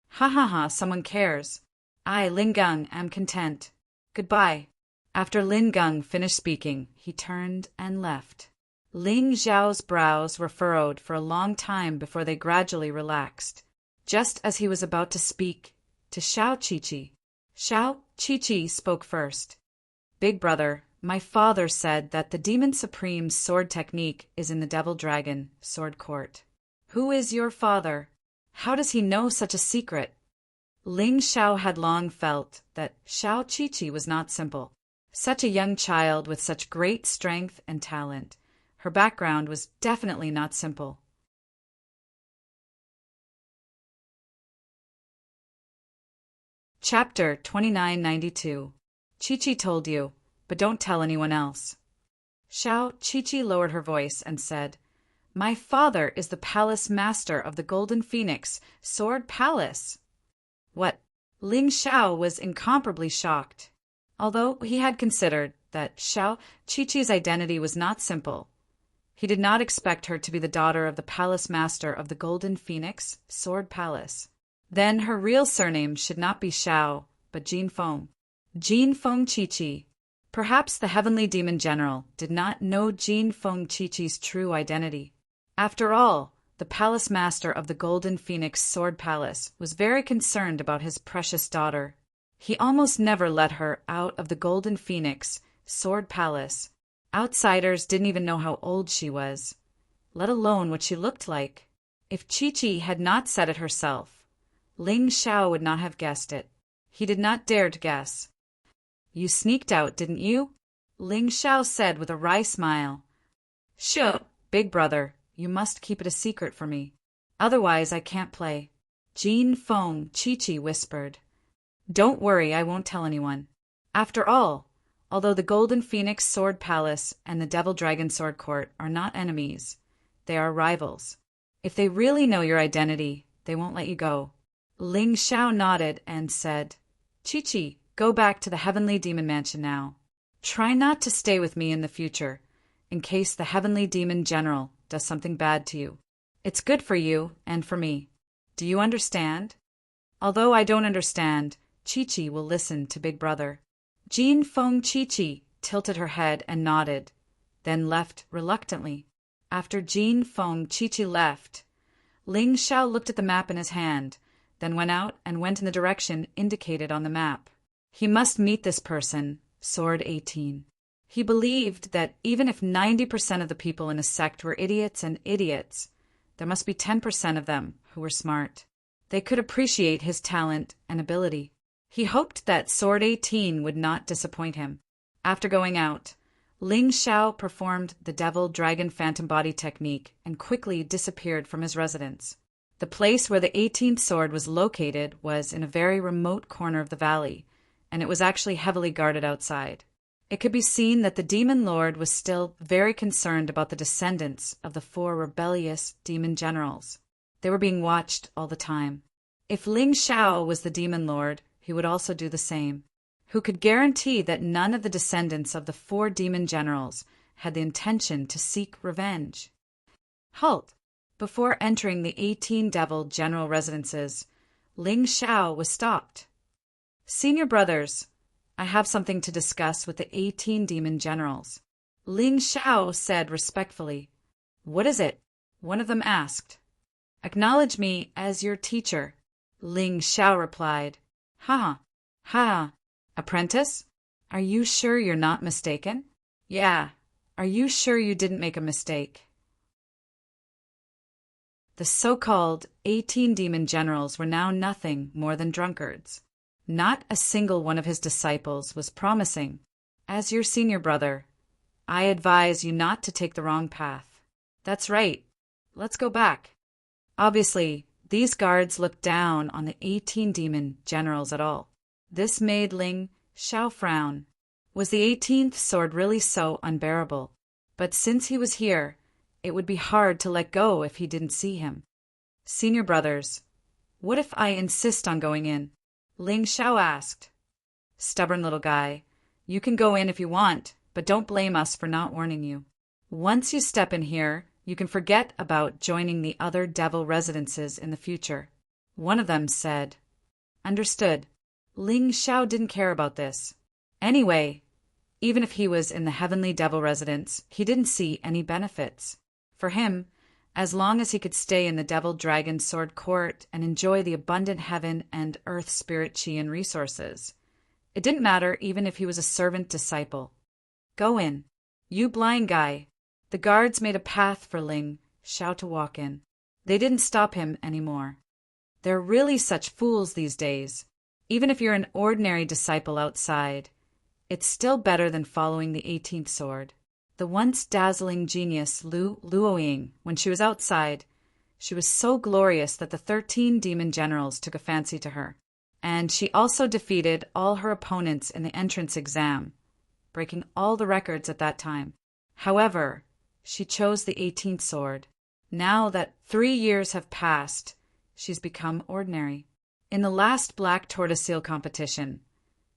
Ha ha ha, someone cares. I, Lin Gang, am content. Goodbye. After Lin Gang finished speaking, he turned and left. Ling Xiao's brows were furrowed for a long time before they gradually relaxed, just as he was about to speak to Xiao Chi-Chi. Xiao Chi-Chi spoke first. Big Brother, my father said that the Demon Supreme's sword technique is in the Devil Dragon Sword Court. Who is your father? How does he know such a secret? Ling Xiao had long felt that Xiao Chi-Chi was not simple. Such a young child with such great strength and talent. Her background was definitely not simple. Chapter 2992. Chi-Chi told you, but don't tell anyone else. Xiao Chi-Chi lowered her voice and said, My father is the palace master of the Golden Phoenix Sword Palace. What? Ling Xiao was incomparably shocked. Although he had considered that Xiao Chi-Chi's identity was not simple, he did not expect her to be the daughter of the palace master of the Golden Phoenix Sword Palace. Then her real surname should not be Xiao, but Jin Feng. Jin Feng Chi-Chi. Perhaps the heavenly demon general did not know Jin Feng Chi-Chi's true identity. After all, the palace master of the Golden Phoenix Sword Palace was very concerned about his precious daughter. He almost never let her out of the Golden Phoenix Sword Palace. Outsiders didn't even know how old she was, let alone what she looked like. If Chi-Chi had not said it herself, Ling Xiao would not have guessed it. He did not dare to guess. You sneaked out, didn't you? Ling Xiao said with a wry smile. Sure, Big Brother, you must keep it a secret for me. Otherwise I can't play. Jin Feng Chi-Chi whispered. Don't worry, I won't tell anyone. After all, although the Golden Phoenix Sword Palace and the Devil Dragon Sword Court are not enemies, they are rivals. If they really know your identity, they won't let you go. Ling Xiao nodded and said, Chi-Chi, go back to the Heavenly Demon Mansion now. Try not to stay with me in the future, in case the Heavenly Demon General does something bad to you. It's good for you and for me. Do you understand? Although I don't understand, Chi-Chi will listen to Big Brother. Jean Feng Chi-Chi tilted her head and nodded, then left reluctantly. After Jean Feng Chi-Chi left, Ling Xiao looked at the map in his hand, then went out and went in the direction indicated on the map. He must meet this person, Sword 18. He believed that even if 90% of the people in a sect were idiots and idiots, there must be 10% of them who were smart. They could appreciate his talent and ability. He hoped that Sword 18 would not disappoint him. After going out, Ling Xiao performed the Devil Dragon Phantom Body technique and quickly disappeared from his residence. The place where the 18th sword was located was in a very remote corner of the valley, and it was actually heavily guarded outside. It could be seen that the demon lord was still very concerned about the descendants of the 4 rebellious demon generals. They were being watched all the time. If Ling Xiao was the demon lord, he would also do the same. Who could guarantee that none of the descendants of the 4 demon generals had the intention to seek revenge? Halt! Before entering the 18 devil general residences, Ling Xiao was stopped. Senior brothers, I have something to discuss with the 18 demon generals. Ling Xiao said respectfully. What is it? One of them asked. Acknowledge me as your teacher. Ling Xiao replied. Ha! Ha! Apprentice? Are you sure you're not mistaken? Yeah. Are you sure you didn't make a mistake? The so-called 18 demon generals were now nothing more than drunkards. Not a single one of his disciples was promising, as your senior brother, I advise you not to take the wrong path. That's right. Let's go back. Obviously, these guards looked down on the 18 demon generals at all. This made Ling Xiao frown. Was the 18th sword really so unbearable? But since he was here, it would be hard to let go if he didn't see him. Senior brothers, what if I insist on going in? Ling Xiao asked. Stubborn little guy, you can go in if you want, but don't blame us for not warning you. Once you step in here, you can forget about joining the other devil residences in the future. One of them said. Understood. Ling Xiao didn't care about this. Anyway, even if he was in the heavenly devil residence, he didn't see any benefits. For him, as long as he could stay in the devil dragon sword court and enjoy the abundant heaven and earth spirit chi and resources, it didn't matter even if he was a servant disciple. Go in. You blind guy. The guards made a path for Ling Xiao to walk in. They didn't stop him anymore. They're really such fools these days. Even if you're an ordinary disciple outside, it's still better than following the 18th sword. The once dazzling genius Lu Luoying, when she was outside, she was so glorious that the 13 demon generals took a fancy to her. And she also defeated all her opponents in the entrance exam, breaking all the records at that time. However, she chose the 18th sword. Now that 3 years have passed, she's become ordinary. In the last black tortoise-seal competition,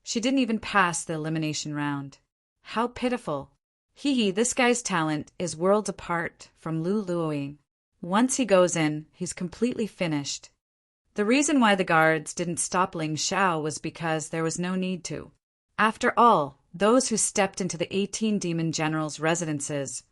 she didn't even pass the elimination round. How pitiful. Hee, this guy's talent is worlds apart from Lu Luoying. Once he goes in, he's completely finished. The reason why the guards didn't stop Ling Xiao was because there was no need to. After all, those who stepped into the 18 demon generals' residences,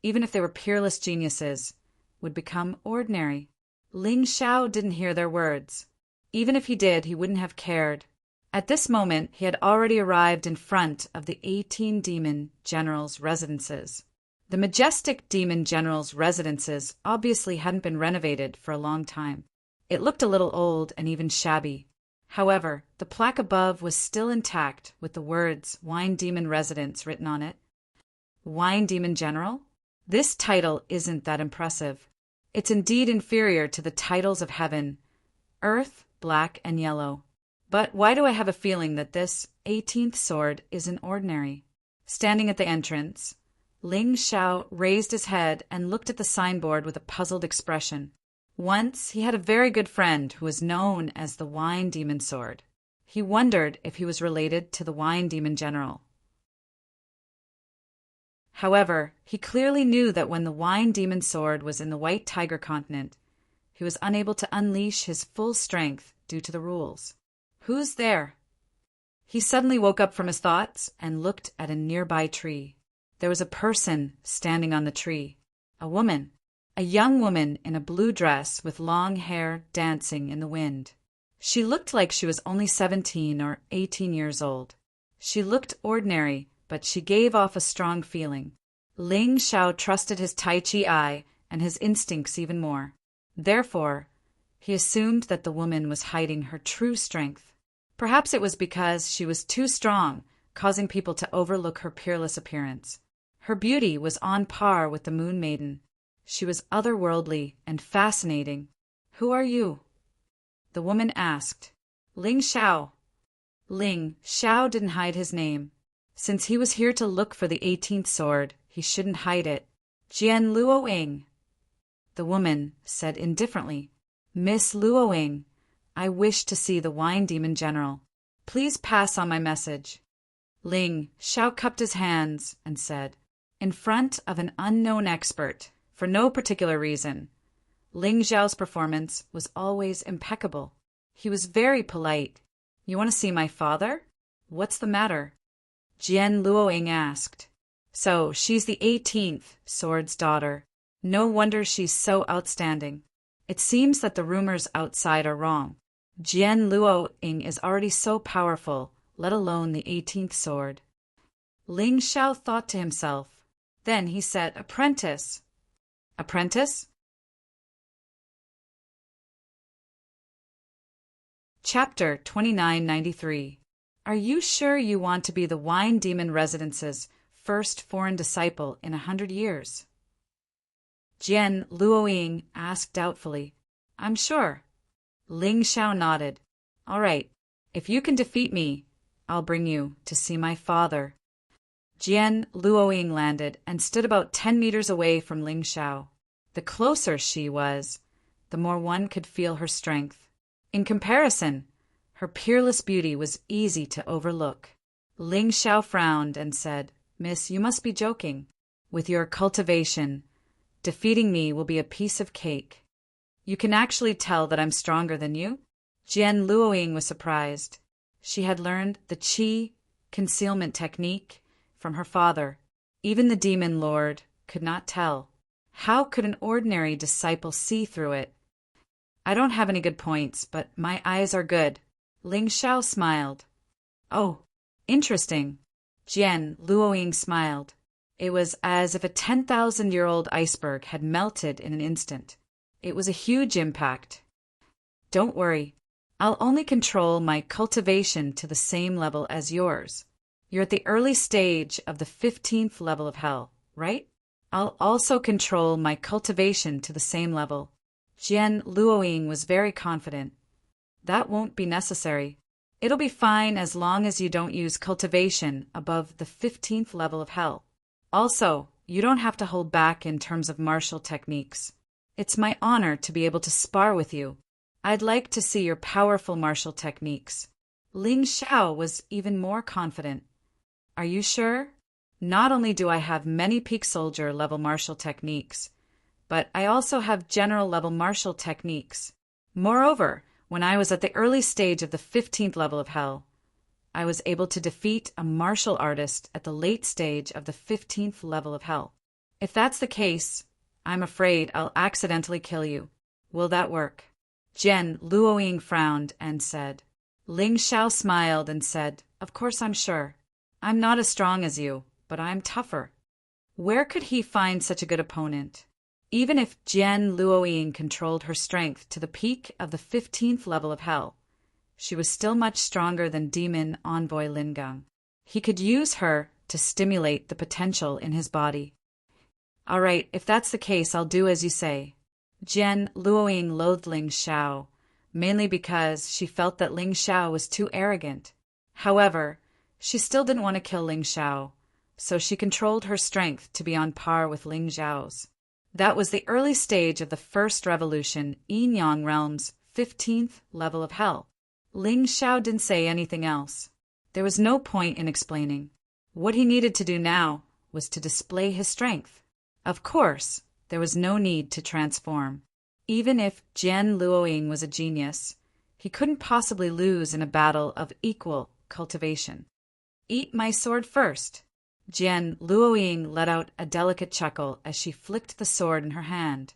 even if they were peerless geniuses, would become ordinary. Ling Xiao didn't hear their words. Even if he did, he wouldn't have cared. At this moment, he had already arrived in front of the 18 demon generals' residences. The majestic demon generals' residences obviously hadn't been renovated for a long time. It looked a little old and even shabby. However, the plaque above was still intact with the words Wine Demon Residence written on it. Wine Demon General? This title isn't that impressive. It's indeed inferior to the titles of heaven, earth, black, and yellow. But why do I have a feeling that this 18th sword isn't ordinary? Standing at the entrance, Ling Xiao raised his head and looked at the signboard with a puzzled expression. Once he had a very good friend who was known as the Wine Demon Sword. He wondered if he was related to the Wine Demon General. However, he clearly knew that when the Wine Demon Sword was in the White Tiger continent, he was unable to unleash his full strength due to the rules. Who's there? He suddenly woke up from his thoughts and looked at a nearby tree. There was a person standing on the tree. A woman. A young woman in a blue dress with long hair dancing in the wind. She looked like she was only 17 or 18 years old. She looked ordinary, but she gave off a strong feeling. Ling Xiao trusted his Tai Chi eye and his instincts even more. Therefore, he assumed that the woman was hiding her true strength. Perhaps it was because she was too strong, causing people to overlook her peerless appearance. Her beauty was on par with the Moon Maiden. She was otherworldly and fascinating. Who are you? The woman asked. Ling Xiao. Ling Xiao didn't hide his name. Since he was here to look for the 18th sword, he shouldn't hide it. Jian Luoying. The woman said indifferently. Miss Luoying, I wish to see the Wine Demon General. Please pass on my message. Ling Xiao cupped his hands and said, in front of an unknown expert, for no particular reason. Ling Xiao's performance was always impeccable. He was very polite. You want to see my father? What's the matter? Jian Luoying asked. So, she's the 18th sword's daughter. No wonder she's so outstanding. It seems that the rumors outside are wrong. Jian Luoying is already so powerful, let alone the 18th sword. Ling Xiao thought to himself. Then he said, Apprentice. Apprentice? Chapter 2993. Are you sure you want to be the Wine Demon Residence's first foreign disciple in 100 years? Jian Luoying asked doubtfully. I'm sure. Ling Xiao nodded. All right, if you can defeat me, I'll bring you to see my father. Jian Luoying landed and stood about 10 meters away from Ling Xiao. The closer she was, the more one could feel her strength. In comparison, her peerless beauty was easy to overlook. Ling Xiao frowned and said, Miss, you must be joking. With your cultivation, defeating me will be a piece of cake. You can actually tell that I'm stronger than you? Jian Luoying was surprised. She had learned the Qi concealment technique from her father. Even the demon lord could not tell. How could an ordinary disciple see through it? I don't have any good points, but my eyes are good. Ling Xiao smiled. Oh, interesting. Jian Luoying smiled. It was as if a 10,000-year-old iceberg had melted in an instant. It was a huge impact. Don't worry. I'll only control my cultivation to the same level as yours. You're at the early stage of the 15th level of hell, right? I'll also control my cultivation to the same level. Jian Luoying was very confident. That won't be necessary. It'll be fine as long as you don't use cultivation above the 15th level of hell. Also, you don't have to hold back in terms of martial techniques. It's my honor to be able to spar with you. I'd like to see your powerful martial techniques. Ling Xiao was even more confident. Are you sure? Not only do I have many peak soldier level martial techniques, but I also have general level martial techniques. Moreover, when I was at the early stage of the 15th level of hell, I was able to defeat a martial artist at the late stage of the 15th level of hell. If that's the case, I'm afraid I'll accidentally kill you. Will that work? Jian Luoying frowned and said. Ling Xiao smiled and said, Of course I'm sure. I'm not as strong as you, but I'm tougher. Where could he find such a good opponent? Even if Jian Luoying controlled her strength to the peak of the 15th level of hell, she was still much stronger than demon envoy Lingang. He could use her to stimulate the potential in his body. All right, if that's the case, I'll do as you say. Jian Luoying loathed Ling Xiao, mainly because she felt that Ling Xiao was too arrogant. However, she still didn't want to kill Ling Xiao, so she controlled her strength to be on par with Ling Xiao's. That was the early stage of the First Revolution, Yin-Yang Realm's 15th level of hell. Ling Xiao didn't say anything else. There was no point in explaining. What he needed to do now was to display his strength. Of course, there was no need to transform. Even if Jian Luoying was a genius, He couldn't possibly lose in a battle of equal cultivation. "Eat my sword first." Jian Luoying let out a delicate chuckle as she flicked the sword in her hand.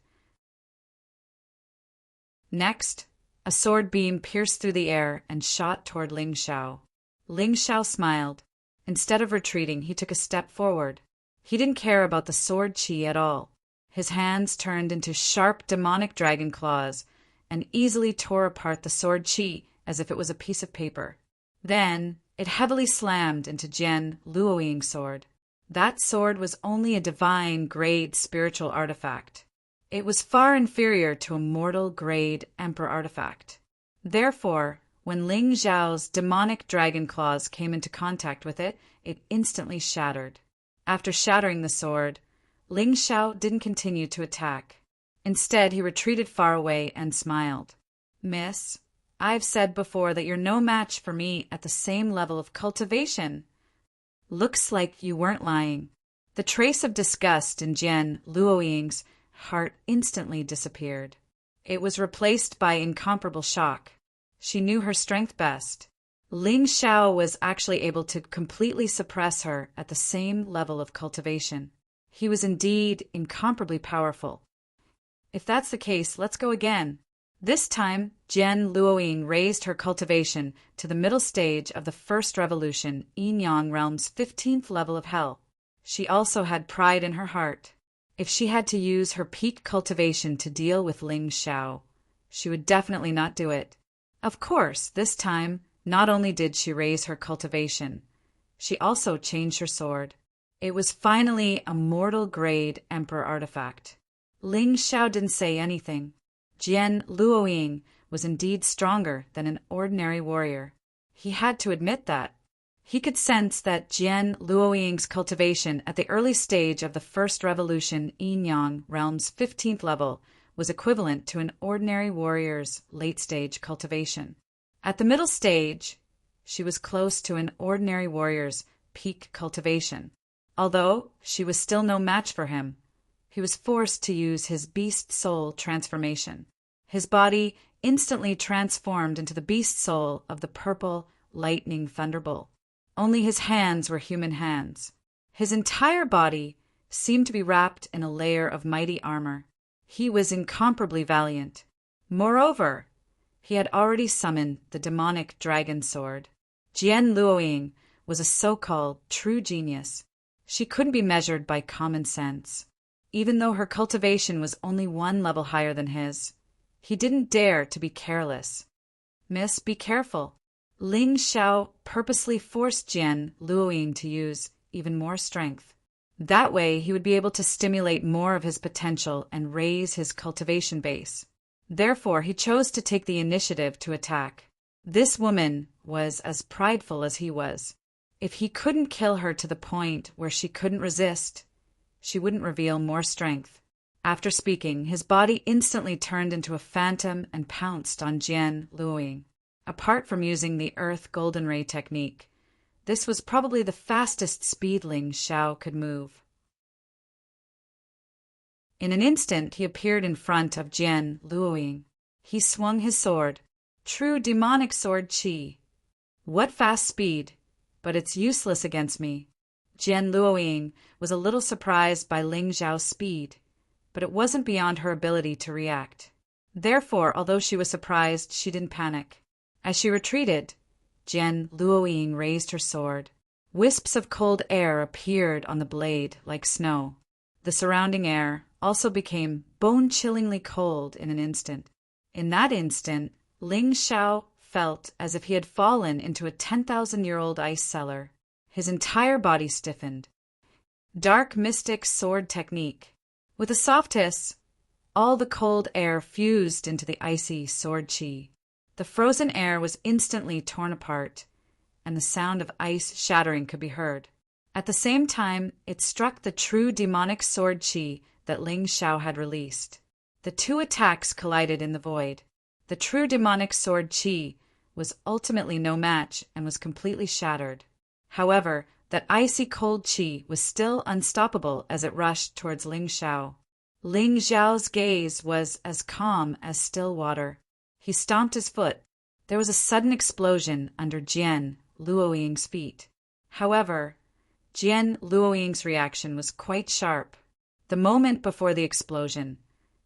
Next, a sword beam pierced through the air and shot toward Ling Xiao. Ling Xiao smiled. Instead of retreating, he took a step forward. He didn't care about the sword chi at all. His hands turned into sharp demonic dragon claws and easily tore apart the sword chi as if it was a piece of paper. Then it heavily slammed into Jian Luoying's sword. That sword was only a divine grade spiritual artifact. It was far inferior to a mortal grade emperor artifact. Therefore, when Ling Xiao's demonic dragon claws came into contact with it, it instantly shattered. After shattering the sword, Ling Xiao didn't continue to attack. Instead, he retreated far away and smiled. "Miss, I've said before that you're no match for me at the same level of cultivation." Looks like you weren't lying. The trace of disgust in Jian Luoying's heart instantly disappeared. It was replaced by incomparable shock. She knew her strength best. Ling Xiao was actually able to completely suppress her at the same level of cultivation. He was indeed incomparably powerful. "If that's the case, let's go again." This time, Jian Luoying raised her cultivation to the middle stage of the First Revolution, Yin-Yang Realm's 15th level of hell. She also had pride in her heart. If she had to use her peak cultivation to deal with Ling Xiao, she would definitely not do it. Of course, this time, not only did she raise her cultivation, she also changed her sword. It was finally a mortal grade emperor artifact. Ling Xiao didn't say anything. Jian Luoying was indeed stronger than an ordinary warrior. He had to admit that. He could sense that Jian Luoying's cultivation at the early stage of the First Revolution Yin-Yang Realm's 15th level was equivalent to an ordinary warrior's late-stage cultivation. At the middle stage, she was close to an ordinary warrior's peak cultivation. Although she was still no match for him, he was forced to use his beast soul transformation. His body instantly transformed into the beast soul of the purple lightning thunderbolt. Only his hands were human hands. His entire body seemed to be wrapped in a layer of mighty armor. He was incomparably valiant. Moreover, he had already summoned the demonic dragon sword. Jian Luoying was a so-called true genius. She couldn't be measured by common sense. Even though her cultivation was only one level higher than his, he didn't dare to be careless. "Miss, be careful." Ling Xiao purposely forced Jian Luoying to use even more strength. That way, he would be able to stimulate more of his potential and raise his cultivation base. Therefore, he chose to take the initiative to attack. This woman was as prideful as he was. If he couldn't kill her to the point where she couldn't resist, she wouldn't reveal more strength. After speaking, his body instantly turned into a phantom and pounced on Jian Luoying. Apart from using the Earth Golden Ray technique, this was probably the fastest speed Ling Xiao could move. In an instant, he appeared in front of Jian Luoying. He swung his sword. True demonic sword chi. What fast speed! But it's useless against me. Jian Luoying was a little surprised by Ling Xiao's speed, but it wasn't beyond her ability to react. Therefore, although she was surprised, she didn't panic. As she retreated, Jian Luoying raised her sword. Wisps of cold air appeared on the blade like snow. The surrounding air also became bone-chillingly cold in an instant. In that instant, Ling Xiao felt as if he had fallen into a 10,000-year-old ice cellar. His entire body stiffened. Dark mystic sword technique. With a soft hiss, all the cold air fused into the icy sword chi. The frozen air was instantly torn apart, and the sound of ice shattering could be heard. At the same time, it struck the true demonic sword chi that Ling Xiao had released. The two attacks collided in the void. The true demonic sword chi was ultimately no match and was completely shattered. However, that icy cold chi was still unstoppable as it rushed towards Ling Xiao. Ling Xiao's gaze was as calm as still water. He stomped his foot. There was a sudden explosion under Jian Luoying's feet. However, Jian Luoying's reaction was quite sharp. The moment before the explosion,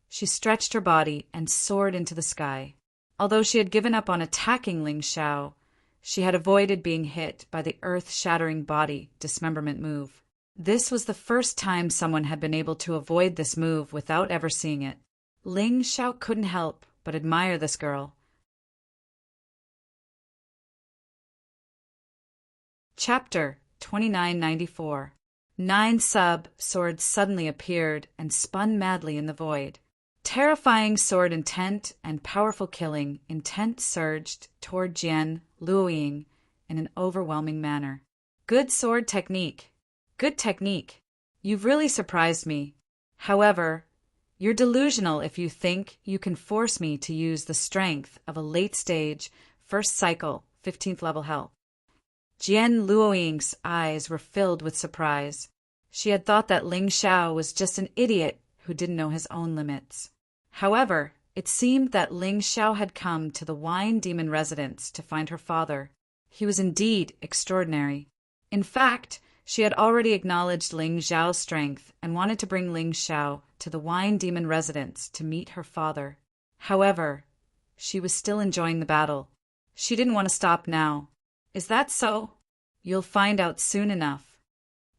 she stretched her body and soared into the sky. Although she had given up on attacking Ling Xiao, she had avoided being hit by the earth-shattering body dismemberment move. This was the first time someone had been able to avoid this move without ever seeing it. Ling Xiao couldn't help but admire this girl. Chapter 2994. 9 swords suddenly appeared and spun madly in the void. Terrifying sword intent and powerful killing intent surged toward Jian Luoying in an overwhelming manner. Good sword technique. Good technique. You've really surprised me. However, you're delusional if you think you can force me to use the strength of a late-stage, first cycle, 15th level hell. Jian Luoying's eyes were filled with surprise. She had thought that Ling Xiao was just an idiot who didn't know his own limits. However, it seemed that Ling Xiao had come to the Wine Demon residence to find her father. He was indeed extraordinary. In fact, she had already acknowledged Ling Xiao's strength and wanted to bring Ling Xiao to the Wine Demon residence to meet her father. However, she was still enjoying the battle. She didn't want to stop now. Is that so? You'll find out soon enough.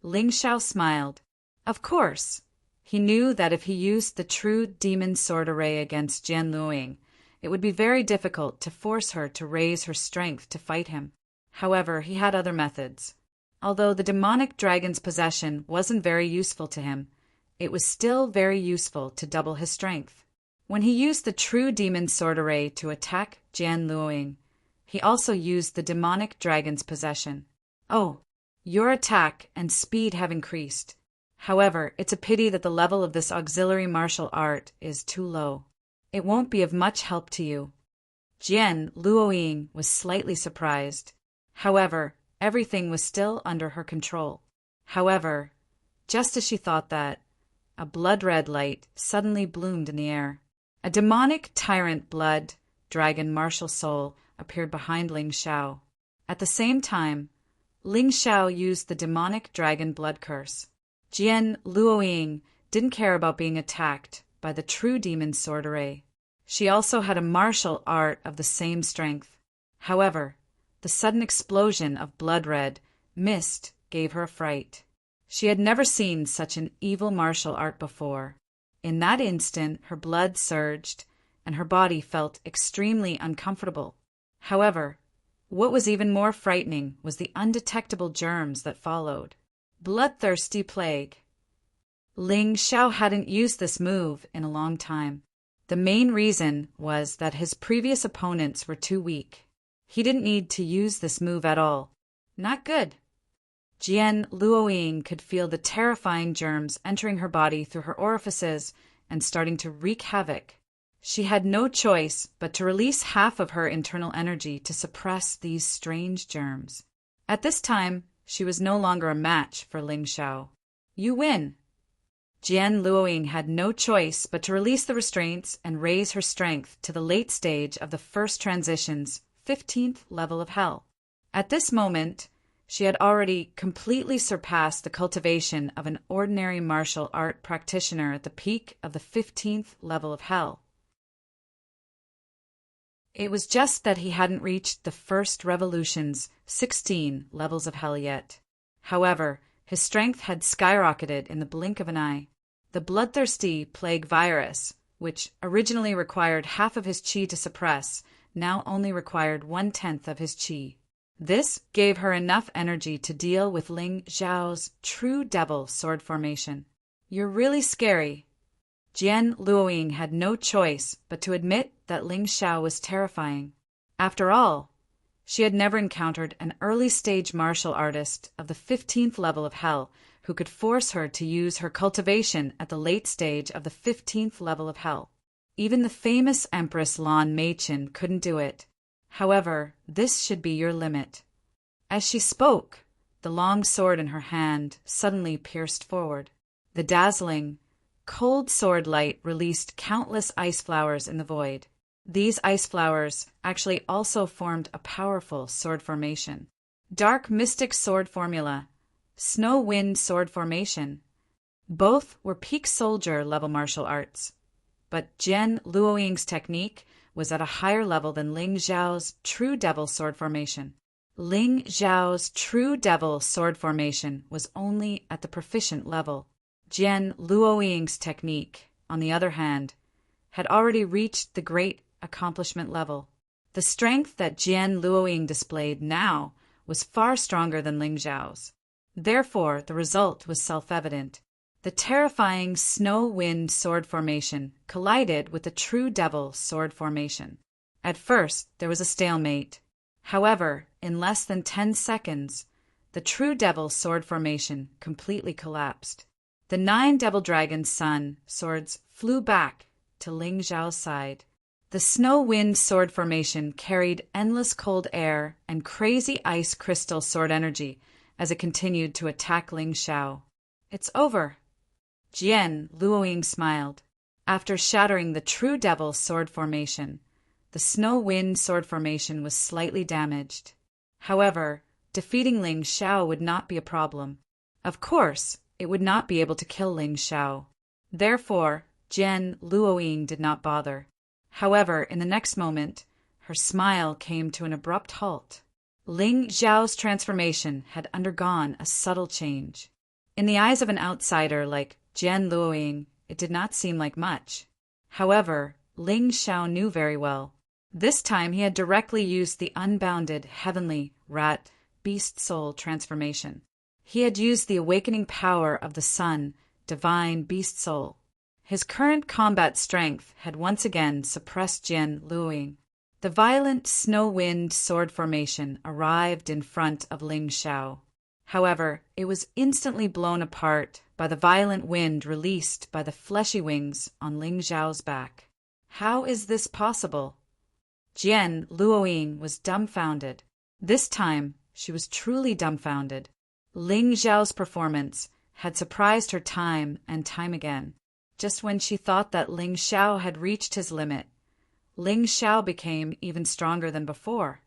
Ling Xiao smiled. Of course. He knew that if he used the true demon sword array against Jian Luoying, it would be very difficult to force her to raise her strength to fight him. However, he had other methods. Although the demonic dragon's possession wasn't very useful to him, it was still very useful to double his strength. When he used the true demon sword array to attack Jian Luoying, he also used the demonic dragon's possession. Oh, your attack and speed have increased. However, it's a pity that the level of this auxiliary martial art is too low. It won't be of much help to you. Jian Luoying was slightly surprised. However, everything was still under her control. However, just as she thought that, a blood-red light suddenly bloomed in the air. A demonic tyrant blood dragon martial soul appeared behind Ling Xiao. At the same time, Ling Xiao used the demonic dragon blood curse. Jian Luoying didn't care about being attacked by the true demon sword array. She also had a martial art of the same strength. However, the sudden explosion of blood-red mist gave her a fright. She had never seen such an evil martial art before. In that instant, her blood surged, and her body felt extremely uncomfortable. However, what was even more frightening was the undetectable germs that followed. Bloodthirsty plague. Ling Xiao hadn't used this move in a long time. The main reason was that his previous opponents were too weak. He didn't need to use this move at all. Not good. Jian Luoying could feel the terrifying germs entering her body through her orifices and starting to wreak havoc. She had no choice but to release half of her internal energy to suppress these strange germs. At this time, she was no longer a match for Ling Xiao. You win. Jian Luoying had no choice but to release the restraints and raise her strength to the late stage of the first transition's 15th level of hell. At this moment, she had already completely surpassed the cultivation of an ordinary martial art practitioner at the peak of the 15th level of hell. It was just that he hadn't reached the first revolution's 16 levels of hell yet. However, his strength had skyrocketed in the blink of an eye. The bloodthirsty plague virus, which originally required half of his chi to suppress, now only required 1/10 of his chi. This gave her enough energy to deal with Ling Xiao's true devil sword formation. You're really scary. Jian Luoying had no choice but to admit that Ling Xiao was terrifying. After all, she had never encountered an early-stage martial artist of the 15th level of hell who could force her to use her cultivation at the late stage of the 15th level of hell. Even the famous Empress Lan Meichen couldn't do it. However, this should be your limit. As she spoke, the long sword in her hand suddenly pierced forward. The dazzling, cold sword light released countless ice flowers in the void. These ice flowers actually also formed a powerful sword formation. Dark Mystic Sword Formula, Snow Wind Sword Formation. Both were peak soldier level martial arts. But Jian Luoying's technique was at a higher level than Ling Xiao's True Devil Sword Formation. Ling Xiao's True Devil Sword Formation was only at the proficient level. Jian Luoying's technique, on the other hand, had already reached the great accomplishment level. The strength that Jian Luoying displayed now was far stronger than Ling Xiao's. Therefore, the result was self-evident. The terrifying Snow Wind Sword Formation collided with the True Devil Sword Formation. At first, there was a stalemate. However, in less than 10 seconds, the True Devil Sword Formation completely collapsed. The 9 Devil Dragon Sun swords flew back to Ling Xiao's side. The Snow Wind Sword Formation carried endless cold air and crazy ice crystal sword energy as it continued to attack Ling Xiao. It's over. Jian Luoying smiled. After shattering the True Devil Sword Formation, the Snow Wind Sword Formation was slightly damaged. However, defeating Ling Xiao would not be a problem. Of course, it would not be able to kill Ling Xiao. Therefore, Jian Luoying did not bother. However, in the next moment, her smile came to an abrupt halt. Ling Xiao's transformation had undergone a subtle change. In the eyes of an outsider like Jian Luoying, it did not seem like much. However, Ling Xiao knew very well. This time he had directly used the unbounded heavenly rat beast soul transformation. He had used the awakening power of the sun, divine beast soul. His current combat strength had once again suppressed Jian Luoying. The violent snow wind sword formation arrived in front of Ling Xiao. However, it was instantly blown apart by the violent wind released by the fleshy wings on Ling Xiao's back. How is this possible? Jian Luoying was dumbfounded. This time, she was truly dumbfounded. Ling Xiao's performance had surprised her time and time again. Just when she thought that Ling Xiao had reached his limit, Ling Xiao became even stronger than before.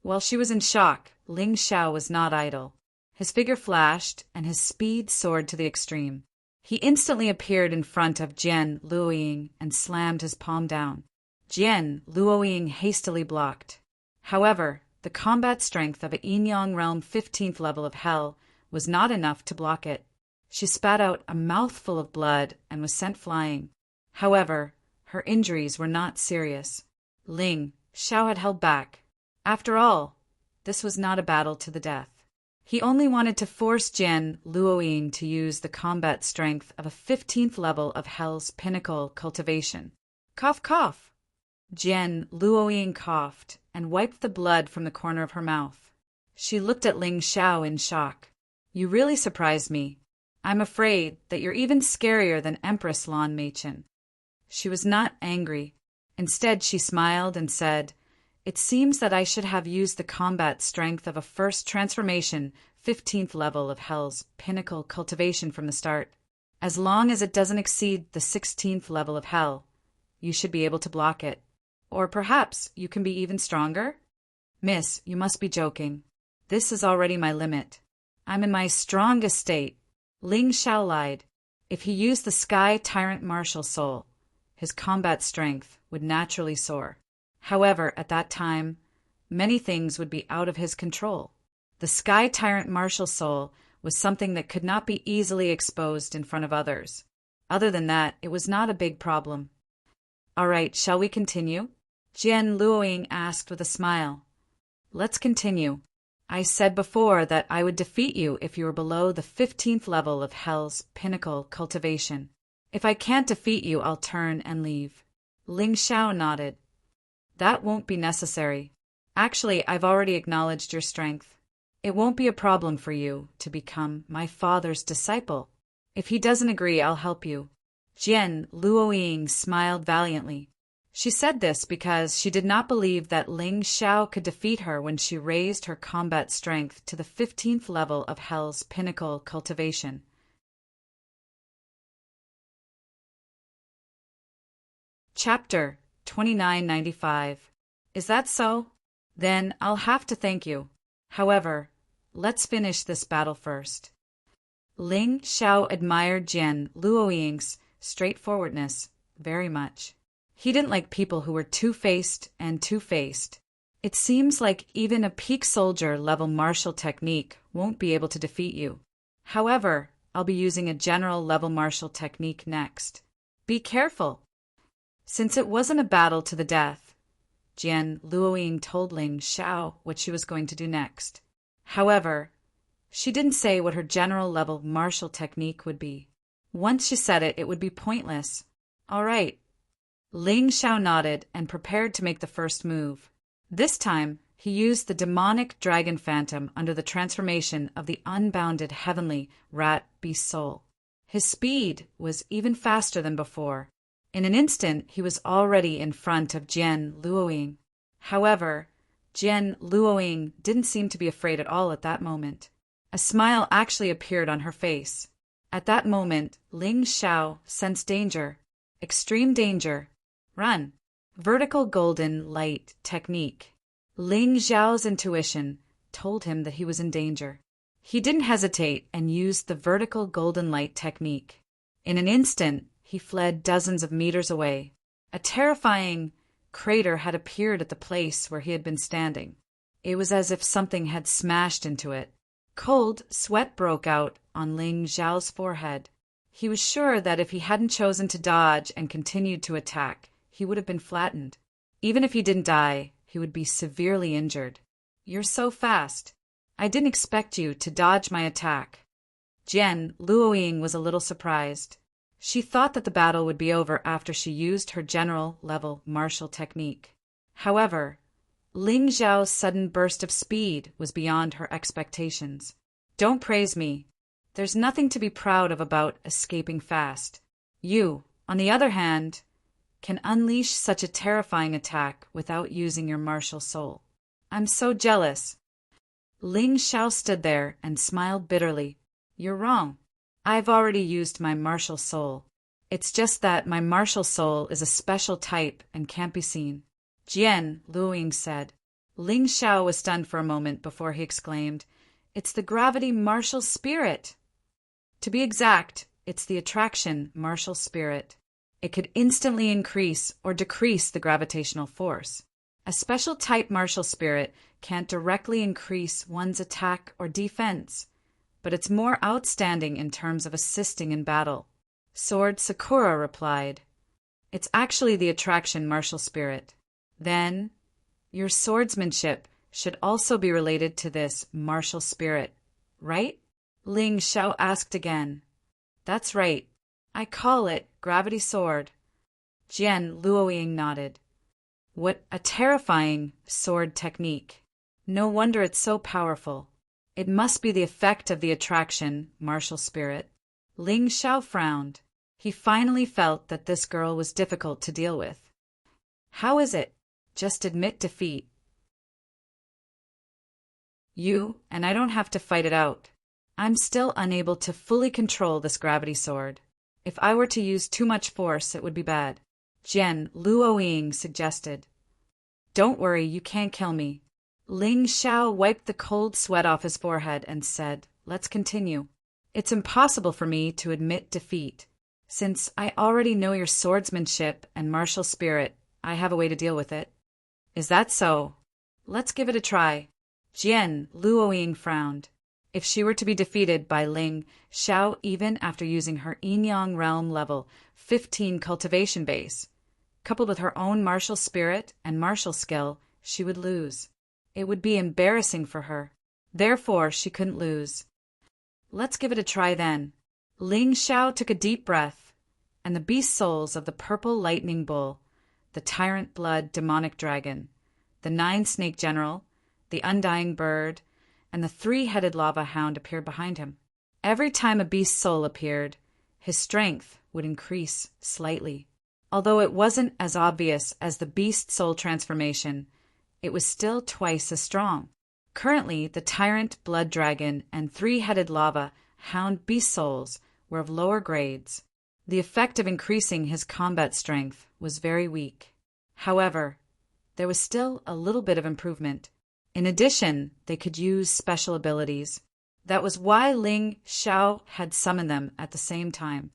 While she was in shock, Ling Xiao was not idle. His figure flashed, and his speed soared to the extreme. He instantly appeared in front of Jian Luoying and slammed his palm down. Jian Luoying hastily blocked. However, the combat strength of a Yin-Yang Realm 15th level of Hell was not enough to block it. She spat out a mouthful of blood and was sent flying. However, her injuries were not serious. Ling Xiao had held back. After all, this was not a battle to the death. He only wanted to force Jian Luoying to use the combat strength of a 15th level of Hell's pinnacle cultivation. Cough, cough. Jian Luoying coughed and wiped the blood from the corner of her mouth. She looked at Ling Xiao in shock. You really surprised me. I'm afraid that you're even scarier than Empress Lan Meichen. She was not angry. Instead, she smiled and said, It seems that I should have used the combat strength of a first transformation 15th level of Hell's pinnacle cultivation from the start. As long as it doesn't exceed the 16th level of Hell, you should be able to block it. Or perhaps you can be even stronger? Miss, you must be joking. This is already my limit. I'm in my strongest state. Ling Xiao lied. If he used the Sky Tyrant Martial Soul, his combat strength would naturally soar. However, at that time, many things would be out of his control. The Sky Tyrant Martial Soul was something that could not be easily exposed in front of others. Other than that, it was not a big problem. All right, shall we continue? Jian Luoying asked with a smile. Let's continue. I said before that I would defeat you if you were below the 15th level of Hell's pinnacle cultivation. If I can't defeat you, I'll turn and leave. Ling Xiao nodded. That won't be necessary. Actually, I've already acknowledged your strength. It won't be a problem for you to become my father's disciple. If he doesn't agree, I'll help you. Jian Luoying smiled valiantly. She said this because she did not believe that Ling Xiao could defeat her when she raised her combat strength to the 15th level of Hell's pinnacle cultivation. Chapter 2995. Is that so? Then I'll have to thank you. However, let's finish this battle first. Ling Xiao admired Jian Luoying's straightforwardness very much. He didn't like people who were two-faced and two-faced. It seems like even a peak soldier level martial technique won't be able to defeat you. However, I'll be using a general level martial technique next. Be careful. Since it wasn't a battle to the death, Jian Luoying told Ling Xiao what she was going to do next. However, she didn't say what her general level martial technique would be. Once she said it, it would be pointless. All right. Ling Xiao nodded and prepared to make the first move. This time, he used the demonic dragon phantom under the transformation of the unbounded heavenly rat beast soul. His speed was even faster than before. In an instant, he was already in front of Jian Luoying. However, Jian Luoying didn't seem to be afraid at all at that moment. A smile actually appeared on her face. At that moment, Ling Xiao sensed danger. Extreme danger. Run. Vertical golden light technique. Ling Xiao's intuition told him that he was in danger. He didn't hesitate and used the vertical golden light technique. In an instant, he fled dozens of meters away. A terrifying crater had appeared at the place where he had been standing. It was as if something had smashed into it. Cold sweat broke out on Ling Xiao's forehead. He was sure that if he hadn't chosen to dodge and continued to attack, he would have been flattened. Even if he didn't die, he would be severely injured. You're so fast. I didn't expect you to dodge my attack. Jian Luoying was a little surprised. She thought that the battle would be over after she used her general level martial technique. However, Ling Xiao's sudden burst of speed was beyond her expectations. Don't praise me. There's nothing to be proud of about escaping fast. You, on the other hand, can unleash such a terrifying attack without using your martial soul. I'm so jealous. Ling Xiao stood there and smiled bitterly. You're wrong. I've already used my martial soul. It's just that my martial soul is a special type and can't be seen. Jian Luoying said. Ling Xiao was stunned for a moment before he exclaimed, It's the gravity martial spirit. To be exact, it's the attraction martial spirit. It could instantly increase or decrease the gravitational force. A special type martial spirit can't directly increase one's attack or defense, but it's more outstanding in terms of assisting in battle. Sword Sakura replied, It's actually the attraction martial spirit. Then, your swordsmanship should also be related to this martial spirit, right? Ling Xiao asked again. That's right. I call it gravity sword. Jian Luoying nodded. What a terrifying sword technique. No wonder it's so powerful. It must be the effect of the attraction martial spirit. Ling Xiao frowned. He finally felt that this girl was difficult to deal with. How is it? Just admit defeat. And I don't have to fight it out. I'm still unable to fully control this gravity sword. If I were to use too much force, it would be bad. Jian Luoying suggested. Don't worry, you can't kill me. Ling Xiao wiped the cold sweat off his forehead and said, Let's continue. It's impossible for me to admit defeat. Since I already know your swordsmanship and martial spirit, I have a way to deal with it. Is that so? Let's give it a try. Jian Luoying frowned. If she were to be defeated by Ling Xiao even after using her Yin-Yang realm level 15 cultivation base, coupled with her own martial spirit and martial skill, she would lose. It would be embarrassing for her. Therefore, she couldn't lose. Let's give it a try then. Ling Xiao took a deep breath, and the beast souls of the purple lightning bull, the tyrant blood demonic dragon, the nine-snake general, the undying bird, and the three-headed lava hound appeared behind him. Every time a beast soul appeared, his strength would increase slightly. Although it wasn't as obvious as the beast soul transformation, it was still twice as strong. Currently, the tyrant blood dragon and three-headed lava hound beast souls were of lower grades. The effect of increasing his combat strength was very weak. However, there was still a little bit of improvement. In addition, they could use special abilities. That was why Ling Xiao had summoned them at the same time.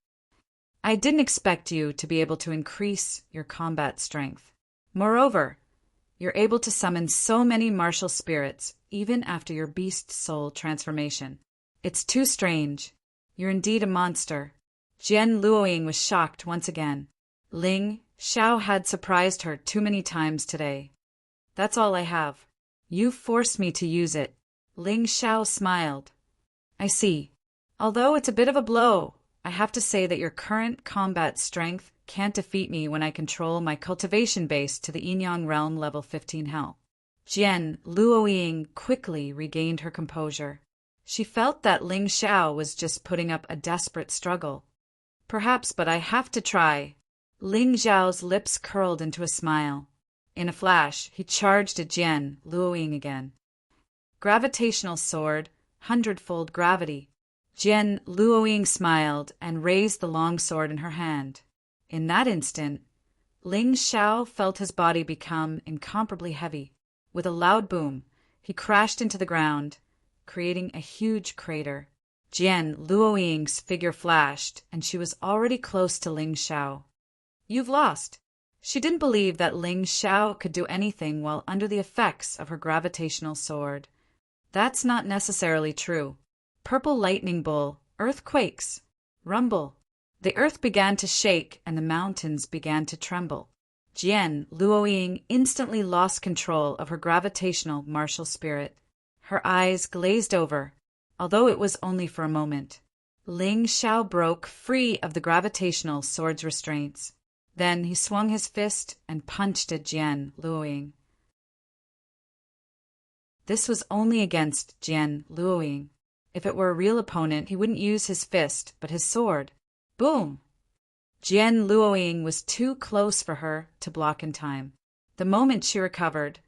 I didn't expect you to be able to increase your combat strength. Moreover, you're able to summon so many martial spirits even after your beast soul transformation. It's too strange. You're indeed a monster. Jian Luoying was shocked once again. Ling Xiao had surprised her too many times today. That's all I have. You forced me to use it. Ling Xiao smiled. I see. Although it's a bit of a blow, I have to say that your current combat strength can't defeat me when I control my cultivation base to the Yin-Yang realm level 15 hell. Jian Luoying quickly regained her composure. She felt that Ling Xiao was just putting up a desperate struggle. Perhaps, but I have to try. Ling Xiao's lips curled into a smile. In a flash, he charged at Jian Luoying again. Gravitational sword, 100-fold gravity. Jian Luoying smiled and raised the long sword in her hand. In that instant, Ling Xiao felt his body become incomparably heavy. With a loud boom, he crashed into the ground, creating a huge crater. Jian Luoying's figure flashed, and she was already close to Ling Xiao. You've lost. She didn't believe that Ling Xiao could do anything while under the effects of her gravitational sword. That's not necessarily true. Purple lightning bull, earthquakes, rumble. The earth began to shake and the mountains began to tremble. Jian Luoying instantly lost control of her gravitational martial spirit. Her eyes glazed over, although it was only for a moment. Ling Xiao broke free of the gravitational sword's restraints. Then he swung his fist and punched at Jian Luoying. This was only against Jian Luoying. If it were a real opponent, he wouldn't use his fist, but his sword. Boom! Jian Luoying was too close for her to block in time. The moment she recovered,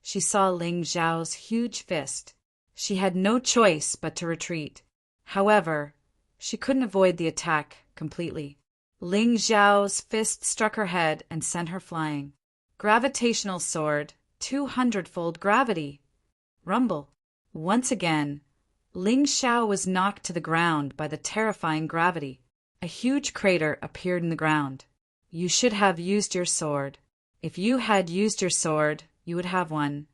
she saw Ling Xiao's huge fist. She had no choice but to retreat. However, she couldn't avoid the attack completely. Ling Xiao's fist struck her head and sent her flying. Gravitational sword, 200-fold gravity. Rumble. Once again, Ling Xiao was knocked to the ground by the terrifying gravity. A huge crater appeared in the ground. You should have used your sword. If you had used your sword, you would have won.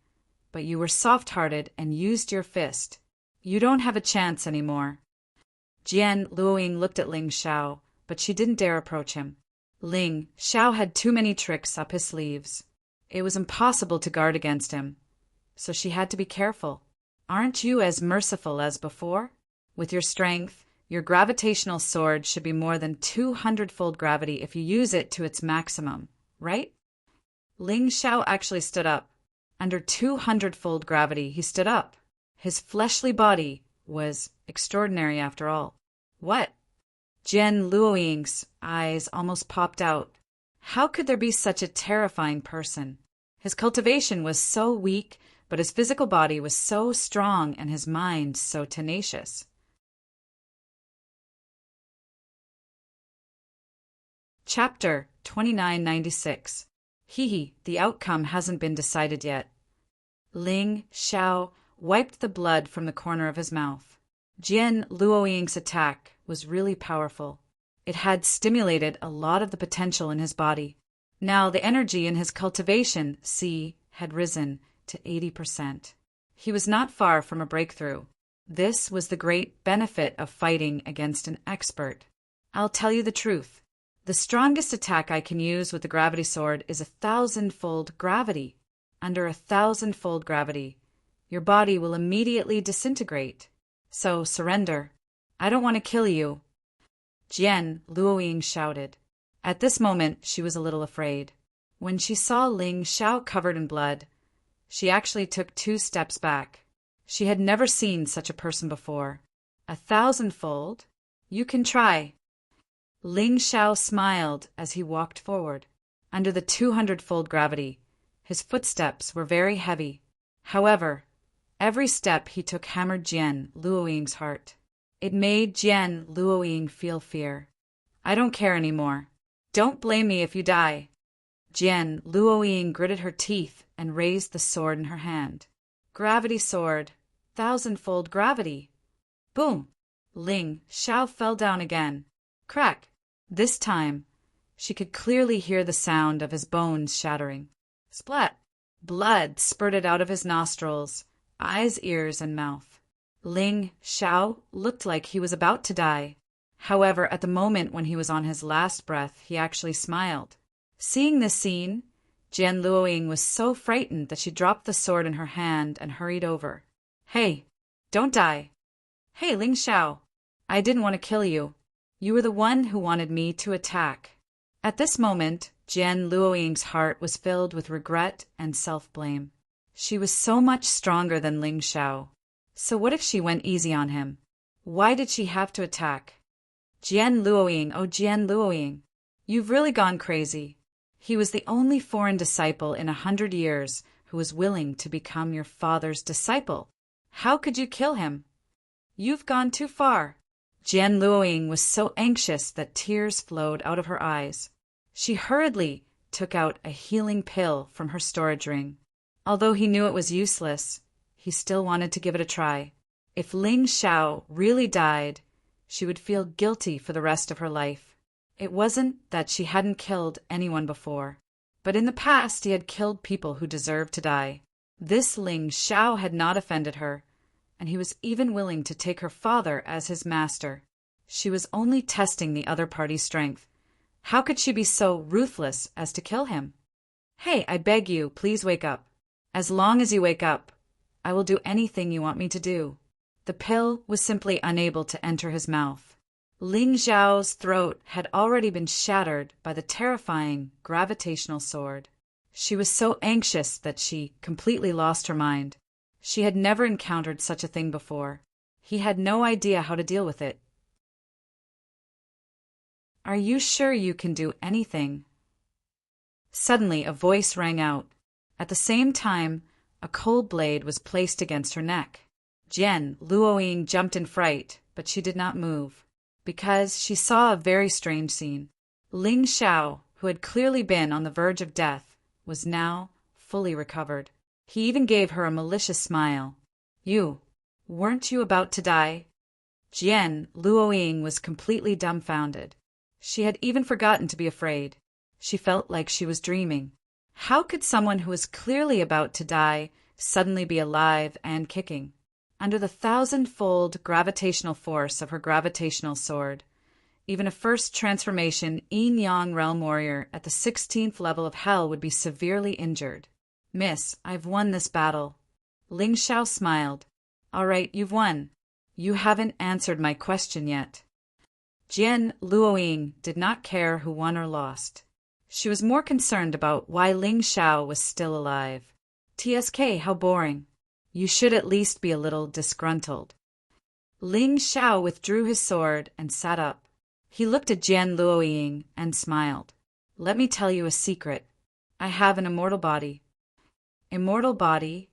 But you were soft-hearted and used your fist. You don't have a chance anymore. Jian Luoying looked at Ling Xiao, but she didn't dare approach him. Ling Xiao had too many tricks up his sleeves. It was impossible to guard against him, so she had to be careful. Aren't you as merciful as before? With your strength, your gravitational sword should be more than 200-fold gravity if you use it to its maximum, right? Ling Xiao actually stood up. Under 200-fold gravity, he stood up. His fleshly body was extraordinary after all. What? Jian Luoying's eyes almost popped out. How could there be such a terrifying person? His cultivation was so weak, but his physical body was so strong and his mind so tenacious. Chapter 2996. Hee, the outcome hasn't been decided yet. Ling Xiao wiped the blood from the corner of his mouth. Jian Luoying's attack was really powerful. It had stimulated a lot of the potential in his body. Now the energy in his cultivation, had risen to 80%. He was not far from a breakthrough. This was the great benefit of fighting against an expert. I'll tell you the truth. The strongest attack I can use with the gravity sword is 1,000-fold gravity. Under 1,000-fold gravity, your body will immediately disintegrate. So surrender. I don't want to kill you. Jian Luoying shouted. At this moment, she was a little afraid. When she saw Ling Xiao covered in blood, she actually took 2 steps back. She had never seen such a person before. 1,000-fold? You can try. Ling Xiao smiled as he walked forward. Under the 200-fold gravity, his footsteps were very heavy. However, every step he took hammered Jian Luoying's heart. It made Jian Luoying feel fear. I don't care anymore. Don't blame me if you die. Jian Luoying gritted her teeth and raised the sword in her hand. Gravity sword. Thousandfold gravity. Boom! Ling Xiao fell down again. Crack! This time, she could clearly hear the sound of his bones shattering. Splat! Blood spurted out of his nostrils, eyes, ears, and mouth. Ling Xiao looked like he was about to die. However, at the moment when he was on his last breath, he actually smiled. Seeing this scene, Jian Luoying was so frightened that she dropped the sword in her hand and hurried over. Hey, don't die. Hey, Ling Xiao, I didn't want to kill you. You were the one who wanted me to attack. At this moment, Jian Luoying's heart was filled with regret and self-blame. She was so much stronger than Ling Xiao. So what if she went easy on him? Why did she have to attack? Jian Luoying, oh Jian Luoying, you've really gone crazy. He was the only foreign disciple in 100 years who was willing to become your father's disciple. How could you kill him? You've gone too far. Jian Luoying was so anxious that tears flowed out of her eyes. She hurriedly took out a healing pill from her storage ring. Although he knew it was useless, he still wanted to give it a try. If Ling Xiao really died, she would feel guilty for the rest of her life. It wasn't that she hadn't killed anyone before, but in the past he had killed people who deserved to die. This Ling Xiao had not offended her, and he was even willing to take her father as his master. She was only testing the other party's strength. How could she be so ruthless as to kill him? Hey, I beg you, please wake up. As long as you wake up, I will do anything you want me to do. The pill was simply unable to enter his mouth. Ling Xiao's throat had already been shattered by the terrifying gravitational sword. She was so anxious that she completely lost her mind. She had never encountered such a thing before. He had no idea how to deal with it. Are you sure you can do anything? Suddenly a voice rang out. At the same time, a cold blade was placed against her neck. Jian Luoying jumped in fright, but she did not move, because she saw a very strange scene. Ling Xiao, who had clearly been on the verge of death, was now fully recovered. He even gave her a malicious smile. Weren't you about to die? Jian Luoying was completely dumbfounded. She had even forgotten to be afraid. She felt like she was dreaming. How could someone who was clearly about to die suddenly be alive and kicking? Under the thousand-fold gravitational force of her gravitational sword, even a first transformation yin-yang realm warrior at the 16th level of hell would be severely injured. Miss, I've won this battle. Ling Xiao smiled. All right, you've won. You haven't answered my question yet. Jian Luoying did not care who won or lost. She was more concerned about why Ling Xiao was still alive. TSK, how boring. You should at least be a little disgruntled. Ling Xiao withdrew his sword and sat up. He looked at Jian Luoying and smiled. Let me tell you a secret. I have an immortal body. Immortal body?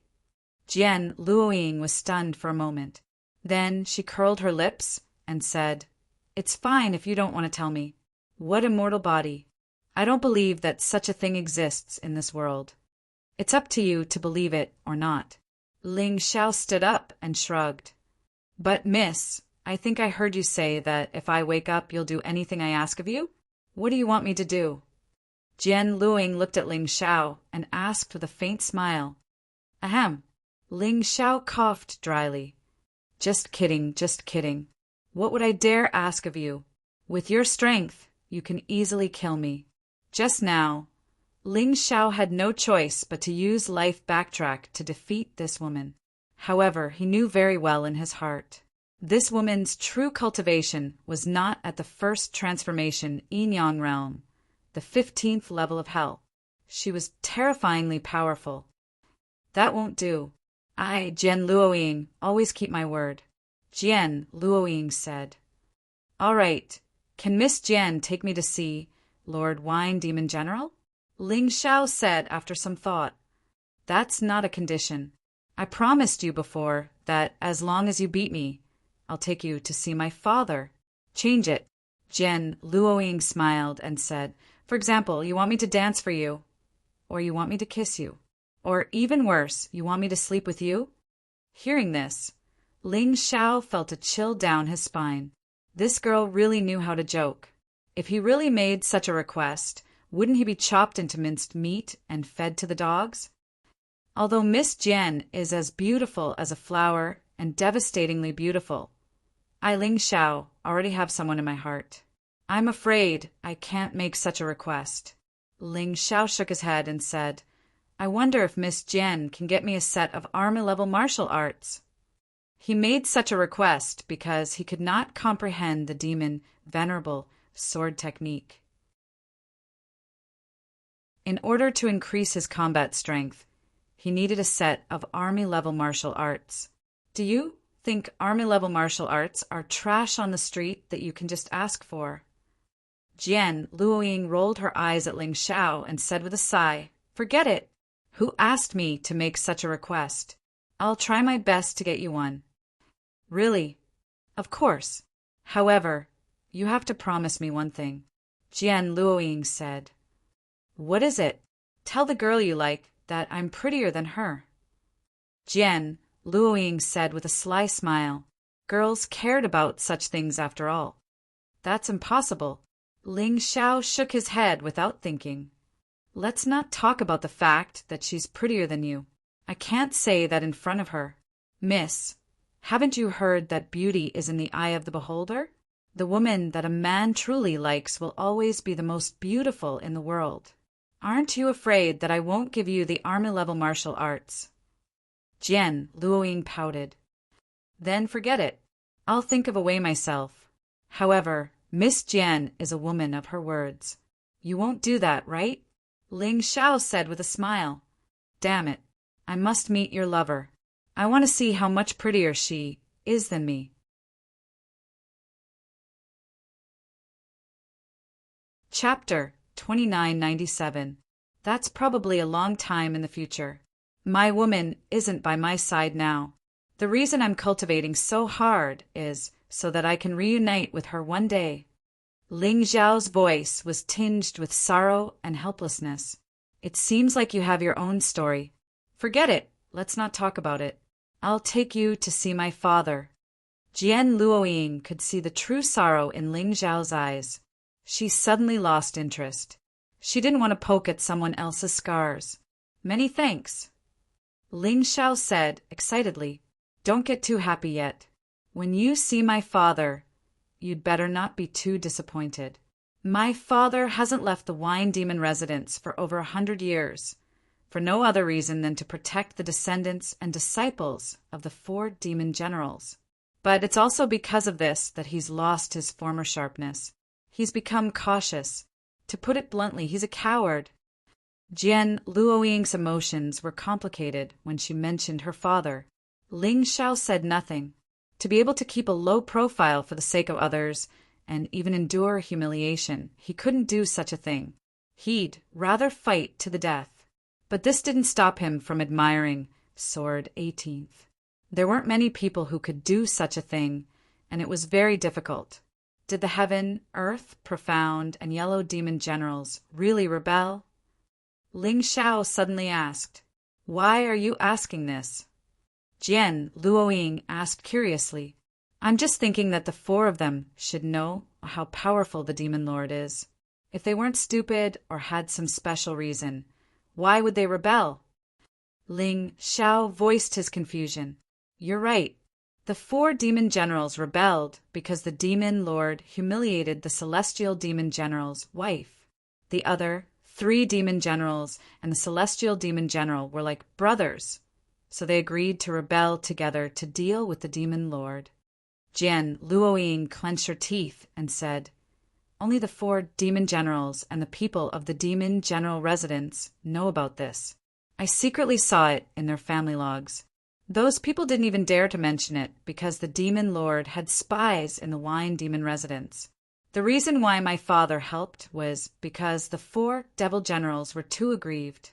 Jian Luoying was stunned for a moment. Then she curled her lips and said, It's fine if you don't want to tell me. What immortal body? I don't believe that such a thing exists in this world. It's up to you to believe it or not. Ling Xiao stood up and shrugged. But miss, I think I heard you say that if I wake up you'll do anything I ask of you? What do you want me to do? Jian Luoying looked at Ling Xiao and asked with a faint smile. Ahem. Ling Xiao coughed dryly. Just kidding, just kidding. What would I dare ask of you? With your strength, you can easily kill me. Just now, Ling Xiao had no choice but to use life backtrack to defeat this woman. However, he knew very well in his heart, this woman's true cultivation was not at the first transformation yin-yang realm, the 15th level of hell. She was terrifyingly powerful. That won't do. I, Jian Luoying, always keep my word. Jian Luoying said. All right, can Miss Jian take me to see Lord Wine Demon General? Ling Xiao said after some thought. That's not a condition. I promised you before that as long as you beat me, I'll take you to see my father. Change it. Jian Luoying smiled and said, "For example, you want me to dance for you? Or you want me to kiss you? Or even worse, you want me to sleep with you?" Hearing this, Ling Xiao felt a chill down his spine. This girl really knew how to joke. If he really made such a request, wouldn't he be chopped into minced meat and fed to the dogs? Although Miss Jian is as beautiful as a flower and devastatingly beautiful, I, Ling Xiao, already have someone in my heart. I'm afraid I can't make such a request. Ling Xiao shook his head and said, "I wonder if Miss Jian can get me a set of army-level martial arts." He made such a request because he could not comprehend the demon venerable sword technique. In order to increase his combat strength, he needed a set of army-level martial arts. Do you think army-level martial arts are trash on the street that you can just ask for? Jian Luoying rolled her eyes at Ling Xiao and said with a sigh, "Forget it. Who asked me to make such a request? I'll try my best to get you one." "Really?" "Of course. However, you have to promise me one thing," Jian Luoying said. "What is it?" "Tell the girl you like that I'm prettier than her." Jian Luoying said with a sly smile. Girls cared about such things after all. "That's impossible." Ling Xiao shook his head without thinking. "Let's not talk about the fact that she's prettier than you. I can't say that in front of her. Miss, haven't you heard that beauty is in the eye of the beholder? The woman that a man truly likes will always be the most beautiful in the world. Aren't you afraid that I won't give you the army-level martial arts?" Jian Luoying pouted. "Then forget it. I'll think of a way myself. However, Miss Jian is a woman of her words. You won't do that, right?" Ling Xiao said with a smile. "Damn it. I must meet your lover. I want to see how much prettier she is than me." Chapter 2997. That's probably a long time in the future. My woman isn't by my side now. The reason I'm cultivating so hard is so that I can reunite with her one day. Ling Xiao's voice was tinged with sorrow and helplessness. "It seems like you have your own story. Forget it. Let's not talk about it. I'll take you to see my father." Jian Luoying could see the true sorrow in Ling Xiao's eyes. She suddenly lost interest. She didn't want to poke at someone else's scars. "Many thanks," Ling Xiao said excitedly. "Don't get too happy yet. When you see my father, you'd better not be too disappointed. My father hasn't left the Wine Demon residence for over 100 years, for no other reason than to protect the descendants and disciples of the 4 demon generals. But it's also because of this that he's lost his former sharpness. He's become cautious. To put it bluntly, he's a coward." Jian Luoying's emotions were complicated when she mentioned her father. Ling Xiao said nothing. To be able to keep a low profile for the sake of others, and even endure humiliation, he couldn't do such a thing. He'd rather fight to the death. But this didn't stop him from admiring Sword 18th. There weren't many people who could do such a thing, and it was very difficult. Did the Heaven, Earth, Profound, and Yellow Demon Generals really rebel? Ling Xiao suddenly asked, "Why are you asking this?" Jian Luoying asked curiously. "I'm just thinking that the 4 of them should know how powerful the Demon Lord is. If they weren't stupid or had some special reason, why would they rebel?" Ling Xiao voiced his confusion. "You're right. The 4 demon generals rebelled because the Demon Lord humiliated the Celestial Demon General's wife. The other 3 demon generals and the Celestial Demon General were like brothers, so they agreed to rebel together to deal with the Demon Lord." Jian Luoying clenched her teeth and said, "Only the 4 demon generals and the people of the demon general residence know about this. I secretly saw it in their family logs. Those people didn't even dare to mention it because the Demon Lord had spies in the Wine Demon residence. The reason why my father helped was because the 4 devil generals were too aggrieved."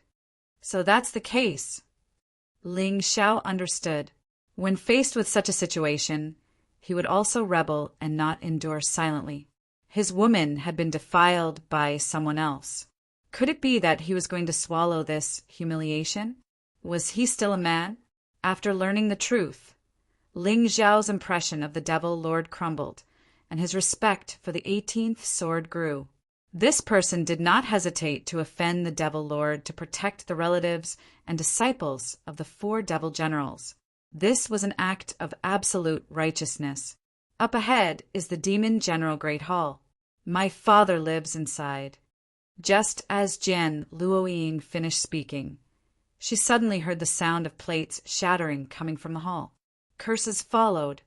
"So that's the case." Ling Xiao understood. When faced with such a situation, he would also rebel and not endure silently. His woman had been defiled by someone else. Could it be that he was going to swallow this humiliation? Was he still a man? After learning the truth, Ling Xiao's impression of the Devil Lord crumbled, and his respect for the 18th sword grew. This person did not hesitate to offend the Devil Lord to protect the relatives and disciples of the 4 devil generals. This was an act of absolute righteousness. Up ahead is the Demon General Great Hall. My father lives inside. Just as Jian Luoying finished speaking, she suddenly heard the sound of plates shattering coming from the hall. Curses followed.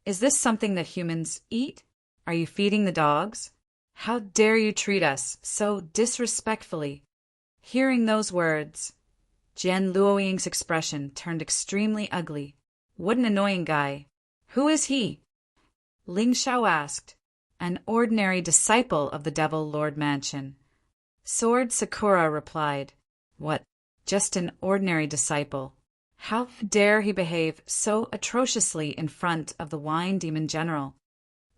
Is this something that humans eat? Are you feeding the dogs? How dare you treat us so disrespectfully? Hearing those words, Jian Luoying's expression turned extremely ugly. What an annoying guy. Who is he? Ling Xiao asked. An ordinary disciple of the Devil Lord Mansion. Sword Sakura replied. What? Just an ordinary disciple. How dare he behave so atrociously in front of the Wine Demon General?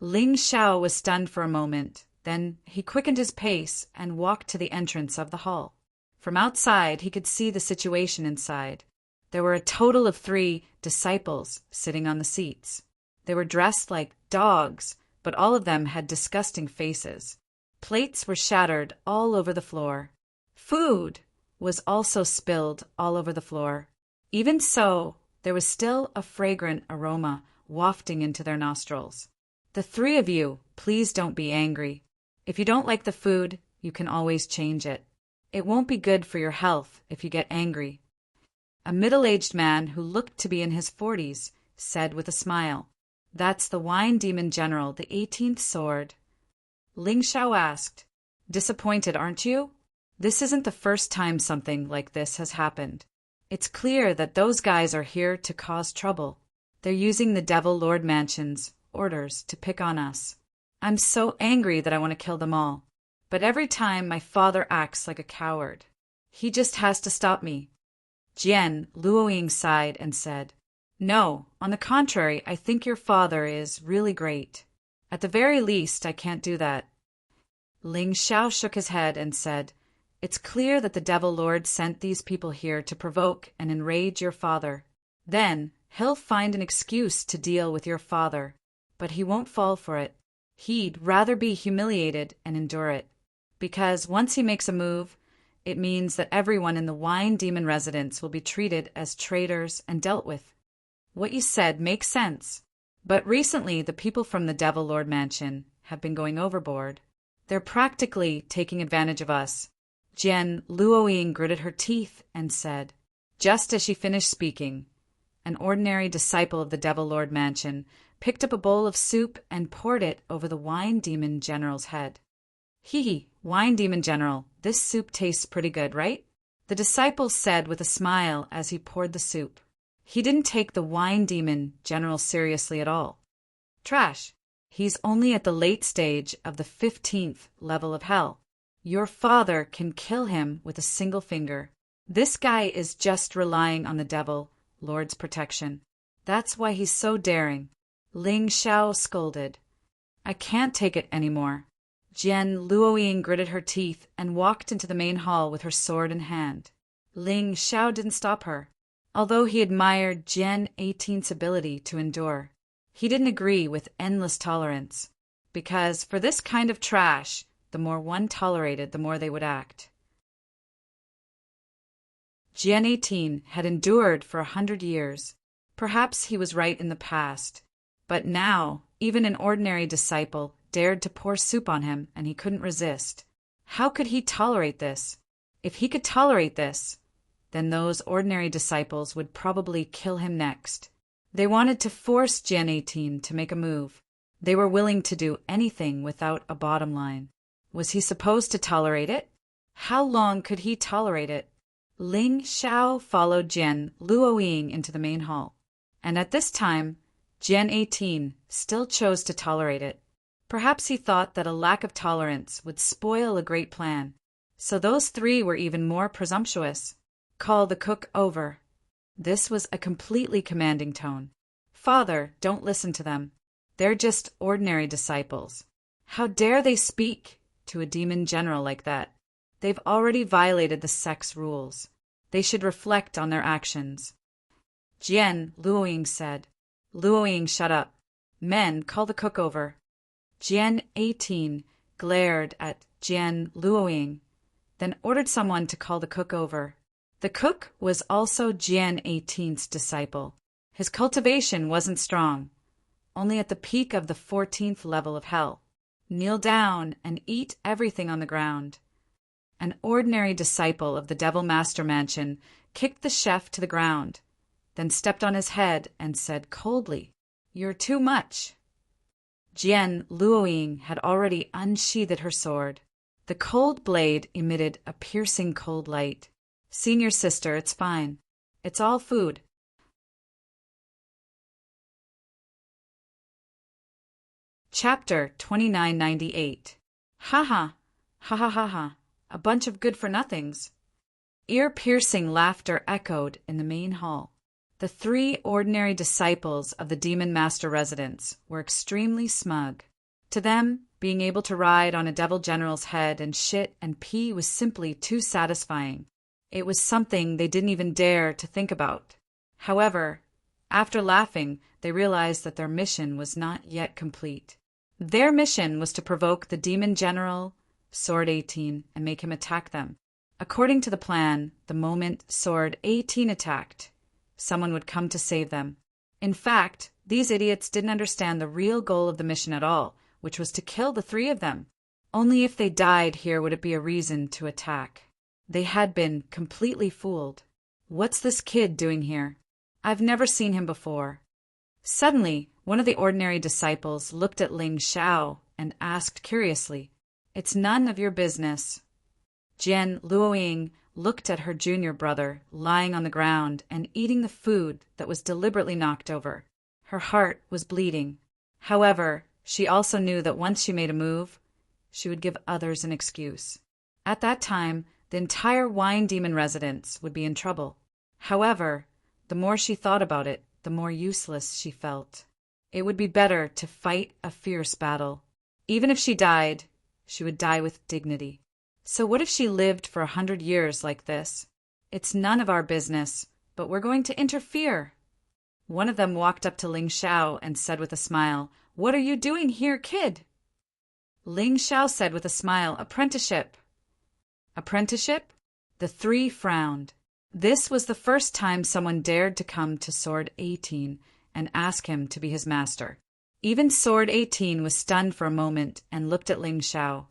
Ling Xiao was stunned for a moment. Then he quickened his pace and walked to the entrance of the hall. From outside, he could see the situation inside. There were a total of 3 disciples sitting on the seats. They were dressed like dogs, but all of them had disgusting faces. Plates were shattered all over the floor. Food was also spilled all over the floor. Even so, there was still a fragrant aroma wafting into their nostrils. The 3 of you, please don't be angry. If you don't like the food, you can always change it. It won't be good for your health if you get angry. A middle-aged man who looked to be in his 40s said with a smile, That's the Wine Demon General, the 18th sword. Ling Xiao asked, Disappointed, aren't you? This isn't the first time something like this has happened. It's clear that those guys are here to cause trouble. They're using the Devil Lord Mansion's orders to pick on us. I'm so angry that I want to kill them all. But every time my father acts like a coward. He just has to stop me. Jian Luoying sighed and said, No, on the contrary, I think your father is really great. At the very least, I can't do that. Ling Xiao shook his head and said, It's clear that the Devil Lord sent these people here to provoke and enrage your father. Then he'll find an excuse to deal with your father, but he won't fall for it. He'd rather be humiliated and endure it, because once he makes a move, it means that everyone in the Wine Demon residence will be treated as traitors and dealt with. What you said makes sense, but recently the people from the Devil Lord Mansion have been going overboard. They're practically taking advantage of us. Jian Luoying gritted her teeth and said, just as she finished speaking, an ordinary disciple of the Devil Lord Mansion picked up a bowl of soup and poured it over the Wine Demon General's head. Hee, Wine Demon General, this soup tastes pretty good, right? The disciple said with a smile as he poured the soup. He didn't take the Wine Demon General seriously at all. Trash. He's only at the late stage of the 15th level of hell. Your father can kill him with a single finger. This guy is just relying on the Devil Lord's protection. That's why he's so daring. Ling Xiao scolded. I can't take it anymore. Jian Luoying gritted her teeth and walked into the main hall with her sword in hand. Ling Xiao didn't stop her. Although he admired Jian 18's ability to endure, he didn't agree with endless tolerance, because for this kind of trash, the more one tolerated, the more they would act. Jian 18 had endured for 100 years. Perhaps he was right in the past, but now even an ordinary disciple dared to pour soup on him, and he couldn't resist. How could he tolerate this? If he could tolerate this, then those ordinary disciples would probably kill him next. They wanted to force Jian 18 to make a move. They were willing to do anything without a bottom line. Was he supposed to tolerate it? How long could he tolerate it? Ling Xiao followed Jian Luoying into the main hall, and at this time, Jian 18 still chose to tolerate it. Perhaps he thought that a lack of tolerance would spoil a great plan. So those 3 were even more presumptuous. Call the cook over. This was a completely commanding tone. Father, don't listen to them. They're just ordinary disciples. How dare they speak to a demon general like that? They've already violated the sect's rules. They should reflect on their actions. Jian Luoying said. Luoying, shut up. Men, call the cook over. Jian 18 glared at Jian Luoying, then ordered someone to call the cook over. The cook was also Jian 18's disciple. His cultivation wasn't strong, only at the peak of the 14th level of hell. Kneel down and eat everything on the ground. An ordinary disciple of the Devil Master Mansion kicked the chef to the ground, then stepped on his head and said coldly, "You're too much." Jian Luoying had already unsheathed her sword. The cold blade emitted a piercing cold light. "Senior sister, it's fine. It's all food." Chapter 2998. Ha ha, ha ha ha ha, a bunch of good-for-nothings. Ear-piercing laughter echoed in the main hall. The three ordinary disciples of the Demon Master residence were extremely smug. To them, being able to ride on a devil general's head and shit and pee was simply too satisfying. It was something they didn't even dare to think about. However, after laughing, they realized that their mission was not yet complete. Their mission was to provoke the demon general, Sword 18, and make him attack them. According to the plan, the moment Sword 18 attacked, someone would come to save them. In fact, these idiots didn't understand the real goal of the mission at all, which was to kill the three of them. Only if they died here would it be a reason to attack. They had been completely fooled. What's this kid doing here? I've never seen him before. Suddenly, one of the ordinary disciples looked at Ling Shao and asked curiously, "It's none of your business." Jian Luoying looked at her junior brother lying on the ground and eating the food that was deliberately knocked over. Her heart was bleeding. However, she also knew that once she made a move, she would give others an excuse. At that time, the entire Wine Demon residence would be in trouble. However, the more she thought about it, the more useless she felt. It would be better to fight a fierce battle. Even if she died, she would die with dignity. So what if she lived for 100 years like this? It's none of our business, but we're going to interfere. One of them walked up to Ling Shao and said with a smile, "What are you doing here, kid?" Ling Shao said with a smile, "Apprenticeship." Apprenticeship? The three frowned. This was the first time someone dared to come to Sword 18 and ask him to be his master. Even Sword 18 was stunned for a moment and looked at Ling Shao.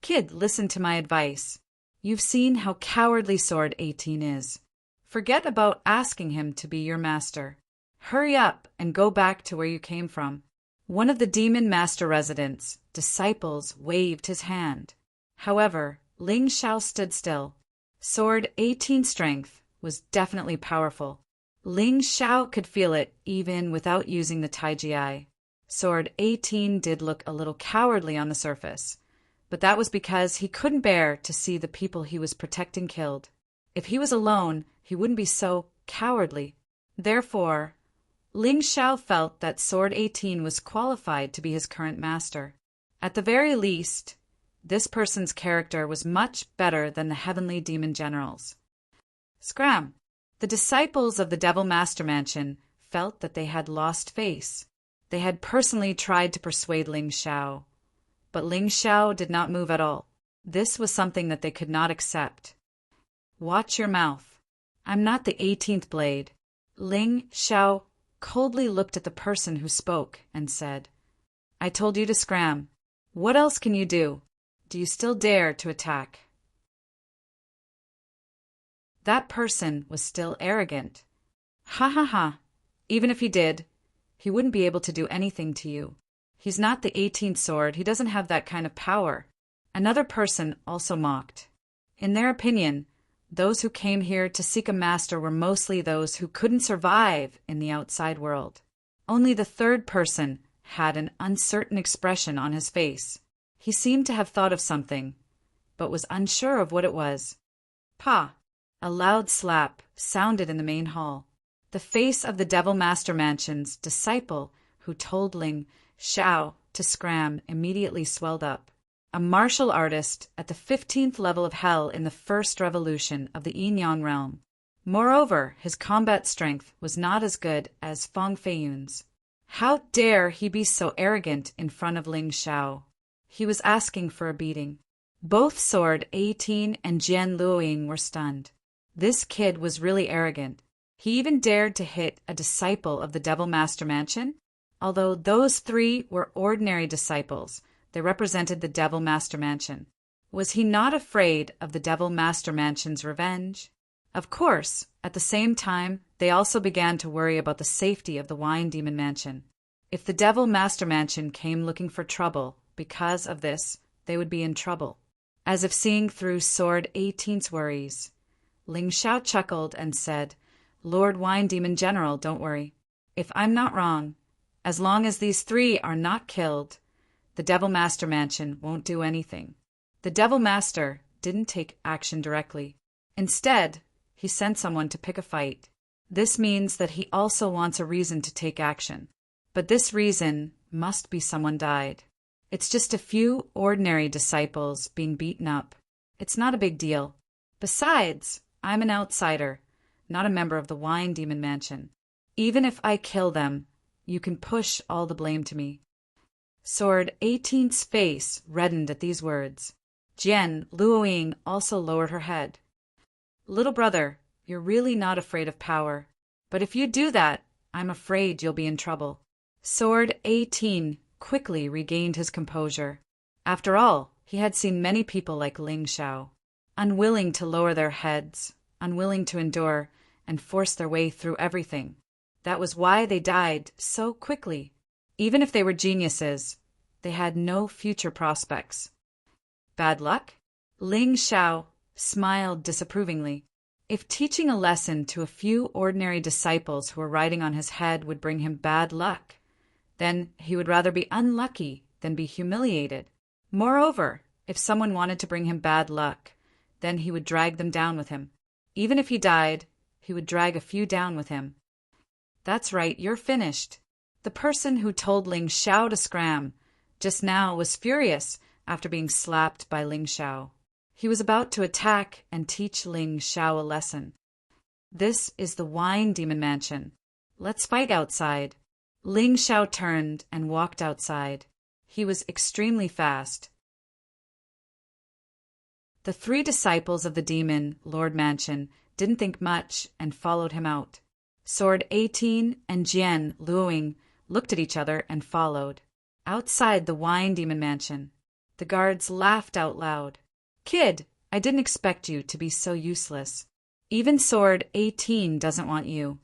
"Kid, listen to my advice. You've seen how cowardly Sword 18 is. Forget about asking him to be your master. Hurry up and go back to where you came from." One of the Demon Master residents' disciples waved his hand. However, Ling Shao stood still. Sword 18's strength was definitely powerful. Ling Shao could feel it even without using the Taiji Eye. Sword 18 did look a little cowardly on the surface, but that was because he couldn't bear to see the people he was protecting killed. If he was alone, he wouldn't be so cowardly. Therefore, Ling Shao felt that Sword 18 was qualified to be his current master. At the very least, this person's character was much better than the heavenly demon generals. Scram! The disciples of the Devil Master Mansion felt that they had lost face. They had personally tried to persuade Ling Shao, but Ling Shao did not move at all. This was something that they could not accept. "Watch your mouth. I'm not the 18th blade." Ling Shao coldly looked at the person who spoke and said, "I told you to scram. What else can you do? Do you still dare to attack?" That person was still arrogant. "Ha ha ha. Even if he did, he wouldn't be able to do anything to you. He's not the 18th sword. He doesn't have that kind of power." Another person also mocked. In their opinion, those who came here to seek a master were mostly those who couldn't survive in the outside world. Only the third person had an uncertain expression on his face. He seemed to have thought of something, but was unsure of what it was. "Pa!" A loud slap sounded in the main hall. The face of the Devil Master Mansion's disciple, who told Ling Shao to scram immediately swelled up. A martial artist at the 15th level of hell in the first revolution of the Yin Yang realm. Moreover, his combat strength was not as good as Fang Feiyun's. How dare he be so arrogant in front of Ling Shao? He was asking for a beating. Both Sword 18 and Jian Luoying were stunned. This kid was really arrogant. He even dared to hit a disciple of the Devil Master Mansion. Although those three were ordinary disciples, they represented the Devil Master Mansion. Was he not afraid of the Devil Master Mansion's revenge? Of course, at the same time, they also began to worry about the safety of the Wine Demon Mansion. If the Devil Master Mansion came looking for trouble because of this, they would be in trouble. As if seeing through Sword 18's worries, Ling Shao chuckled and said, "Lord Wine Demon General, don't worry. If I'm not wrong, as long as these three are not killed, the Devil Master Mansion won't do anything." The Devil Master didn't take action directly. Instead, he sent someone to pick a fight. This means that he also wants a reason to take action. But this reason must be someone died. It's just a few ordinary disciples being beaten up. It's not a big deal. Besides, I'm an outsider, not a member of the Wine Demon Mansion. Even if I kill them, you can push all the blame to me. Sword 18's face reddened at these words. Jian Luoying also lowered her head. "Little brother, you're really not afraid of power. But if you do that, I'm afraid you'll be in trouble." Sword 18 quickly regained his composure. After all, he had seen many people like Ling Shao, unwilling to lower their heads, unwilling to endure and force their way through everything. That was why they died so quickly. Even if they were geniuses, they had no future prospects. Bad luck? Ling Shao smiled disapprovingly. If teaching a lesson to a few ordinary disciples who were riding on his head would bring him bad luck, then he would rather be unlucky than be humiliated. Moreover, if someone wanted to bring him bad luck, then he would drag them down with him. Even if he died, he would drag a few down with him. That's right, you're finished. The person who told Ling Shao to scram just now was furious after being slapped by Ling Shao. He was about to attack and teach Ling Shao a lesson. This is the Wine Demon Mansion. Let's fight outside. Ling Shao turned and walked outside. He was extremely fast. The three disciples of the Demon Lord Mansion didn't think much and followed him out. Sword 18 and Jian Luoying looked at each other and followed. Outside the Wine Demon Mansion, the guards laughed out loud. "Kid, I didn't expect you to be so useless. Even Sword 18 doesn't want you."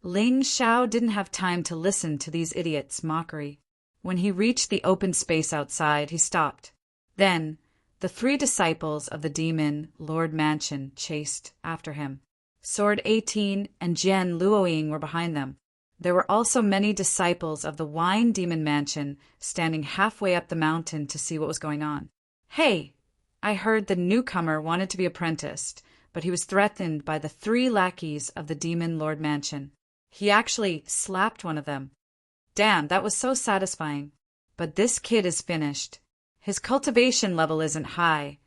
Ling Shao didn't have time to listen to these idiots' mockery. When he reached the open space outside, he stopped. Then, the three disciples of the Demon Lord Mansion chased after him. Sword 18 and Jian Luoying were behind them. There were also many disciples of the Wine Demon Mansion standing halfway up the mountain to see what was going on. "Hey, I heard the newcomer wanted to be apprenticed, but he was threatened by the three lackeys of the Demon Lord Mansion. He actually slapped one of them. Damn, that was so satisfying. But this kid is finished. His cultivation level isn't high,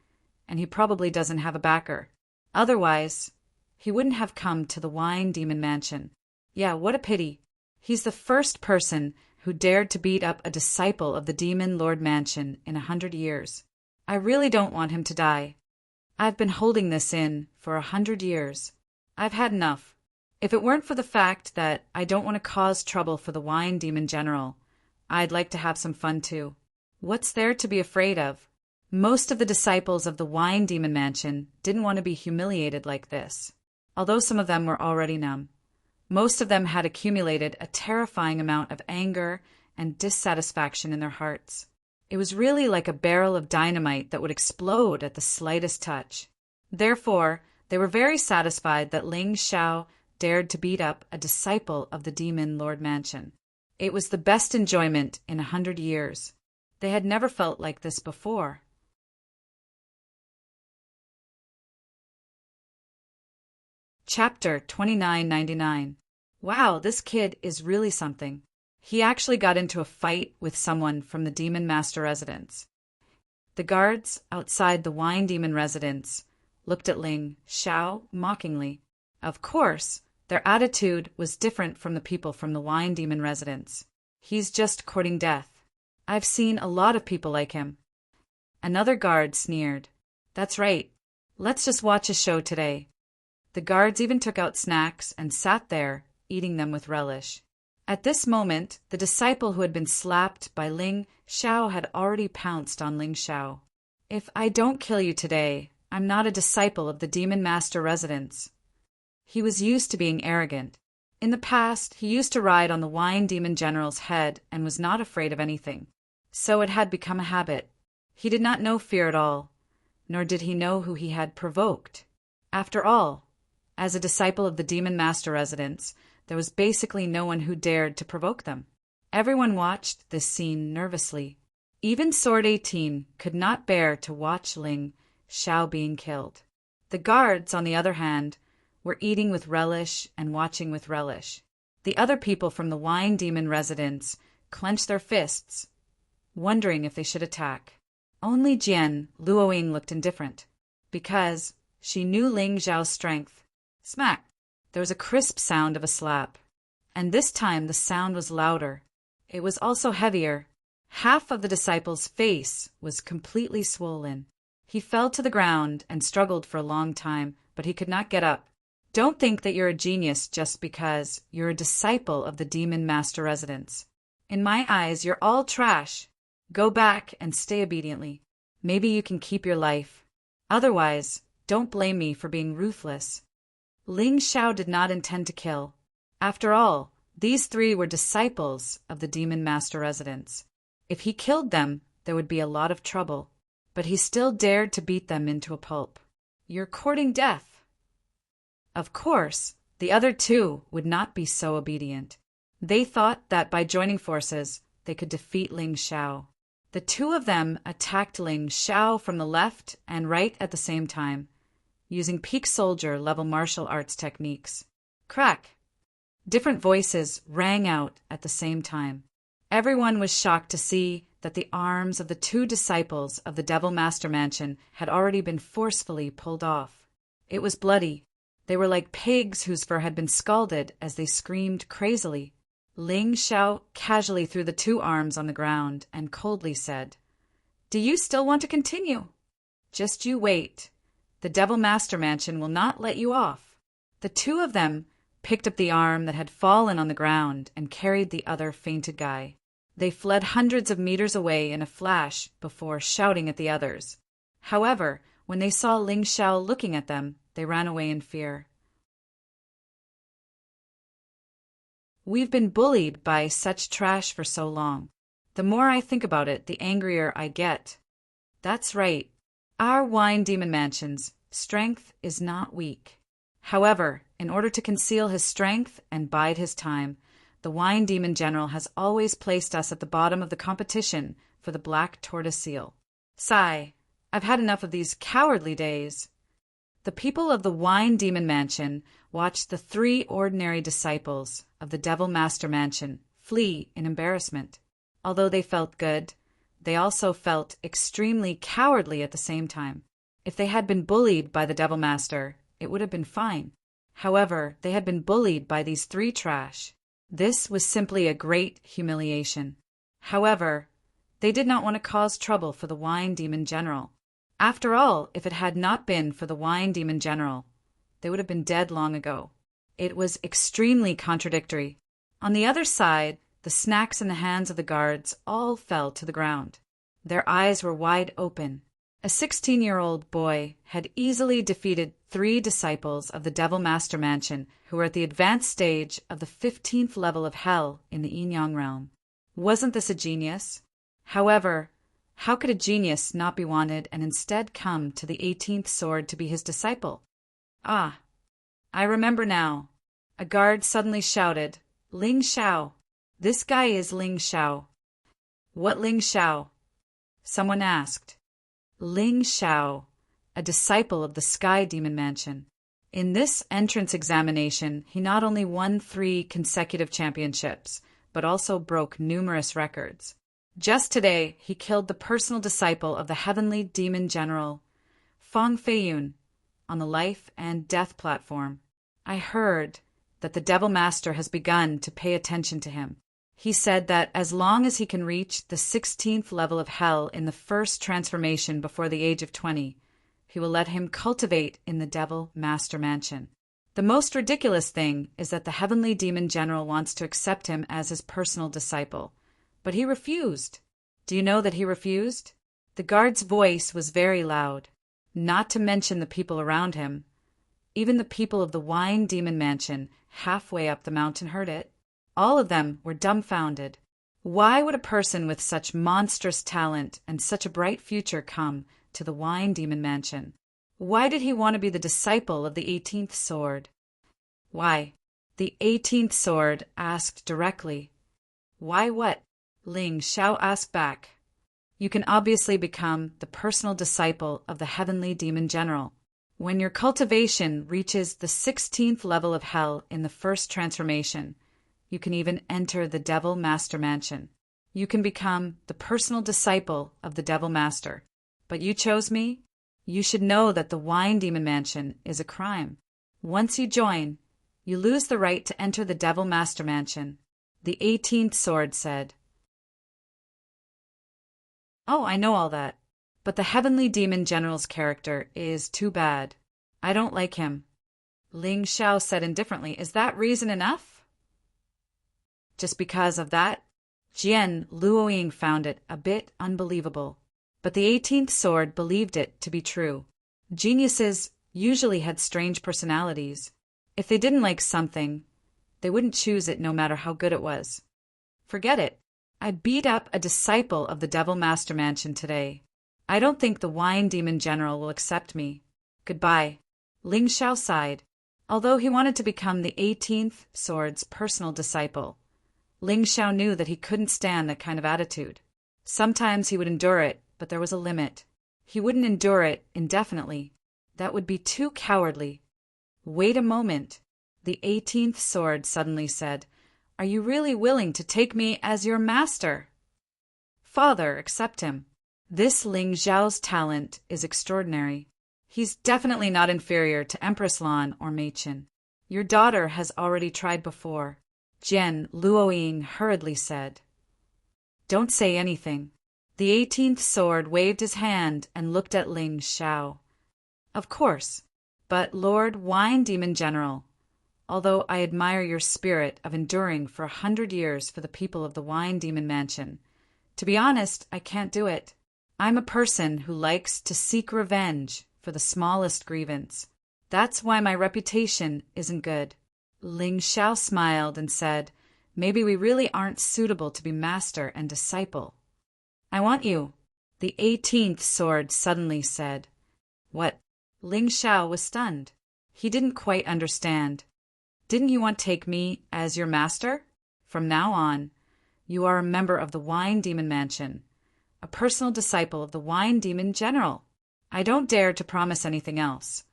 and he probably doesn't have a backer. Otherwise, he wouldn't have come to the Wine Demon Mansion. Yeah, what a pity. He's the first person who dared to beat up a disciple of the Demon Lord Mansion in 100 years. I really don't want him to die. I've been holding this in for 100 years. I've had enough. If it weren't for the fact that I don't want to cause trouble for the Wine Demon General, I'd like to have some fun too. What's there to be afraid of? Most of the disciples of the Wine Demon Mansion didn't want to be humiliated like this, although some of them were already numb. Most of them had accumulated a terrifying amount of anger and dissatisfaction in their hearts. It was really like a barrel of dynamite that would explode at the slightest touch. Therefore, they were very satisfied that Ling Shao dared to beat up a disciple of the Demon Lord Mansion. It was the best enjoyment in 100 years. They had never felt like this before. Chapter 2999. Wow, this kid is really something. He actually got into a fight with someone from the Demon Master residence. The guards outside the Wine Demon residence looked at Ling Xiao mockingly. Of course, their attitude was different from the people from the Wine Demon residence. He's just courting death. I've seen a lot of people like him. Another guard sneered. That's right. Let's just watch a show today. The guards even took out snacks and sat there, eating them with relish. At this moment, the disciple who had been slapped by Ling Xiao had already pounced on Ling Xiao. If I don't kill you today, I'm not a disciple of the Demon Master residence. He was used to being arrogant. In the past, he used to ride on the Wine Demon General's head and was not afraid of anything. So it had become a habit. He did not know fear at all, nor did he know who he had provoked. After all, as a disciple of the Demon Master residence, there was basically no one who dared to provoke them. Everyone watched this scene nervously. Even Sword 18 could not bear to watch Ling Xiao being killed. The guards, on the other hand, were eating with relish and watching with relish. The other people from the Wine Demon residence clenched their fists, wondering if they should attack. Only Jian Luoying looked indifferent, because she knew Ling Xiao's strength. Smack! There was a crisp sound of a slap, and this time the sound was louder. It was also heavier. Half of the disciple's face was completely swollen. He fell to the ground and struggled for a long time, but he could not get up. Don't think that you're a genius just because you're a disciple of the Demon Master residence. In my eyes, you're all trash. Go back and stay obediently. Maybe you can keep your life. Otherwise, don't blame me for being ruthless. Ling Xiao did not intend to kill. After all, these three were disciples of the Demon Master residence. If he killed them, there would be a lot of trouble. But he still dared to beat them into a pulp. You're courting death. Of course, the other two would not be so obedient. They thought that by joining forces, they could defeat Ling Xiao. The two of them attacked Ling Xiao from the left and right at the same time, using peak soldier-level martial arts techniques. Crack! Different voices rang out at the same time. Everyone was shocked to see that the arms of the two disciples of the Devil Master Mansion had already been forcefully pulled off. It was bloody. They were like pigs whose fur had been scalded as they screamed crazily. Ling Xiao casually threw the two arms on the ground and coldly said, "Do you still want to continue? Just you wait. The Devil Master Mansion will not let you off." The two of them picked up the arm that had fallen on the ground and carried the other fainted guy. They fled hundreds of meters away in a flash before shouting at the others. However, when they saw Ling Xiao looking at them, they ran away in fear. We've been bullied by such trash for so long. The more I think about it, the angrier I get. That's right. Our Wine Demon Mansion's strength is not weak. However, in order to conceal his strength and bide his time, the Wine Demon General has always placed us at the bottom of the competition for the Black Tortoise Seal. Sigh, I've had enough of these cowardly days. The people of the Wine Demon Mansion watched the three ordinary disciples of the Devil Master Mansion flee in embarrassment. Although they felt good, they also felt extremely cowardly at the same time. If they had been bullied by the Devil Master, it would have been fine. However, they had been bullied by these three trash. This was simply a great humiliation. However, they did not want to cause trouble for the Wine Demon General. After all, if it had not been for the Wine Demon General, they would have been dead long ago. It was extremely contradictory. On the other side, the snacks in the hands of the guards all fell to the ground. Their eyes were wide open. A 16-year-old boy had easily defeated three disciples of the Devil Master Mansion who were at the advanced stage of the 15th level of Hell in the Yin-Yang realm. Wasn't this a genius? However, how could a genius not be wanted and instead come to the 18th sword to be his disciple? Ah, I remember now. A guard suddenly shouted, "Ling Xiao! This guy is Ling Xiao." "What Ling Xiao?" someone asked. Ling Xiao, a disciple of the Sky Demon Mansion. In this entrance examination, he not only won 3 consecutive championships, but also broke numerous records. Just today, he killed the personal disciple of the heavenly demon general, Feng Feiyun, on the life and death platform. I heard that the Devil Master has begun to pay attention to him. He said that as long as he can reach the 16th level of hell in the first transformation before the age of 20, he will let him cultivate in the Devil Master Mansion. The most ridiculous thing is that the heavenly demon general wants to accept him as his personal disciple. But he refused. Do you know that he refused? The guard's voice was very loud, not to mention the people around him. Even the people of the Wine Demon Mansion, halfway up the mountain, heard it. All of them were dumbfounded. Why would a person with such monstrous talent and such a bright future come to the Wine Demon Mansion? Why did he want to be the disciple of the 18th sword? Why? The 18th sword asked directly. Why what? Ling Xiao asked back. You can obviously become the personal disciple of the heavenly demon general. When your cultivation reaches the 16th level of hell in the first transformation, you can even enter the Devil Master Mansion. You can become the personal disciple of the Devil Master. But you chose me? You should know that the Wine Demon Mansion is a crime. Once you join, you lose the right to enter the Devil Master Mansion. The 18th sword said. Oh, I know all that. But the heavenly demon general's character is too bad. I don't like him. Ling Xiao said indifferently, Is that reason enough? Just because of that? Jian Luoying found it a bit unbelievable. But the 18th sword believed it to be true. Geniuses usually had strange personalities. If they didn't like something, they wouldn't choose it no matter how good it was. Forget it. I beat up a disciple of the Devil Master Mansion today. I don't think the Wine Demon General will accept me. Goodbye. Ling Xiao sighed. Although he wanted to become the 18th sword's personal disciple, Ling Xiao knew that he couldn't stand that kind of attitude. Sometimes he would endure it, but there was a limit. He wouldn't endure it indefinitely. That would be too cowardly. Wait a moment. The 18th sword suddenly said, Are you really willing to take me as your master? Father, accept him. This Ling Xiao's talent is extraordinary. He's definitely not inferior to Empress Lan or Mei Qin. Your daughter has already tried before, Jian Luoying hurriedly said. Don't say anything. The 18th sword waved his hand and looked at Ling Xiao. Of course, but Lord Wine Demon General, although I admire your spirit of enduring for 100 years for the people of the Wine Demon Mansion, to be honest, I can't do it. I'm a person who likes to seek revenge for the smallest grievance. That's why my reputation isn't good. Ling Xiao smiled and said, Maybe we really aren't suitable to be master and disciple. I want you, the 18th sword suddenly said. What? Ling Xiao was stunned. He didn't quite understand. Didn't you want to take me as your master? From now on, you are a member of the Wine Demon Mansion, a personal disciple of the Wine Demon General. I don't dare to promise anything else,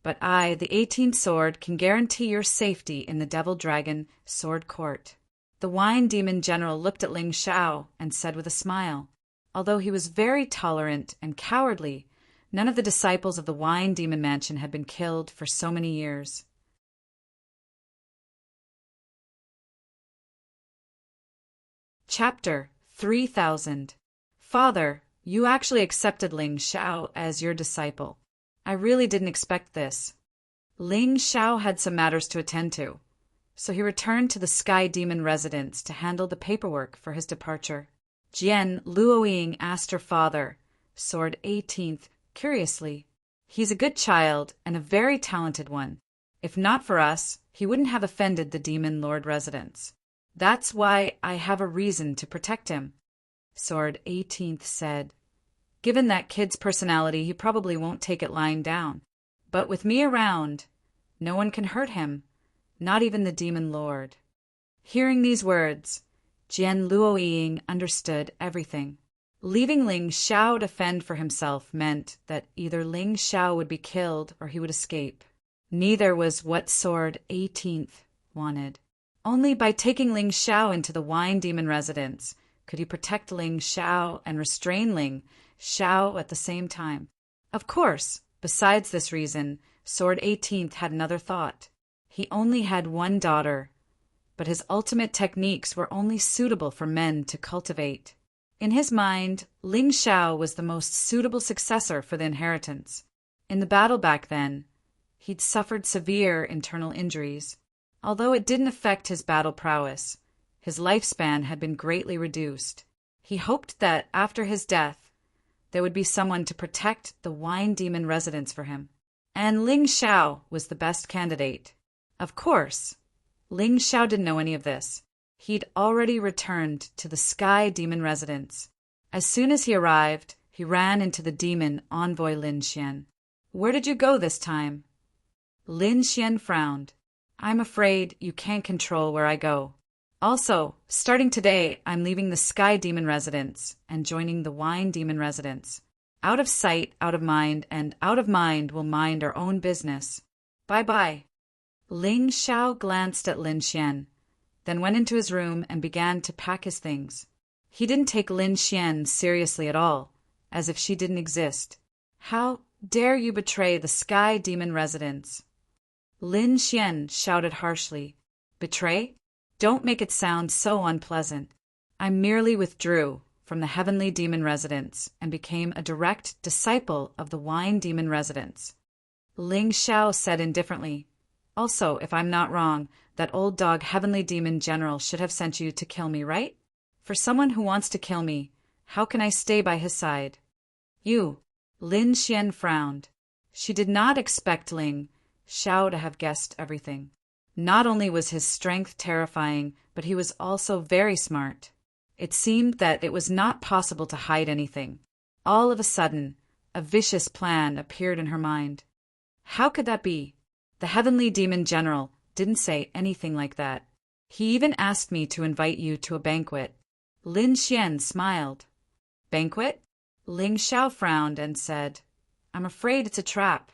but I, the 18th sword, can guarantee your safety in the Devil Dragon Sword Court. The Wine Demon General looked at Ling Xiao and said with a smile, Although he was very tolerant and cowardly, none of the disciples of the Wine Demon Mansion had been killed for so many years. Chapter 3000. Father, you actually accepted Ling Xiao as your disciple. I really didn't expect this. Ling Xiao had some matters to attend to, so he returned to the Sky Demon residence to handle the paperwork for his departure. Jian Luoying asked her father, Sword 18th, curiously. He's a good child and a very talented one. If not for us, he wouldn't have offended the Demon Lord residents. That's why I have a reason to protect him. Sword 18th said. Given that kid's personality, he probably won't take it lying down. But with me around, no one can hurt him, not even the Demon Lord. Hearing these words, Jian Luoying understood everything. Leaving Ling Xiao to fend for himself meant that either Ling Xiao would be killed or he would escape. Neither was what Sword 18th wanted. Only by taking Ling Xiao into the wine demon residence could he protect Ling Xiao and restrain Ling Xiao at the same time. Of course, besides this reason, Sword 18th had another thought. He only had one daughter, but his ultimate techniques were only suitable for men to cultivate. In his mind, Ling Xiao was the most suitable successor for the inheritance. In the battle back then, he'd suffered severe internal injuries. Although it didn't affect his battle prowess, his lifespan had been greatly reduced. He hoped that after his death, there would be someone to protect the wine demon residence for him. And Ling Xiao was the best candidate. Of course, Ling Xiao didn't know any of this. He'd already returned to the Sky Demon residence. As soon as he arrived, he ran into the demon envoy Lin Xian. "Where did you go this time?" Lin Xian frowned. "I'm afraid you can't control where I go. Also, starting today, I'm leaving the Sky Demon residence and joining the Wine Demon residence. Out of sight, out of mind, and out of mind we'll mind our own business. Bye-bye." Ling Xiao glanced at Lin Xian, then went into his room and began to pack his things. He didn't take Lin Xian seriously at all, as if she didn't exist. "How dare you betray the Sky Demon residence?" Lin Xian shouted harshly. "Betray? Don't make it sound so unpleasant. I merely withdrew from the Heavenly Demon residence and became a direct disciple of the Wine Demon residence." Ling Xiao said indifferently, "Also, if I'm not wrong, that old dog Heavenly Demon General should have sent you to kill me, right? For someone who wants to kill me, how can I stay by his side?" "You." Lin Xian frowned. She did not expect Ling Xiao to have guessed everything. Not only was his strength terrifying, but he was also very smart. It seemed that it was not possible to hide anything. All of a sudden, a vicious plan appeared in her mind. How could that be? The Heavenly Demon General didn't say anything like that. He even asked me to invite you to a banquet. Lin Xian smiled. "Banquet?" Ling Xiao frowned and said, "I'm afraid it's a trap."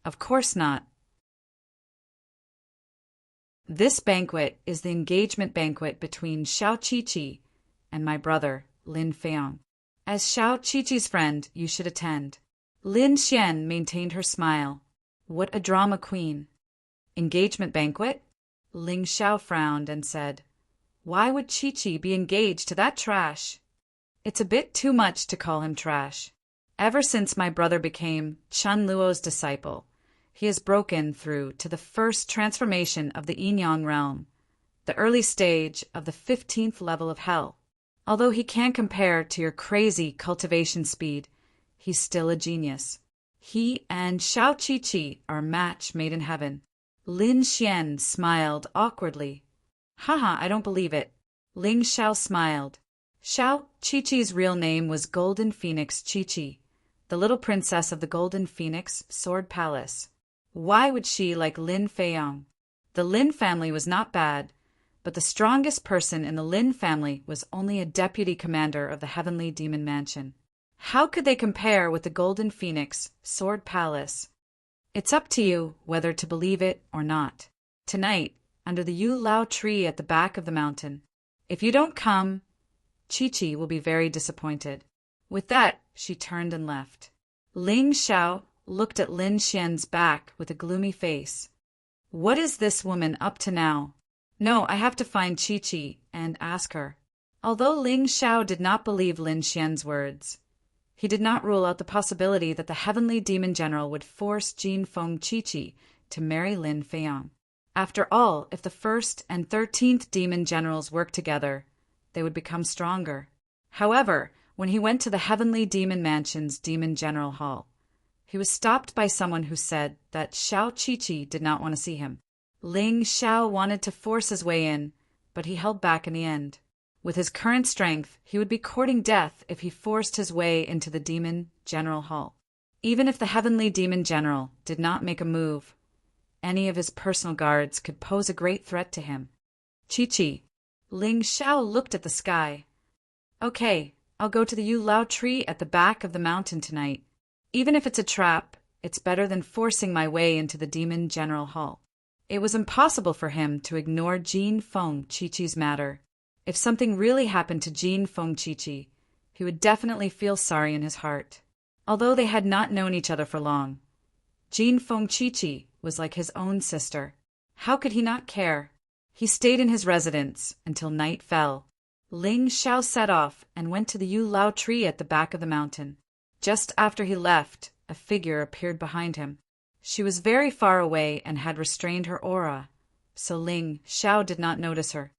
"Of course not. This banquet is the engagement banquet between Xiao Qiqi and my brother, Lin Feiyong. As Xiao Qiqi's friend, you should attend." Lin Xian maintained her smile. What a drama queen. "Engagement banquet?" Ling Xiao frowned and said, "Why would Qiqi be engaged to that trash?" "It's a bit too much to call him trash. Ever since my brother became Chun Luo's disciple, he has broken through to the first transformation of the Yin-Yang realm, the early stage of the 15th level of hell. Although he can't compare to your crazy cultivation speed, he's still a genius. He and Xiao Qiqi are a match made in heaven." Lin Xian smiled awkwardly. "Haha, I don't believe it." Ling Xiao smiled. Xiao Qiqi's real name was Golden Phoenix Qiqi, the little princess of the Golden Phoenix Sword Palace. Why would she like Lin Feiyong? The Lin family was not bad, but the strongest person in the Lin family was only a deputy commander of the Heavenly Demon Mansion. How could they compare with the Golden Phoenix Sword Palace? It's up to you whether to believe it or not. Tonight, under the Yu Lao tree at the back of the mountain. If you don't come, Qiqi will be very disappointed." With that, she turned and left. Ling Xiao looked at Lin Xian's back with a gloomy face. What is this woman up to now? No, I have to find Qiqi and ask her. Although Ling Xiao did not believe Lin Xian's words, he did not rule out the possibility that the Heavenly Demon General would force Jin Feng Qiqi to marry Lin Feiyong. After all, if the 1st and 13th Demon Generals worked together, they would become stronger. However, when he went to the Heavenly Demon Mansion's Demon General Hall, he was stopped by someone who said that Xiao Qiqi did not want to see him. Ling Xiao wanted to force his way in, but he held back in the end. With his current strength, he would be courting death if he forced his way into the Demon General Hall. Even if the Heavenly Demon General did not make a move, any of his personal guards could pose a great threat to him. Qiqi. Ling Xiao looked at the sky. Okay, I'll go to the Yu Lao tree at the back of the mountain tonight. Even if it's a trap, it's better than forcing my way into the Demon General Hall. It was impossible for him to ignore Jin Feng Chi-Chi's matter. If something really happened to Jin Feng Chi-Chi, he would definitely feel sorry in his heart. Although they had not known each other for long, Jin Feng Chi-Chi was like his own sister. How could he not care? He stayed in his residence until night fell. Ling Xiao set off and went to the Yu Lao tree at the back of the mountain. Just after he left, a figure appeared behind him. She was very far away and had restrained her aura, so Ling Xiao did not notice her.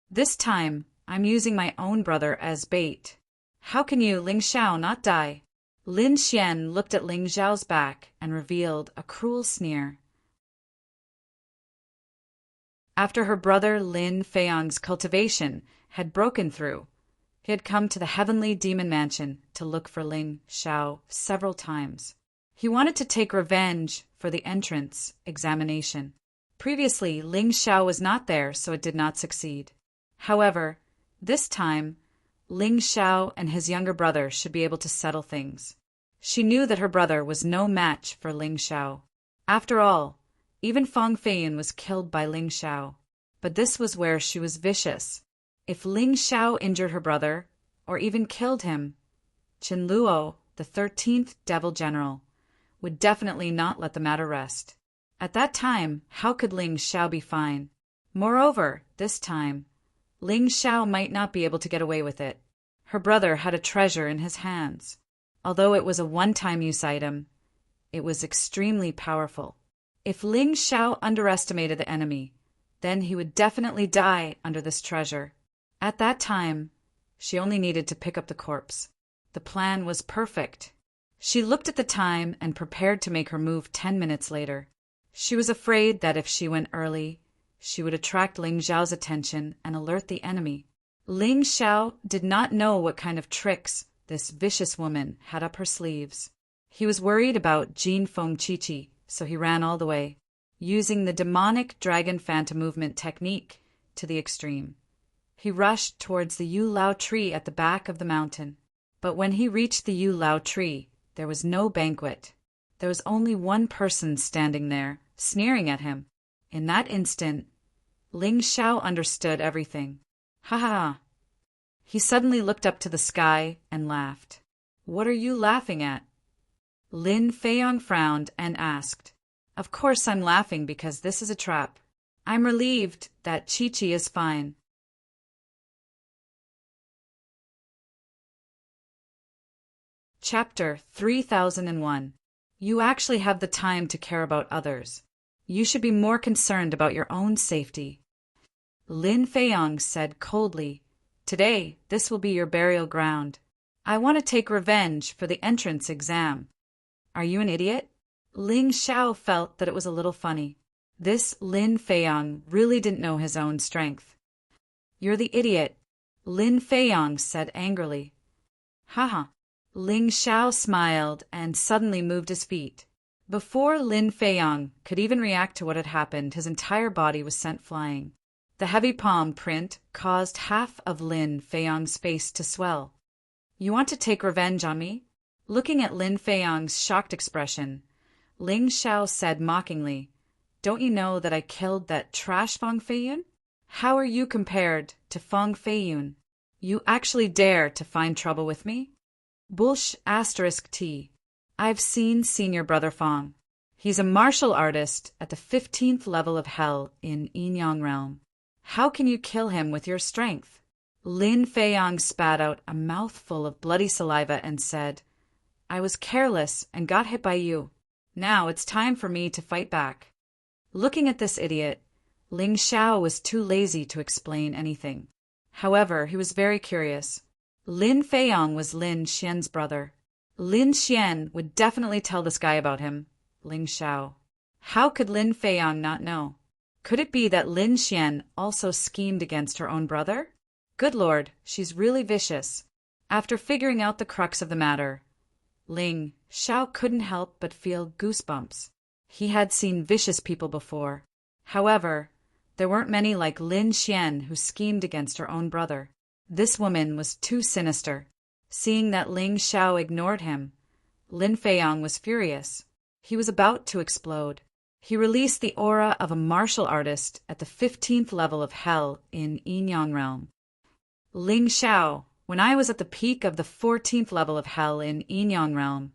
This time, I'm using my own brother as bait. How can you, Ling Xiao, not die? Lin Xian looked at Ling Xiao's back and revealed a cruel sneer. After her brother Lin Feiyang's cultivation had broken through, he had come to the heavenly demon mansion to look for Ling Xiao several times. He wanted to take revenge for the entrance examination. Previously, Ling Xiao was not there, so it did not succeed. However, this time, Ling Xiao and his younger brother should be able to settle things. She knew that her brother was no match for Ling Xiao. After all, even Fang Feiyun was killed by Ling Xiao. But this was where she was vicious. If Ling Xiao injured her brother, or even killed him, Qin Luo, the 13th Devil General, would definitely not let the matter rest. At that time, how could Ling Xiao be fine? Moreover, this time, Ling Xiao might not be able to get away with it. Her brother had a treasure in his hands. Although it was a one-time use item, it was extremely powerful. If Ling Xiao underestimated the enemy, then he would definitely die under this treasure. At that time, she only needed to pick up the corpse. The plan was perfect. She looked at the time and prepared to make her move 10 minutes later. She was afraid that if she went early, she would attract Ling Xiao's attention and alert the enemy. Ling Xiao did not know what kind of tricks this vicious woman had up her sleeves. He was worried about Jin Feng Chi-Chi, so he ran all the way, using the demonic dragon phantom movement technique to the extreme. He rushed towards the Yu Lao tree at the back of the mountain. But when he reached the Yu Lao tree, there was no banquet. There was only one person standing there, sneering at him. In that instant, Ling Xiao understood everything. Ha ha ha. He suddenly looked up to the sky and laughed. What are you laughing at? Lin Feiyang frowned and asked. Of course I'm laughing because this is a trap. I'm relieved that Chi-Chi is fine. Chapter 3001. You actually have the time to care about others. You should be more concerned about your own safety. Lin Feiyang said coldly, Today, this will be your burial ground. I want to take revenge for the entrance exam. Are you an idiot? Ling Xiao felt that it was a little funny. This Lin Feiyang really didn't know his own strength. You're the idiot, Lin Feiyang said angrily. Haha. Ling Xiao smiled and suddenly moved his feet. Before Lin Feiyang could even react to what had happened, his entire body was sent flying. The heavy palm print caused half of Lin Feiyang's face to swell. You want to take revenge on me? Looking at Lin Feiyang's shocked expression, Ling Xiao said mockingly, Don't you know that I killed that trash Fang Feiyun? How are you compared to Fang Feiyun? You actually dare to find trouble with me? Bullsh *T. I've seen Senior Brother Fang. He's a martial artist at the 15th level of hell in Yinyang Realm. How can you kill him with your strength? Lin Feiyang spat out a mouthful of bloody saliva and said, I was careless and got hit by you. Now it's time for me to fight back. Looking at this idiot, Ling Xiao was too lazy to explain anything. However, he was very curious. Lin Feiyang was Lin Xian's brother. Lin Xian would definitely tell this guy about him, Ling Xiao. How could Lin Feiyang not know? Could it be that Lin Xian also schemed against her own brother? Good Lord, she's really vicious. After figuring out the crux of the matter, Ling Xiao couldn't help but feel goosebumps. He had seen vicious people before. However, there weren't many like Lin Xian who schemed against her own brother. This woman was too sinister. Seeing that Ling Xiao ignored him, Lin Feiyang was furious. He was about to explode. He released the aura of a martial artist at the 15th level of hell in Yin realm. Ling Xiao, when I was at the peak of the 14th level of hell in Yin realm,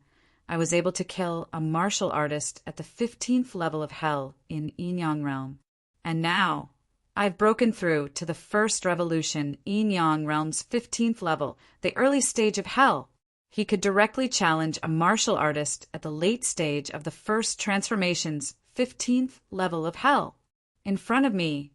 I was able to kill a martial artist at the 15th level of hell in Yin realm. And now, I've broken through to the first revolution, Yin realm's 15th level, the early stage of hell. He could directly challenge a martial artist at the late stage of the first transformation's 15th level of hell. In front of me,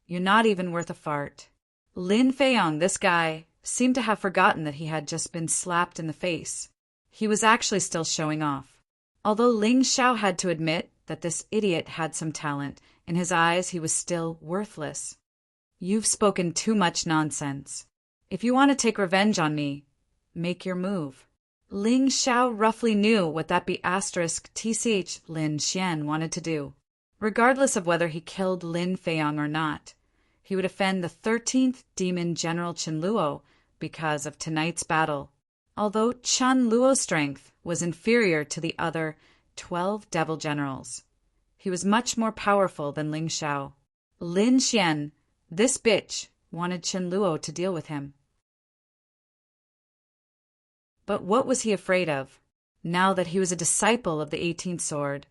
you're not even worth a fart. Lin Feiyong, this guy, seemed to have forgotten that he had just been slapped in the face. He was actually still showing off. Although Ling Xiao had to admit that this idiot had some talent, in his eyes he was still worthless. You've spoken too much nonsense. If you want to take revenge on me, make your move. Ling Xiao roughly knew what that *TCH Lin Xian wanted to do. Regardless of whether he killed Lin Feiyong or not, he would offend the 13th Demon General Chen Luo because of tonight's battle. Although Chen Luo's strength was inferior to the other 12 devil generals, he was much more powerful than Ling Xiao. Lin Xian, this bitch, wanted Chen Luo to deal with him. But what was he afraid of? Now that he was a disciple of the 18th sword,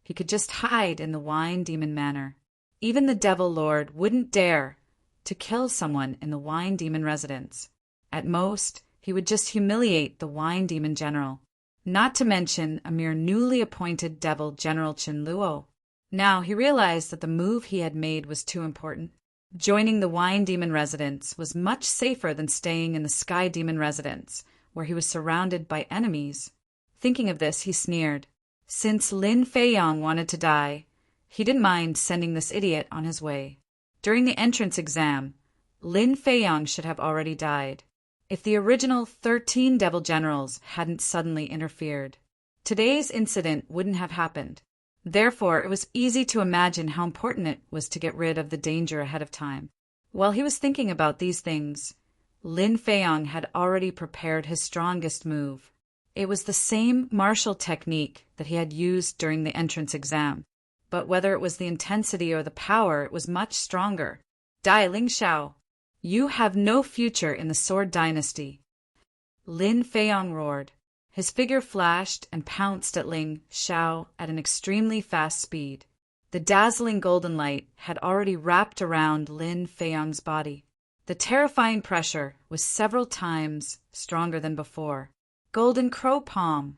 he could just hide in the Wine Demon Manor. Even the Devil Lord wouldn't dare to kill someone in the Wine Demon residence. At most, he would just humiliate the Wine Demon General, not to mention a mere newly appointed Devil General Chen Luo. Now he realized that the move he had made was too important. Joining the Wine Demon residence was much safer than staying in the Sky Demon residence, where he was surrounded by enemies. Thinking of this, he sneered. Since Lin Feiyong wanted to die, he didn't mind sending this idiot on his way. During the entrance exam, Lin Feiyong should have already died, if the original 13 devil generals hadn't suddenly interfered. Today's incident wouldn't have happened. Therefore, it was easy to imagine how important it was to get rid of the danger ahead of time. While he was thinking about these things, Lin Feiyong had already prepared his strongest move. It was the same martial technique that he had used during the entrance exam, but whether it was the intensity or the power, it was much stronger. Dai Ling Xiao, you have no future in the Sword Dynasty. Lin Feiyong roared. His figure flashed and pounced at Ling Xiao at an extremely fast speed. The dazzling golden light had already wrapped around Lin Feiyong's body. The terrifying pressure was several times stronger than before. Golden Crow Palm.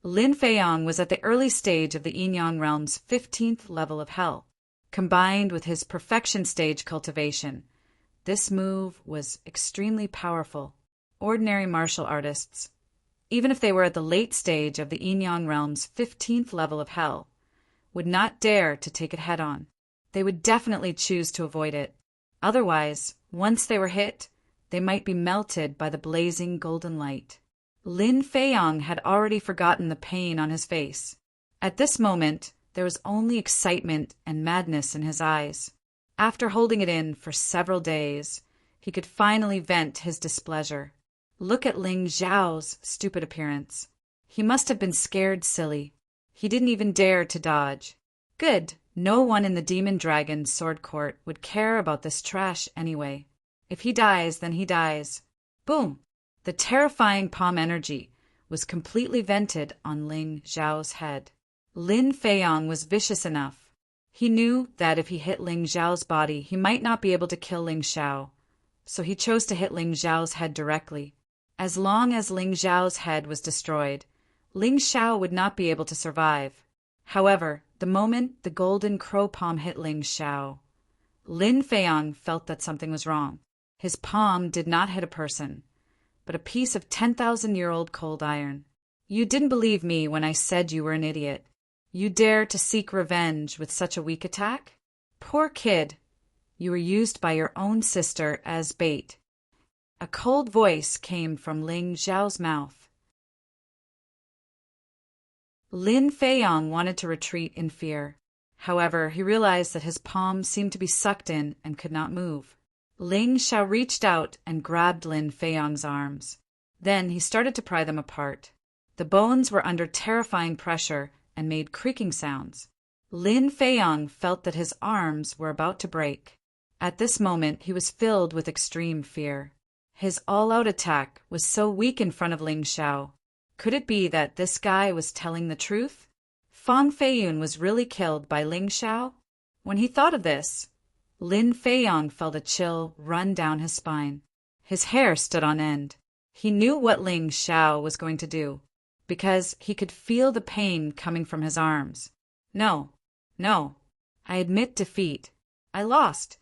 Lin Feiyong was at the early stage of the Yin realm's 15th level of hell. Combined with his perfection stage cultivation, this move was extremely powerful. Ordinary martial artists, even if they were at the late stage of the Yin realm's 15th level of hell, would not dare to take it head-on. They would definitely choose to avoid it. Otherwise, once they were hit, they might be melted by the blazing golden light. Lin Feiyong had already forgotten the pain on his face. At this moment, there was only excitement and madness in his eyes. After holding it in for several days, he could finally vent his displeasure. Look at Ling Xiao's stupid appearance. He must have been scared silly. He didn't even dare to dodge. Good. No one in the Demon Dragon Sword Court would care about this trash anyway. If he dies, then he dies. Boom! The terrifying palm energy was completely vented on Ling Xiao's head. Lin Feiyong was vicious enough. He knew that if he hit Ling Xiao's body, he might not be able to kill Ling Xiao, so he chose to hit Ling Xiao's head directly. As long as Ling Xiao's head was destroyed, Ling Xiao would not be able to survive. However, the moment the golden crow palm hit Ling Xiao, Lin Feiyong felt that something was wrong. His palm did not hit a person, but a piece of 10,000-year-old cold iron. You didn't believe me when I said you were an idiot. You dare to seek revenge with such a weak attack? Poor kid, you were used by your own sister as bait. A cold voice came from Ling Xiao's mouth. Lin Feiyong wanted to retreat in fear. However, he realized that his palm seemed to be sucked in and could not move. Ling Xiao reached out and grabbed Lin Feiyong's arms. Then he started to pry them apart. The bones were under terrifying pressure and made creaking sounds. Lin Feiyang felt that his arms were about to break. At this moment, he was filled with extreme fear. His all-out attack was so weak in front of Ling Xiao. Could it be that this guy was telling the truth? Fang Feiyun was really killed by Ling Xiao? When he thought of this, Lin Feiyang felt a chill run down his spine. His hair stood on end. He knew what Ling Xiao was going to do, because he could feel the pain coming from his arms. No, I admit defeat. I lost.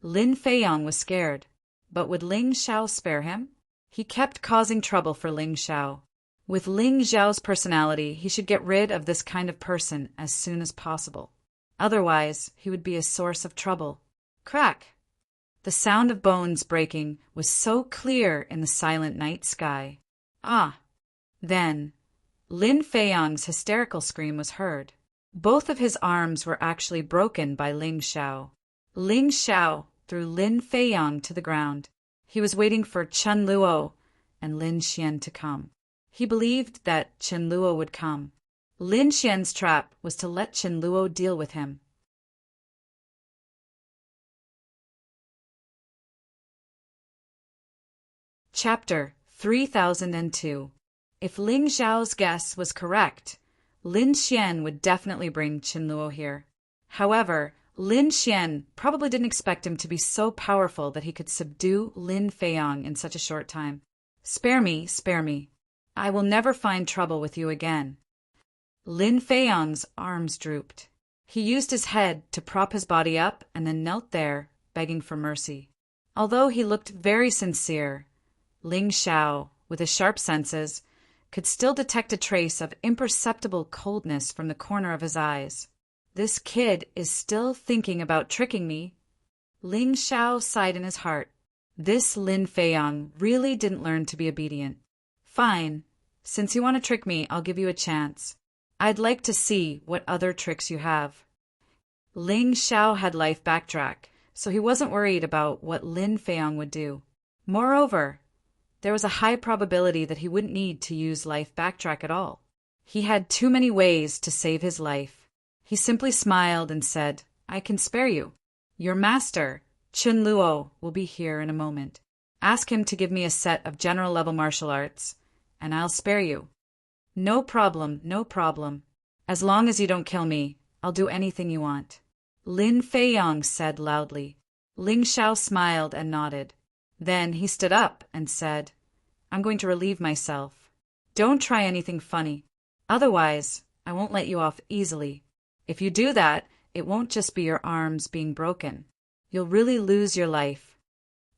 Lin Feiyang was scared, but would Ling Xiao spare him? He kept causing trouble for Ling Xiao. With Ling Xiao's personality, he should get rid of this kind of person as soon as possible. Otherwise, he would be a source of trouble. Crack! The sound of bones breaking was so clear in the silent night sky. Ah! Then, Lin Feiyang's hysterical scream was heard. Both of his arms were actually broken by Ling Xiao. Ling Xiao threw Lin Feiyang to the ground. He was waiting for Chen Luo and Lin Xian to come. He believed that Chen Luo would come. Lin Xian's trap was to let Chen Luo deal with him. Chapter 3002. If Ling Xiao's guess was correct, Lin Xian would definitely bring Chen Luo here. However, Lin Xian probably didn't expect him to be so powerful that he could subdue Lin Feiyang in such a short time. Spare me, spare me. I will never find trouble with you again. Lin Feiyang's arms drooped. He used his head to prop his body up and then knelt there, begging for mercy. Although he looked very sincere, Ling Xiao, with his sharp senses, could still detect a trace of imperceptible coldness from the corner of his eyes. This kid is still thinking about tricking me. Ling Xiao sighed in his heart. This Lin Feiyang really didn't learn to be obedient. Fine. Since you want to trick me, I'll give you a chance. I'd like to see what other tricks you have. Ling Xiao had life backtrack, so he wasn't worried about what Lin Feiyang would do. Moreover, there was a high probability that he wouldn't need to use life backtrack at all. He had too many ways to save his life. He simply smiled and said, I can spare you. Your master, Chen Luo, will be here in a moment. Ask him to give me a set of general-level martial arts, and I'll spare you. No problem, no problem. As long as you don't kill me, I'll do anything you want. Lin Feiyang said loudly. Ling Xiao smiled and nodded. Then he stood up and said, I'm going to relieve myself. Don't try anything funny. Otherwise, I won't let you off easily. If you do that, it won't just be your arms being broken. You'll really lose your life.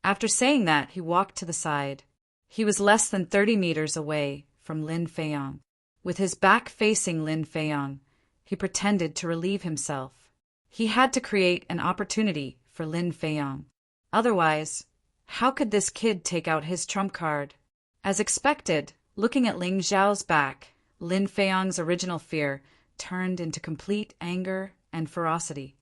After saying that, he walked to the side. He was less than 30 meters away from Lin Feiyang. With his back facing Lin Feiyang, he pretended to relieve himself. He had to create an opportunity for Lin Feiyang. Otherwise, how could this kid take out his trump card? As expected, looking at Ling Xiao's back, Lin Feiyang's original fear turned into complete anger and ferocity.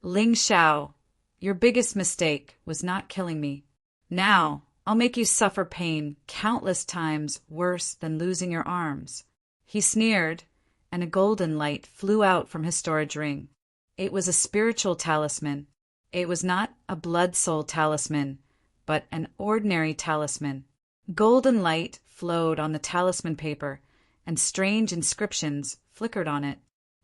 Ling Xiao, your biggest mistake was not killing me. Now, I'll make you suffer pain countless times worse than losing your arms. He sneered, and a golden light flew out from his storage ring. It was a spiritual talisman. It was not a blood soul talisman, but an ordinary talisman. Golden light flowed on the talisman paper, and strange inscriptions flickered on it.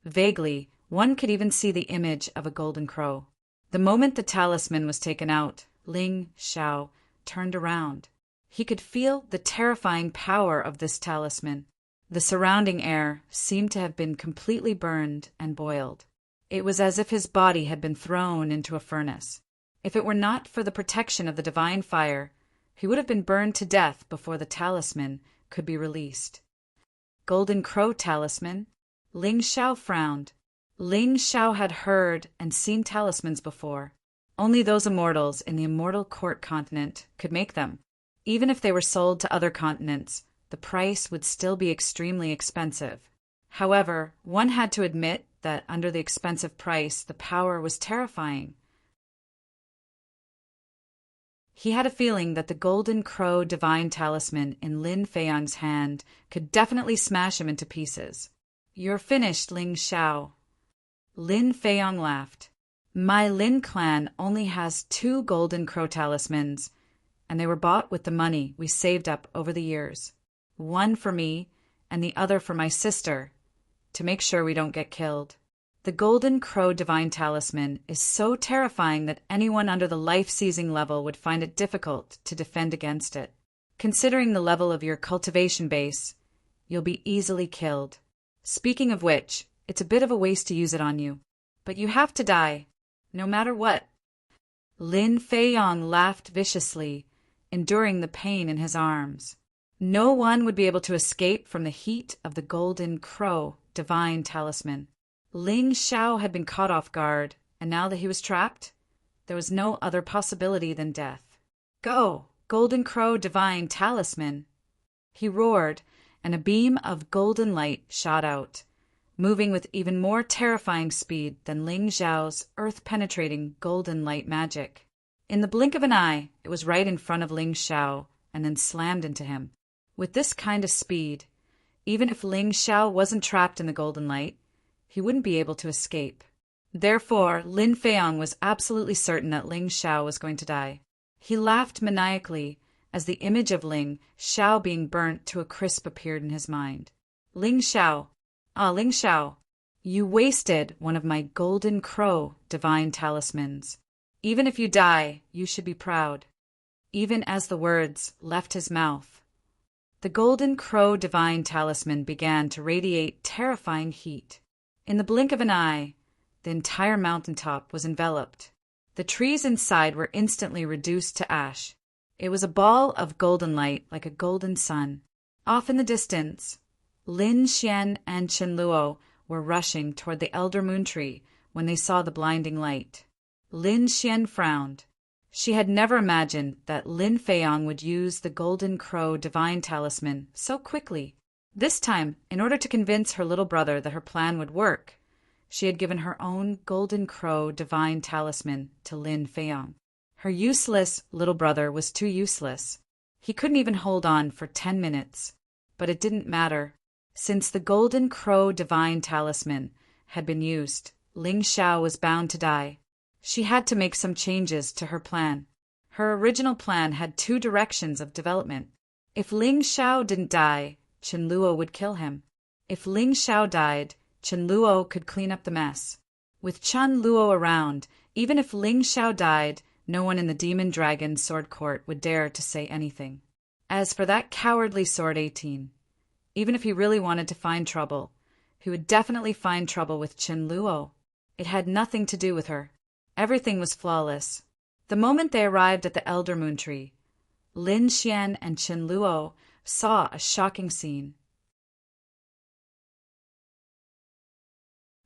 Vaguely, one could even see the image of a golden crow. The moment the talisman was taken out, Ling Xiao turned around. He could feel the terrifying power of this talisman. The surrounding air seemed to have been completely burned and boiled. It was as if his body had been thrown into a furnace. If it were not for the protection of the divine fire, he would have been burned to death before the talisman could be released. Golden Crow Talisman? Ling Xiao frowned. Ling Xiao had heard and seen talismans before. Only those immortals in the immortal court continent could make them. Even if they were sold to other continents, the price would still be extremely expensive. However, one had to admit that under the expensive price, the power was terrifying. He had a feeling that the Golden Crow Divine Talisman in Lin Feiyang's hand could definitely smash him into pieces. You're finished, Ling Xiao. Lin Feiyong laughed. My Lin clan only has 2 golden crow talismans, and they were bought with the money we saved up over the years. One for me, and the other for my sister, to make sure we don't get killed. The Golden Crow Divine Talisman is so terrifying that anyone under the life-seizing level would find it difficult to defend against it. Considering the level of your cultivation base, you'll be easily killed. Speaking of which, it's a bit of a waste to use it on you. But you have to die, no matter what. Lin Feiyong laughed viciously, enduring the pain in his arms. No one would be able to escape from the heat of the Golden Crow Divine Talisman. Ling Xiao had been caught off guard, and now that he was trapped, there was no other possibility than death. Go, Golden Crow Divine Talisman! He roared, and a beam of golden light shot out, moving with even more terrifying speed than Ling Xiao's earth-penetrating golden light magic. In the blink of an eye, it was right in front of Ling Xiao, and then slammed into him. With this kind of speed, even if Ling Xiao wasn't trapped in the golden light, he wouldn't be able to escape. Therefore, Lin Feiyong was absolutely certain that Ling Xiao was going to die. He laughed maniacally as the image of Ling Xiao being burnt to a crisp appeared in his mind. Ling Xiao, Ling Xiao, you wasted one of my Golden Crow Divine Talismans. Even if you die, you should be proud. Even as the words left his mouth, the Golden Crow Divine Talisman began to radiate terrifying heat. In the blink of an eye, the entire mountaintop was enveloped. The trees inside were instantly reduced to ash. It was a ball of golden light like a golden sun. Off in the distance, Lin Xian and Chen Luo were rushing toward the elder moon tree when they saw the blinding light. Lin Xian frowned. She had never imagined that Lin Feiyong would use the Golden Crow Divine Talisman so quickly. This time, in order to convince her little brother that her plan would work, she had given her own Golden Crow Divine Talisman to Lin Feiyong. Her useless little brother was too useless. He couldn't even hold on for 10 minutes. But it didn't matter. Since the Golden Crow Divine Talisman had been used, Ling Xiao was bound to die. She had to make some changes to her plan. Her original plan had 2 directions of development. If Ling Xiao didn't die, Chen Luo would kill him. If Ling Xiao died, Chen Luo could clean up the mess. With Chen Luo around, even if Ling Xiao died, no one in the Demon Dragon Sword Court would dare to say anything. As for that cowardly Sword 18, even if he really wanted to find trouble, he would definitely find trouble with Chen Luo. It had nothing to do with her. Everything was flawless. The moment they arrived at the Elder Moon Tree, Lin Xian and Chen Luo saw a shocking scene.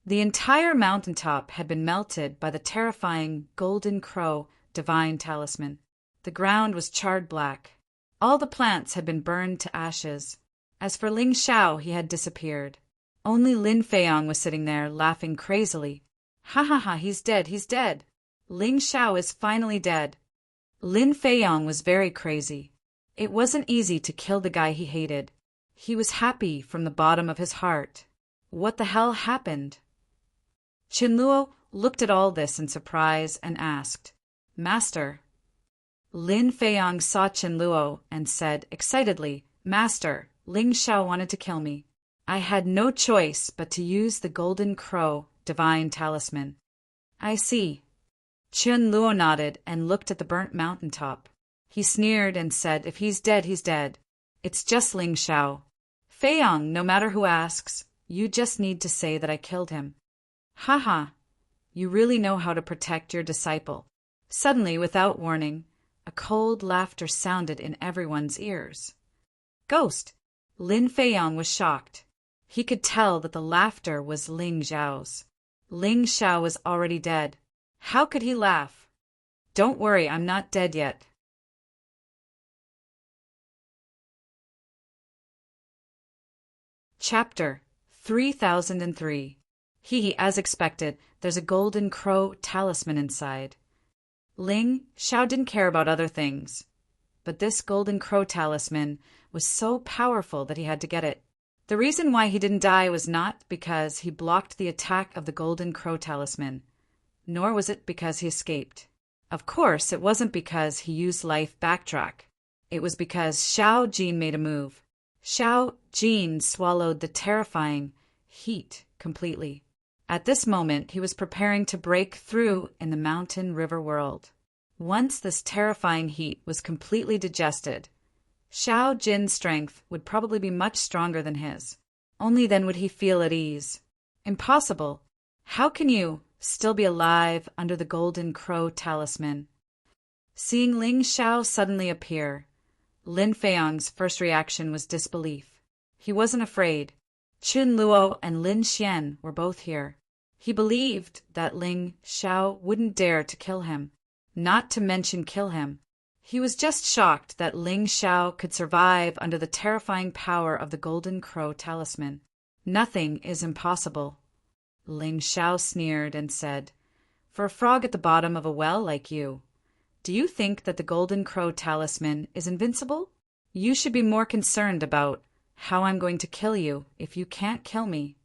The entire mountaintop had been melted by the terrifying Golden Crow Divine Talisman. The ground was charred black. All the plants had been burned to ashes. As for Ling Xiao, he had disappeared. Only Lin Feiyong was sitting there, laughing crazily. Ha ha ha, he's dead, he's dead. Ling Xiao is finally dead. Lin Feiyong was very crazy. It wasn't easy to kill the guy he hated. He was happy from the bottom of his heart. What the hell happened? Chen Luo looked at all this in surprise and asked, Master. Lin Feiyong saw Chen Luo and said excitedly, Master, Ling Xiao wanted to kill me. I had no choice but to use the Golden Crow Divine Talisman. I see. Chen Luo nodded and looked at the burnt mountaintop. He sneered and said, If he's dead, he's dead. It's just Ling Xiao. Feiyong, no matter who asks, you just need to say that I killed him. Ha ha. You really know how to protect your disciple. Suddenly, without warning, a cold laughter sounded in everyone's ears. Ghost! Lin Feiyong was shocked. He could tell that the laughter was Ling Xiao's. Ling Xiao was already dead. How could he laugh? Don't worry, I'm not dead yet. Chapter 3003. As expected, there's a Golden Crow Talisman inside. Ling Xiao didn't care about other things, but this Golden Crow Talisman was so powerful that he had to get it. The reason why he didn't die was not because he blocked the attack of the Golden Crow Talisman, nor was it because he escaped. Of course, it wasn't because he used life backtrack. It was because Xiao Jin made a move. Xiao Jin swallowed the terrifying heat completely. At this moment, he was preparing to break through in the mountain river world. Once this terrifying heat was completely digested, Xiao Jin's strength would probably be much stronger than his. Only then would he feel at ease. Impossible. How can you still be alive under the Golden Crow Talisman? Seeing Ling Xiao suddenly appear, Lin Feiyang's first reaction was disbelief. He wasn't afraid. Qin Luo and Lin Xian were both here. He believed that Ling Xiao wouldn't dare to kill him, not to mention kill him. He was just shocked that Ling Xiao could survive under the terrifying power of the Golden Crow Talisman. Nothing is impossible. Ling Xiao sneered and said, "For a frog at the bottom of a well like you, do you think that the Golden Crow Talisman is invincible? You should be more concerned about how I'm going to kill you if you can't kill me.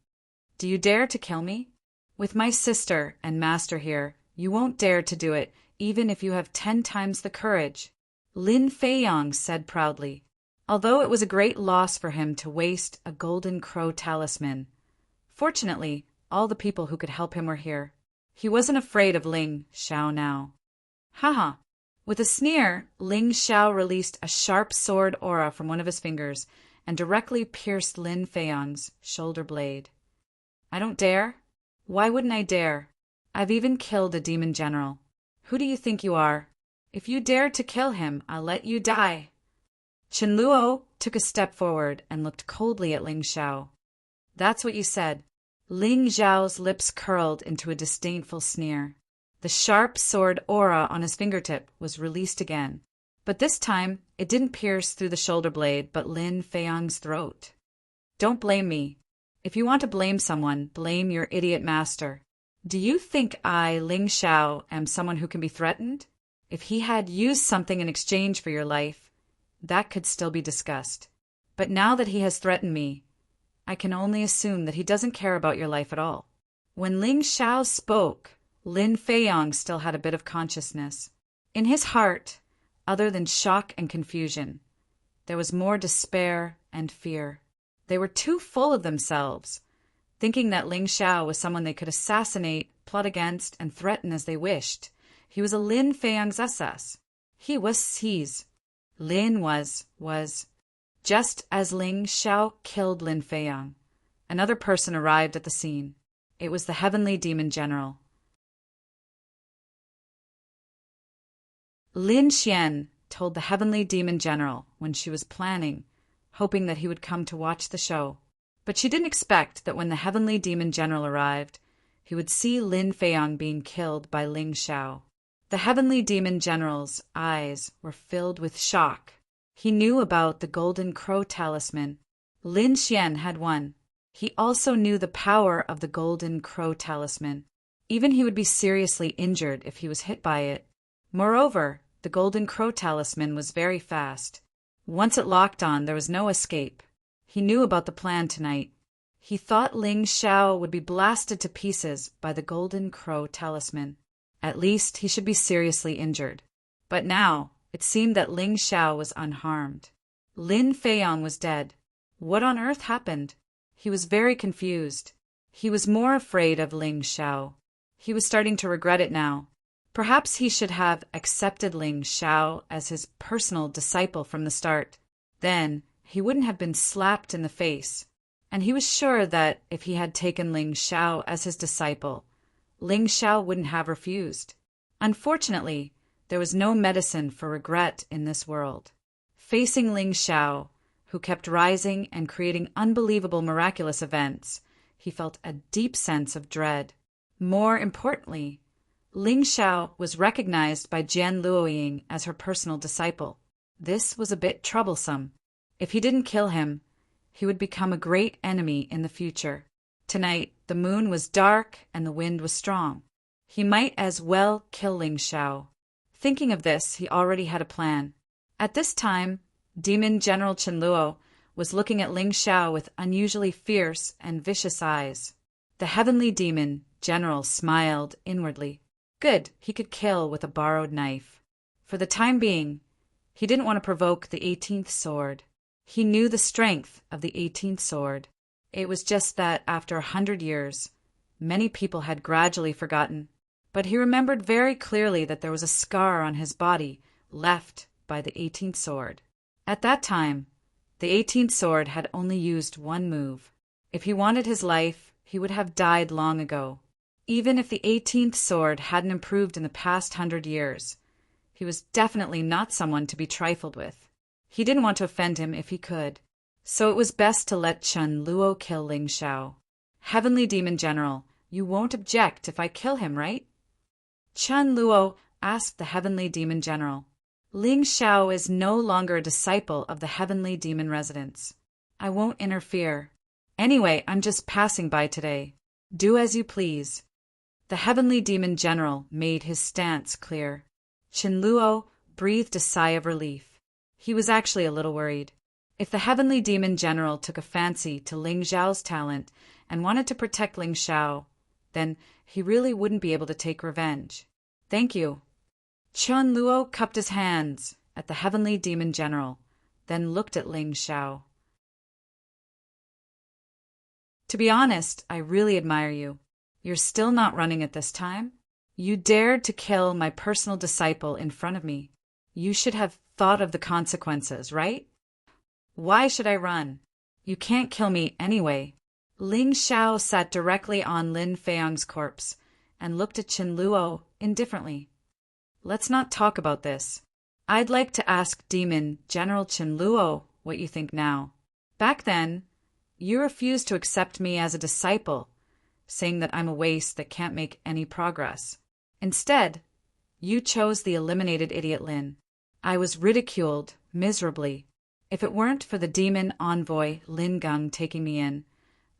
Do you dare to kill me? With my sister and master here, you won't dare to do it, even if you have 10 times the courage," Lin Feiyang said proudly. Although it was a great loss for him to waste a Golden Crow Talisman, fortunately, all the people who could help him were here. He wasn't afraid of Ling Xiao now. Haha. With a sneer, Ling Xiao released a sharp sword aura from one of his fingers and directly pierced Lin Feiyang's shoulder blade. "I don't dare? Why wouldn't I dare? I've even killed a demon general. Who do you think you are? If you dare to kill him, I'll let you die." Qin Luo took a step forward and looked coldly at Ling Xiao. "That's what you said." Ling Xiao's lips curled into a disdainful sneer. The sharp sword aura on his fingertip was released again, but this time it didn't pierce through the shoulder blade but Lin Feiyang's throat. "Don't blame me. If you want to blame someone, blame your idiot master. Do you think I, Ling Xiao, am someone who can be threatened? If he had used something in exchange for your life, that could still be discussed. But now that he has threatened me, I can only assume that he doesn't care about your life at all." When Ling Xiao spoke, Lin Feiyang still had a bit of consciousness. In his heart, other than shock and confusion, there was more despair and fear. They were too full of themselves, thinking that Ling Xiao was someone they could assassinate, plot against, and threaten as they wished. He was a Lin Feiyang's SS. Lin was. Just as Ling Xiao killed Lin Feiyang, another person arrived at the scene. It was the Heavenly Demon General. Lin Xian told the Heavenly Demon General when she was planning, hoping that he would come to watch the show. But she didn't expect that when the Heavenly Demon General arrived, he would see Lin Feiyang being killed by Ling Xiao. The Heavenly Demon General's eyes were filled with shock. He knew about the Golden Crow Talisman. Lin Xian had one. He also knew the power of the Golden Crow Talisman. Even he would be seriously injured if he was hit by it. Moreover, the Golden Crow Talisman was very fast. Once it locked on, there was no escape. He knew about the plan tonight. He thought Ling Xiao would be blasted to pieces by the Golden Crow Talisman. At least he should be seriously injured. But now, it seemed that Ling Xiao was unharmed. Lin Feiyang was dead. What on earth happened? He was very confused. He was more afraid of Ling Xiao. He was starting to regret it now. Perhaps he should have accepted Ling Xiao as his personal disciple from the start. Then he wouldn't have been slapped in the face. And he was sure that if he had taken Ling Xiao as his disciple, Ling Xiao wouldn't have refused. Unfortunately, there was no medicine for regret in this world. Facing Ling Xiao, who kept rising and creating unbelievable miraculous events, he felt a deep sense of dread. More importantly, Ling Xiao was recognized by Jian Luoying as her personal disciple. This was a bit troublesome. If he didn't kill him, he would become a great enemy in the future. Tonight, the moon was dark and the wind was strong. He might as well kill Ling Xiao. Thinking of this, he already had a plan. At this time, Demon General Qin Luo was looking at Ling Xiao with unusually fierce and vicious eyes. The heavenly demon general smiled inwardly. Good, he could kill with a borrowed knife. For the time being, he didn't want to provoke the 18th sword. He knew the strength of the 18th sword. It was just that after 100 years, many people had gradually forgotten. But he remembered very clearly that there was a scar on his body left by the 18th sword. At that time, the 18th sword had only used one move. If he wanted his life, he would have died long ago. Even if the 18th sword hadn't improved in the past 100 years, he was definitely not someone to be trifled with. He didn't want to offend him if he could, so it was best to let Chen Luo kill Ling Xiao. Heavenly Demon General, you won't object if I kill him, right? Chen Luo asked the Heavenly Demon General. Ling Xiao is no longer a disciple of the Heavenly Demon Residence. I won't interfere. Anyway, I'm just passing by today. Do as you please. The Heavenly Demon General made his stance clear. Chen Luo breathed a sigh of relief. He was actually a little worried. If the Heavenly Demon General took a fancy to Ling Xiao's talent and wanted to protect Ling Xiao, then he really wouldn't be able to take revenge. Thank you. Chen Luo cupped his hands at the Heavenly Demon General, then looked at Ling Xiao. To be honest, I really admire you. You're still not running at this time? You dared to kill my personal disciple in front of me. You should have thought of the consequences, right? Why should I run? You can't kill me anyway. Ling Xiao sat directly on Lin Feiyang's corpse and looked at Chen Luo indifferently. Let's not talk about this. I'd like to ask Demon General Chen Luo what you think now. Back then, you refused to accept me as a disciple, saying that I'm a waste that can't make any progress. Instead, you chose the eliminated idiot Lin. I was ridiculed miserably. If it weren't for the demon envoy Lin Gang taking me in,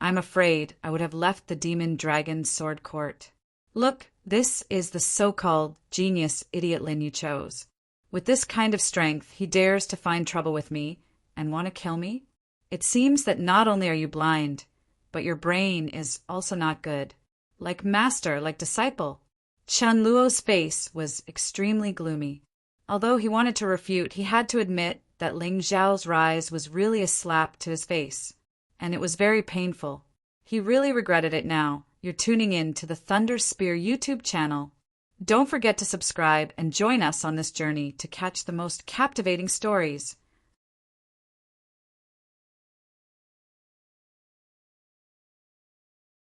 I'm afraid I would have left the demon dragon sword court. Look, this is the so-called genius idiot Lin you chose. With this kind of strength, he dares to find trouble with me and want to kill me? It seems that not only are you blind, but your brain is also not good. Like master, like disciple. Chen Luo's face was extremely gloomy. Although he wanted to refute, he had to admit that Ling Xiao's rise was really a slap to his face, and it was very painful. He really regretted it now. You're tuning in to the Thunder Spear YouTube channel. Don't forget to subscribe and join us on this journey to catch the most captivating stories.